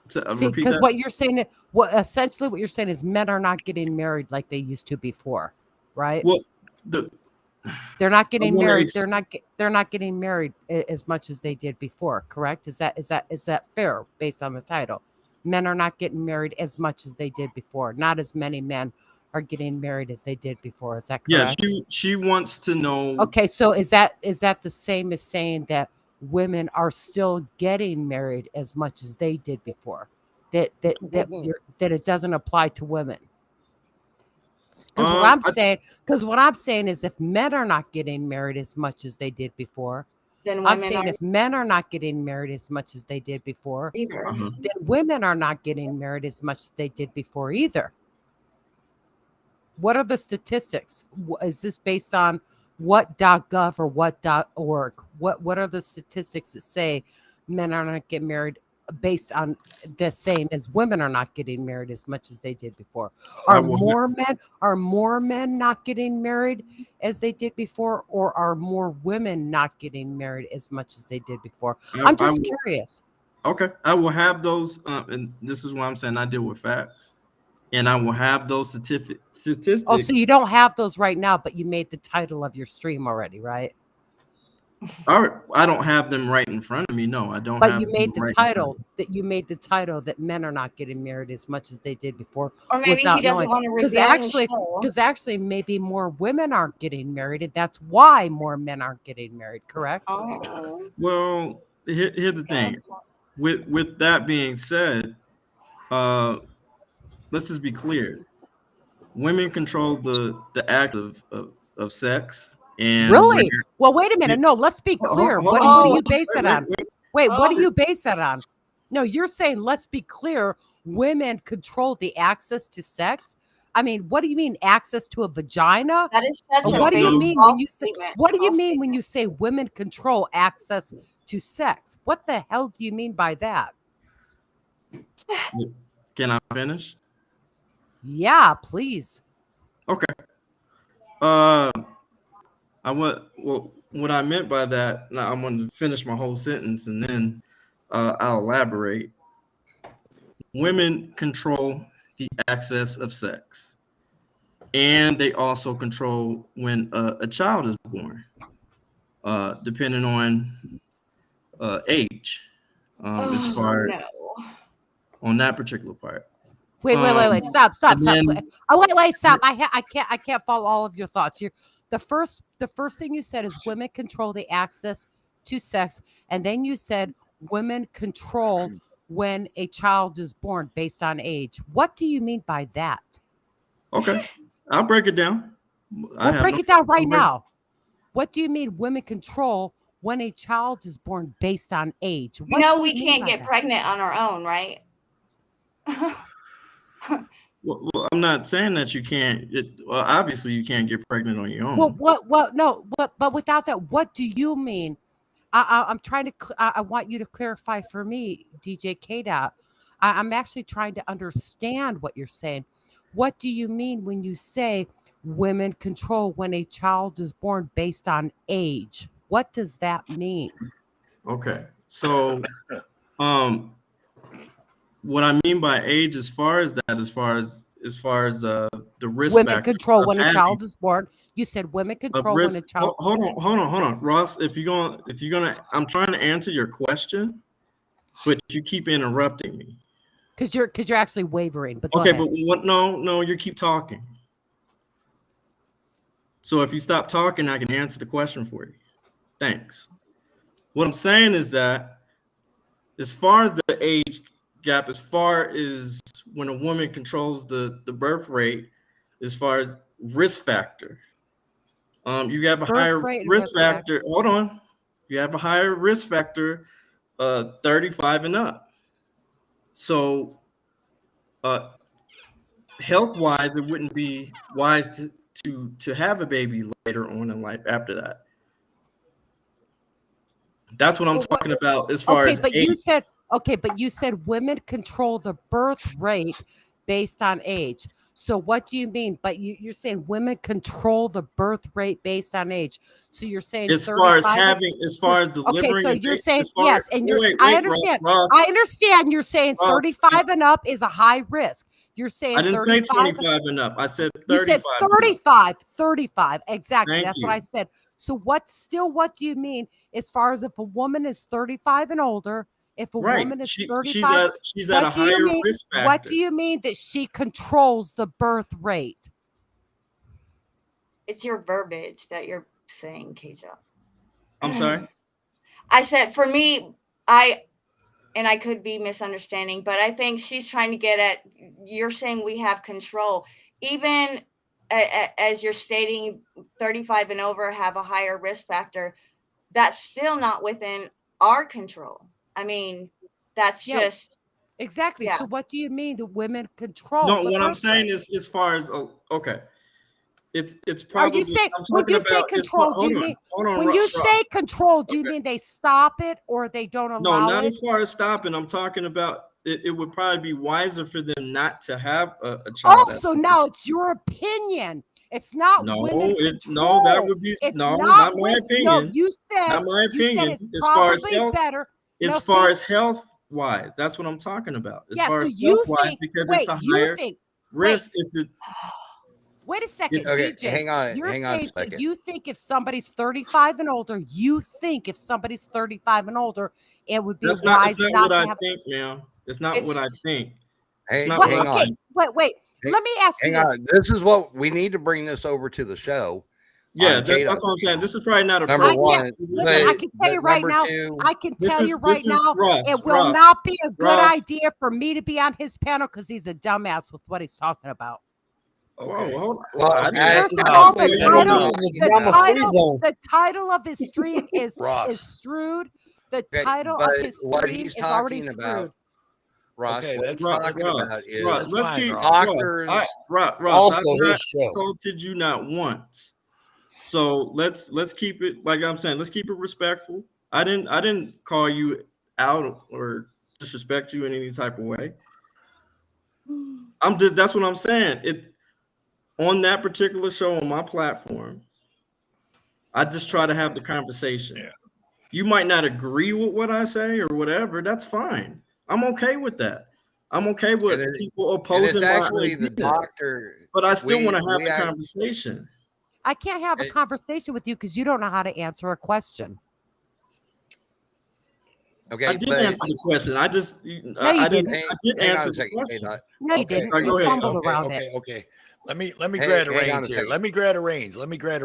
See, repeat because that? what you're saying, essentially what you're saying is men are not getting married like they used to before, right? Well, they're not getting wanna married. ex- They're not getting married as much as they did before. Correct? Is that fair based on the title? Men are not getting married as much as they did before. Not as many men are getting married as they did before. Is that Yeah, correct? she wants to know. Okay, so is that the same as saying that women are still getting married as much as they did before. That it doesn't apply to women. Because what I'm saying is, if men are not getting married as much as they did before, Then I'm women saying are if men are not getting married as much as they did before, either. then women are not getting married as much as they did before either. What are the statistics? Is this based on what.gov or what.org? What are the statistics that say men are not getting married based on the same as women are not getting married as much as they did before? Are more men not getting married as they did before, or are more women not getting married as much as they did before? I'm just curious. Okay, I will have those, and this is why I'm saying I deal with facts, and I will have those statistics. Oh, so you don't have those right now, but you made the title of your stream already, right? I don't have them right in front of me. No, I don't. But you made the title that men are not getting married as much as they did before. Or maybe he doesn't want to reveal because actually maybe more women aren't getting married, and that's why more men aren't getting married. Correct? Oh. Well, here's the thing. With that being said, let's just be clear. Women control the act of sex. And really? Well, wait a minute. No, let's be clear. What do you base that on? Wait, what do you base that on? No, you're saying, let's be clear, women control the access to sex. I mean, what do you mean access to a vagina? That is such what a do you big mean false when you say statement. what do you mean when you say women control access to sex? What the hell do you mean by that? Can I finish? Yeah, please. Okay. What I meant by that, now I'm going to finish my whole sentence and then I'll elaborate. Women control the access of sex, and they also control when a child is born, depending on age, as far on that particular part. Wait, stop. Then, Wait, stop. I can't follow all of your thoughts. The first thing you said is women control the access to sex, and then you said women control when a child is born based on age. What do you mean by that? Okay, I'll break it down. We'll break it down right now. What do you mean women control when a child is born based on age? We can't get pregnant on our own, right? Well, I'm not saying that you can't. Obviously, you can't get pregnant on your own. But without that, what do you mean? I'm trying to. I want you to clarify for me, DJ K-Dot. I'm actually trying to understand what you're saying. What do you mean when you say women control when a child is born based on age? What does that mean? Okay, so, what I mean by age, as far as the risk women factor control when a child is born. You said women control when a child. Hold on, Ross. If you're gonna, I'm trying to answer your question, but you keep interrupting me. Because you're actually wavering. But okay, ahead. but what? No, you keep talking. So if you stop talking, I can answer the question for you. Thanks. What I'm saying is that, as far as the age gap, as far as when a woman controls the birth rate, as far as risk factor, you have a higher risk factor. Hold on, you have a higher risk factor, 35 and up. So, health-wise, it wouldn't be wise to have a baby later on in life after that. That's what I'm talking about as far as but age. you said women control the birth rate based on age. So what do you mean? But you're saying women control the birth rate based on age. So you're saying as far as delivering. Okay, so you're saying yes, and I understand. Ross, I understand. You're saying 35 and up is a high risk. You're saying I didn't say 25 and up. I said 35. You said 35. Exactly. That's what I said. So what do you mean as far as if a woman is 35 and older? If a woman is 35, she's at a higher risk factor. What do you mean that she controls the birth rate? It's your verbiage that you're saying, Keisha. I'm sorry? I said, for me, and I could be misunderstanding, but I think she's trying to get at, you're saying we have control. Even as you're stating 35 and over have a higher risk factor, that's still not within our control. I mean, that's Yeah, just, exactly. yeah. So what do you mean the women control? No, the what I'm person? saying is, as far as okay, it's Are probably. you saying I'm when talking you say about. control, do you mean when you say control, do you mean they stop it or they don't No, allow not it? as far as stopping. I'm talking about it would probably be wiser for them not to have a child. Oh, so now it's your opinion. It's not No, women no, that control. would be It's no, not not my women. opinion. No, you said Not my opinion. it's As far as probably health, better. as No, far see, as health wise, that's what I'm talking about. As yeah. far So as you health wise, think? because Wait, it's a you higher think? risk. It's a Wait a second, Okay, DJ. hang on You're a saying so second. you think if somebody's 35 and older, you think if somebody's 35 and older, it would be that's wise not not what to I have. think, man. It's not what I think. Hey, It's not What? what I Okay, think. wait. Let me ask you Hang this. on. This is what we need to bring this over to the show. Yeah, on that's KDOT. what I'm saying. This is probably not Number appropriate. one. Listen, I can tell you right number now. two. I can This tell is- you right this is now. Ross, It will Ross, not be a good Ross. idea for me to be on his panel because he's a dumbass with what he's talking about. Whoa, hold on. Well, I didn't First of ask all, you the title of his stream is Ross. screwed. The Okay, title but of his what stream he's is already talking screwed. about, Ross, Okay, what that's he's talking about is Ross, let's keep doctors. Ross, Also I've his not show. insulted you not once. So let's keep it like I'm saying. Let's keep it respectful. I didn't call you out or disrespect you in any type of way. That's what I'm saying. It on that particular show on my platform, I just try to have the conversation. Yeah. You might not agree with what I say or whatever. That's fine. I'm okay with that. I'm okay with people opposing And it's my actually the ideas. doctor. But I still want to have we the act- conversation. I can't have a conversation with you because you don't know how to answer a question. Okay, I did but answer the question. I just you I didn't. did hang on answer a the second. question. No, you Okay, didn't. Go You ahead. fumbled around okay, it. okay. Let me Hey, grab the hang on reins a here. second. Let me grab the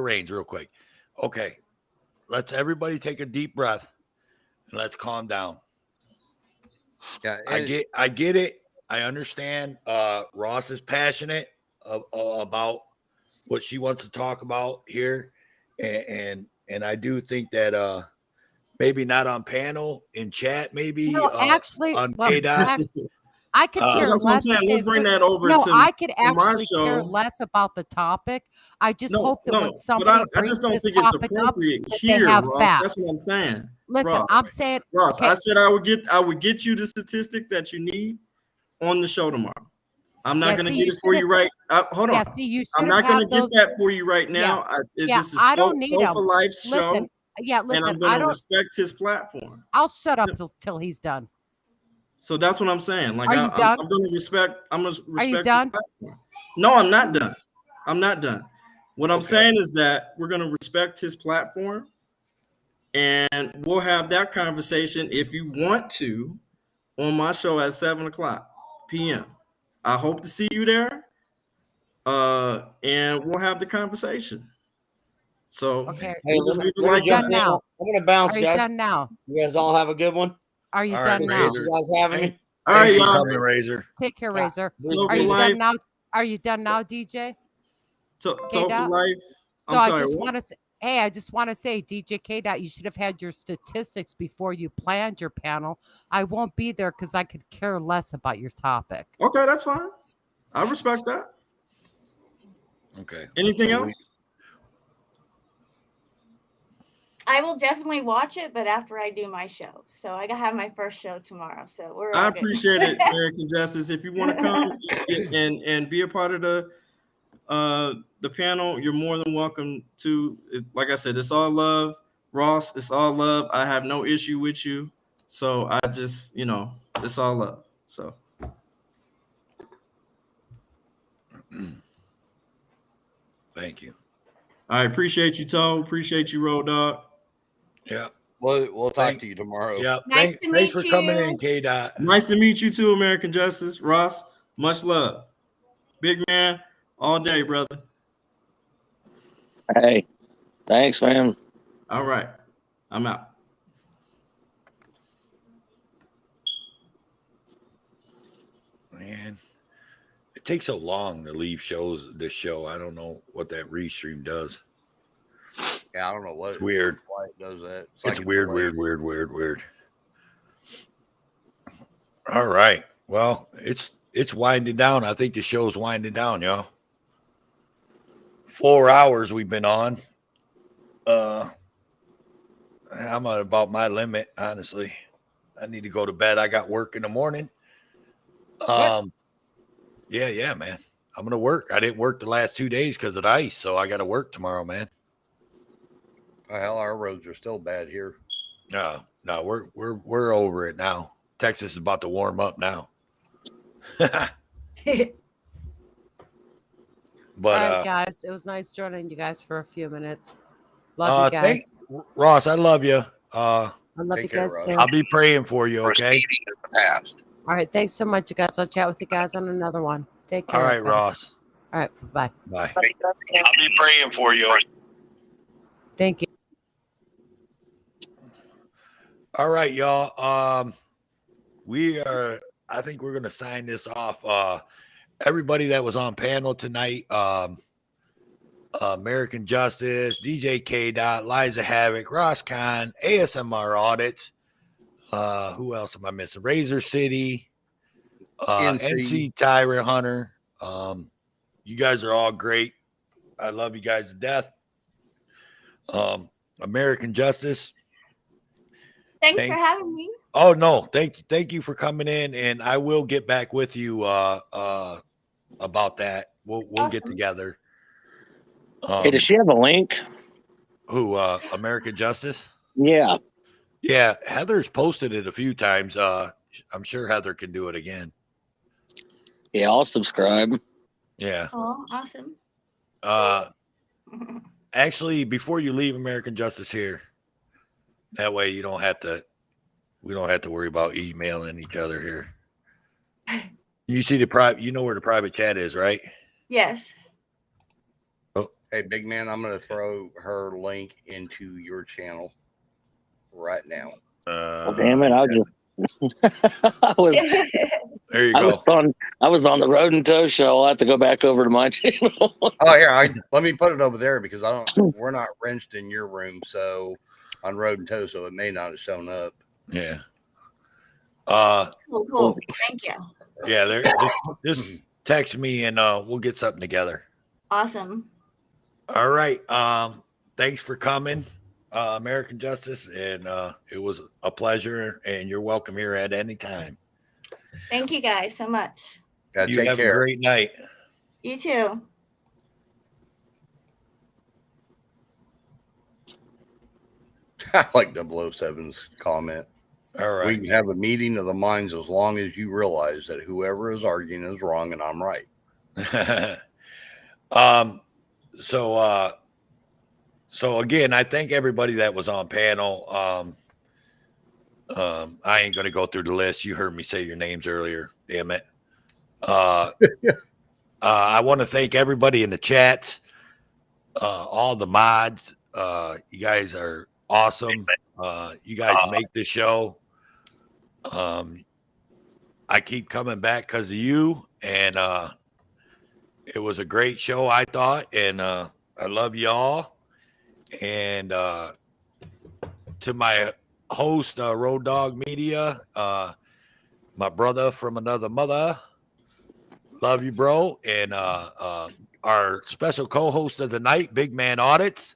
reins real quick. Okay. Let's everybody take a deep breath and let's calm down. Yeah, I get it. I understand. Ross is passionate about what she wants to talk about here, and I do think that maybe not on panel, in chat, maybe No, actually, on well, KDOT. actually, I could care That's what I'm less. saying. if We'll they bring would- that over No, to I could my actually care show. less about the topic. I just hope that when but somebody I brings just don't this think it's topic up, appropriate that here, they have Ross. facts. That's what I'm saying. Listen, Ross, I'm saying, Ross, okay, I said I would get you the statistic that you need on the show tomorrow. I'm not Yeah, going to see, get you it for you should've- right. Hold yeah, on. see, you I'm should've not going had to get those- that for you right Yeah, now. yeah, This is I don't need Sofa them. Life's show. Listen, yeah, and listen, I'm going I to don't. respect his platform. I'll shut up till he's done. So that's what I'm saying. Like Are you done? I'm going to respect. I'm going to respect. Are you his done? platform. No, I'm not done. I'm not done. What I'm saying is that we're going to respect his platform, and we'll have that conversation if you want to on my show at 7:00 p.m. I hope to see you there, and we'll have the conversation. So Okay. Hey, we'll just let leave me it like jump that. in. now. I'm gonna bounce, Are you guys. done now? You guys all have a good one. Are you All done right, now? Razor. You guys having me? All right, Thank you, y'all. coming, Razor. Take care, Yeah. Razor. Razor Are you Life. done now? Are you done now, DJ? Tofu Dot. Life. So I'm I sorry. just what? want to say, hey, I just want to say, DJ K. Dot, you should have had your statistics before you planned your panel. I won't be there because I could care less about your topic. Okay, that's fine. I respect that. Okay. Anything So we- else? I will definitely watch it, but after I do my show. So I have my first show tomorrow. So we're all I good. appreciate it, American Justice. If you want to come and be a part of the panel, you're more than welcome to. Like I said, it's all love. Ross, it's all love. I have no issue with you. So I just, it's all love. So Thank you. I appreciate you, Toe. Appreciate you, Road Dog. Yeah. We'll talk to you tomorrow. Yeah. Nice to Thanks meet for coming you. in, K. Dot. Nice to meet you too, American Justice. Ross, much love. Big man, all day, brother. Hey, thanks, man. All right. I'm out. Man, it takes so long to leave this show. I don't know what that restream does. Yeah, I don't know what It's weird. why it does that. It's weird. All right. Well, it's winding down. I think the show's winding down, y'all. 4 hours we've been on. I'm at about my limit, honestly. I need to go to bed. I got work in the morning. Yeah, man. I'm gonna work. I didn't work the last 2 days because of the ice, so I got to work tomorrow, man. Oh, hell, our roads are still bad here. No, we're over it now. Texas is about to warm up now. But All right, guys, it was nice joining you guys for a few minutes. Love you guys. Ross, I love you. I love you guys too. I'll be praying for you, okay? All right, thanks so much, you guys. I'll chat with you guys on another one. Take care. All right, guys. Ross. All right, bye. Bye. I'll be praying for you. Thank you. All right, y'all. I think we're gonna sign this off. Everybody that was on panel tonight, American Justice, DJ K. Liza Havoc, Ross Khan, ASMR Audits. Who else am I missing? Razor City, NC Tyrant Hunter. You guys are all great. I love you guys to death. American Justice. Thanks for having me. Oh no, thank you for coming in, and I will get back with you about that. We'll get together. Hey, does she have a link? Who? American Justice? Yeah. Yeah, Heather's posted it a few times. I'm sure Heather can do it again. Yeah, I'll subscribe. Yeah. Oh, awesome. Actually, before you leave American Justice here, that way we don't have to worry about emailing each other here. You see you know where the private chat is, right? Yes. Oh, hey, big man, I'm gonna throw her link into your channel right now. Well, damn it! There you go. I was on the Road and Toe show. I'll have to go back over to my channel. Oh, here, let me put it over there because we're not wrenched in your room, so on Road and Toe, so it may not have shown up. Yeah. Cool. Thank you. Yeah, just text me and we'll get something together. Awesome. All right. Thanks for coming, American Justice, and it was a pleasure. And you're welcome here at any time. Thank you guys so much. You have a great night. You too. I like 007's comment. All right. We can have a meeting of the minds as long as you realize that whoever is arguing is wrong and I'm right. So again, I thank everybody that was on panel. I ain't gonna go through the list. You heard me say your names earlier. Damn it. I want to thank everybody in the chats, all the mods. You guys are awesome. You guys make the show. I keep coming back because of you, and it was a great show, I thought, and I love y'all. And to my host, Road Dog Media, my brother from another mother, love you, bro. And our special co-host of the night, Big Man Audits.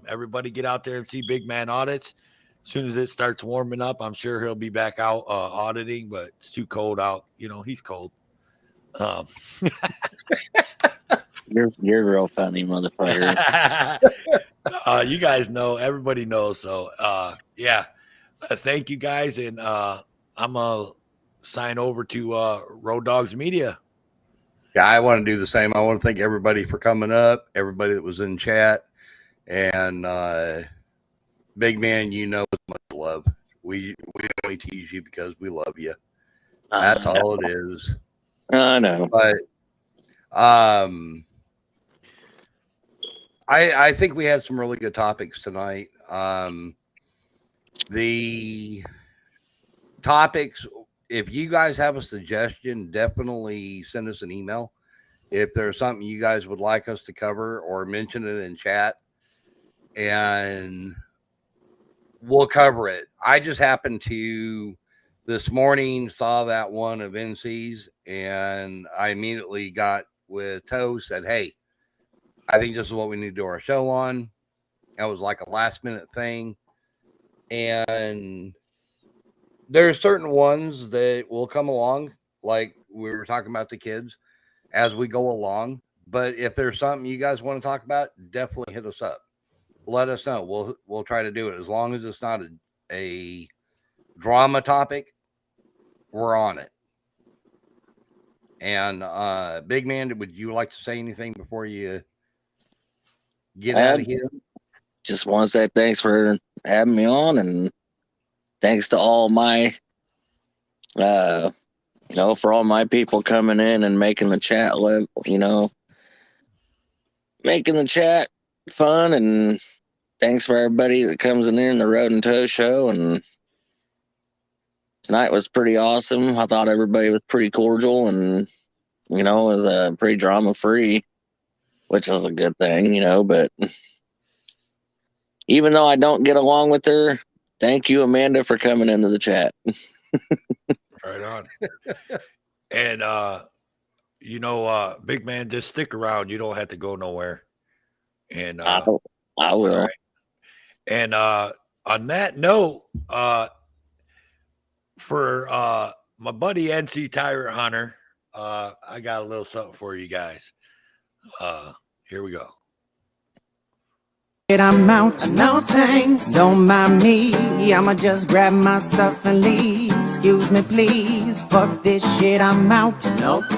Everybody get out there and see Big Man Audits. As soon as it starts warming up, I'm sure he'll be back out auditing, but it's too cold out. You know, he's cold. You're real funny, motherfucker. You guys know, everybody knows. So, yeah, thank you guys. And I'm going to sign over to Road Dogs Media. Yeah, I want to do the same. I want to thank everybody for coming up, everybody that was in chat. And Big Man, you know much love. We only tease you because we love you. That's all it is. I know. But I think we had some really good topics tonight. The topics if you guys have a suggestion, definitely send us an email. If there's something you guys would like us to cover, or mention it in chat, and we'll cover it. I just happened to this morning saw that one of NC's, and I immediately got with Toe, said, hey, I think this is what we need to do our show on. That was like a last minute thing. And there's certain ones that will come along, like we were talking about the kids, as we go along. But if there's something you guys want to talk about, definitely hit us up. Let us know. We'll try to do it. As long as it's not a drama topic, we're on it. And Big Man, would you like to say anything before you get out of here? Just want to say thanks for having me on, and thanks to all my for all my people coming in and making the chat making the chat fun, and thanks for everybody that comes in there in the Road and Toe show. And tonight was pretty awesome. I thought everybody was pretty cordial, and it was pretty drama free, which is a good thing, but even though I don't get along with her, thank you, Amanda, for coming into the chat. Right on. And Big Man, just stick around. You don't have to go nowhere. And I will. Right. And on that note, for my buddy NC Tyrant Hunter, I got a little something for you guys. Here we go. I'm out, no thanks, don't mind me. I'ma just grab my stuff and leave. Excuse me, please. Fuck this shit, I'm out. Nope.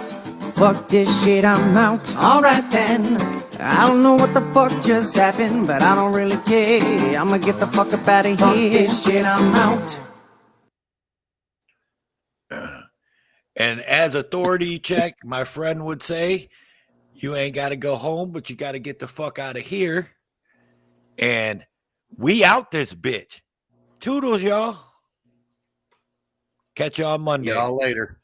Fuck this shit, I'm out. Alright then. I don't know what the fuck just happened, but I don't really care. I'ma get the fuck up out of here. Fuck this shit, I'm out. And as authority check, my friend would say, you ain't got to go home, but you got to get the fuck out of here. And we out this bitch. Toodles, y'all. Catch y'all Monday. Y'all later.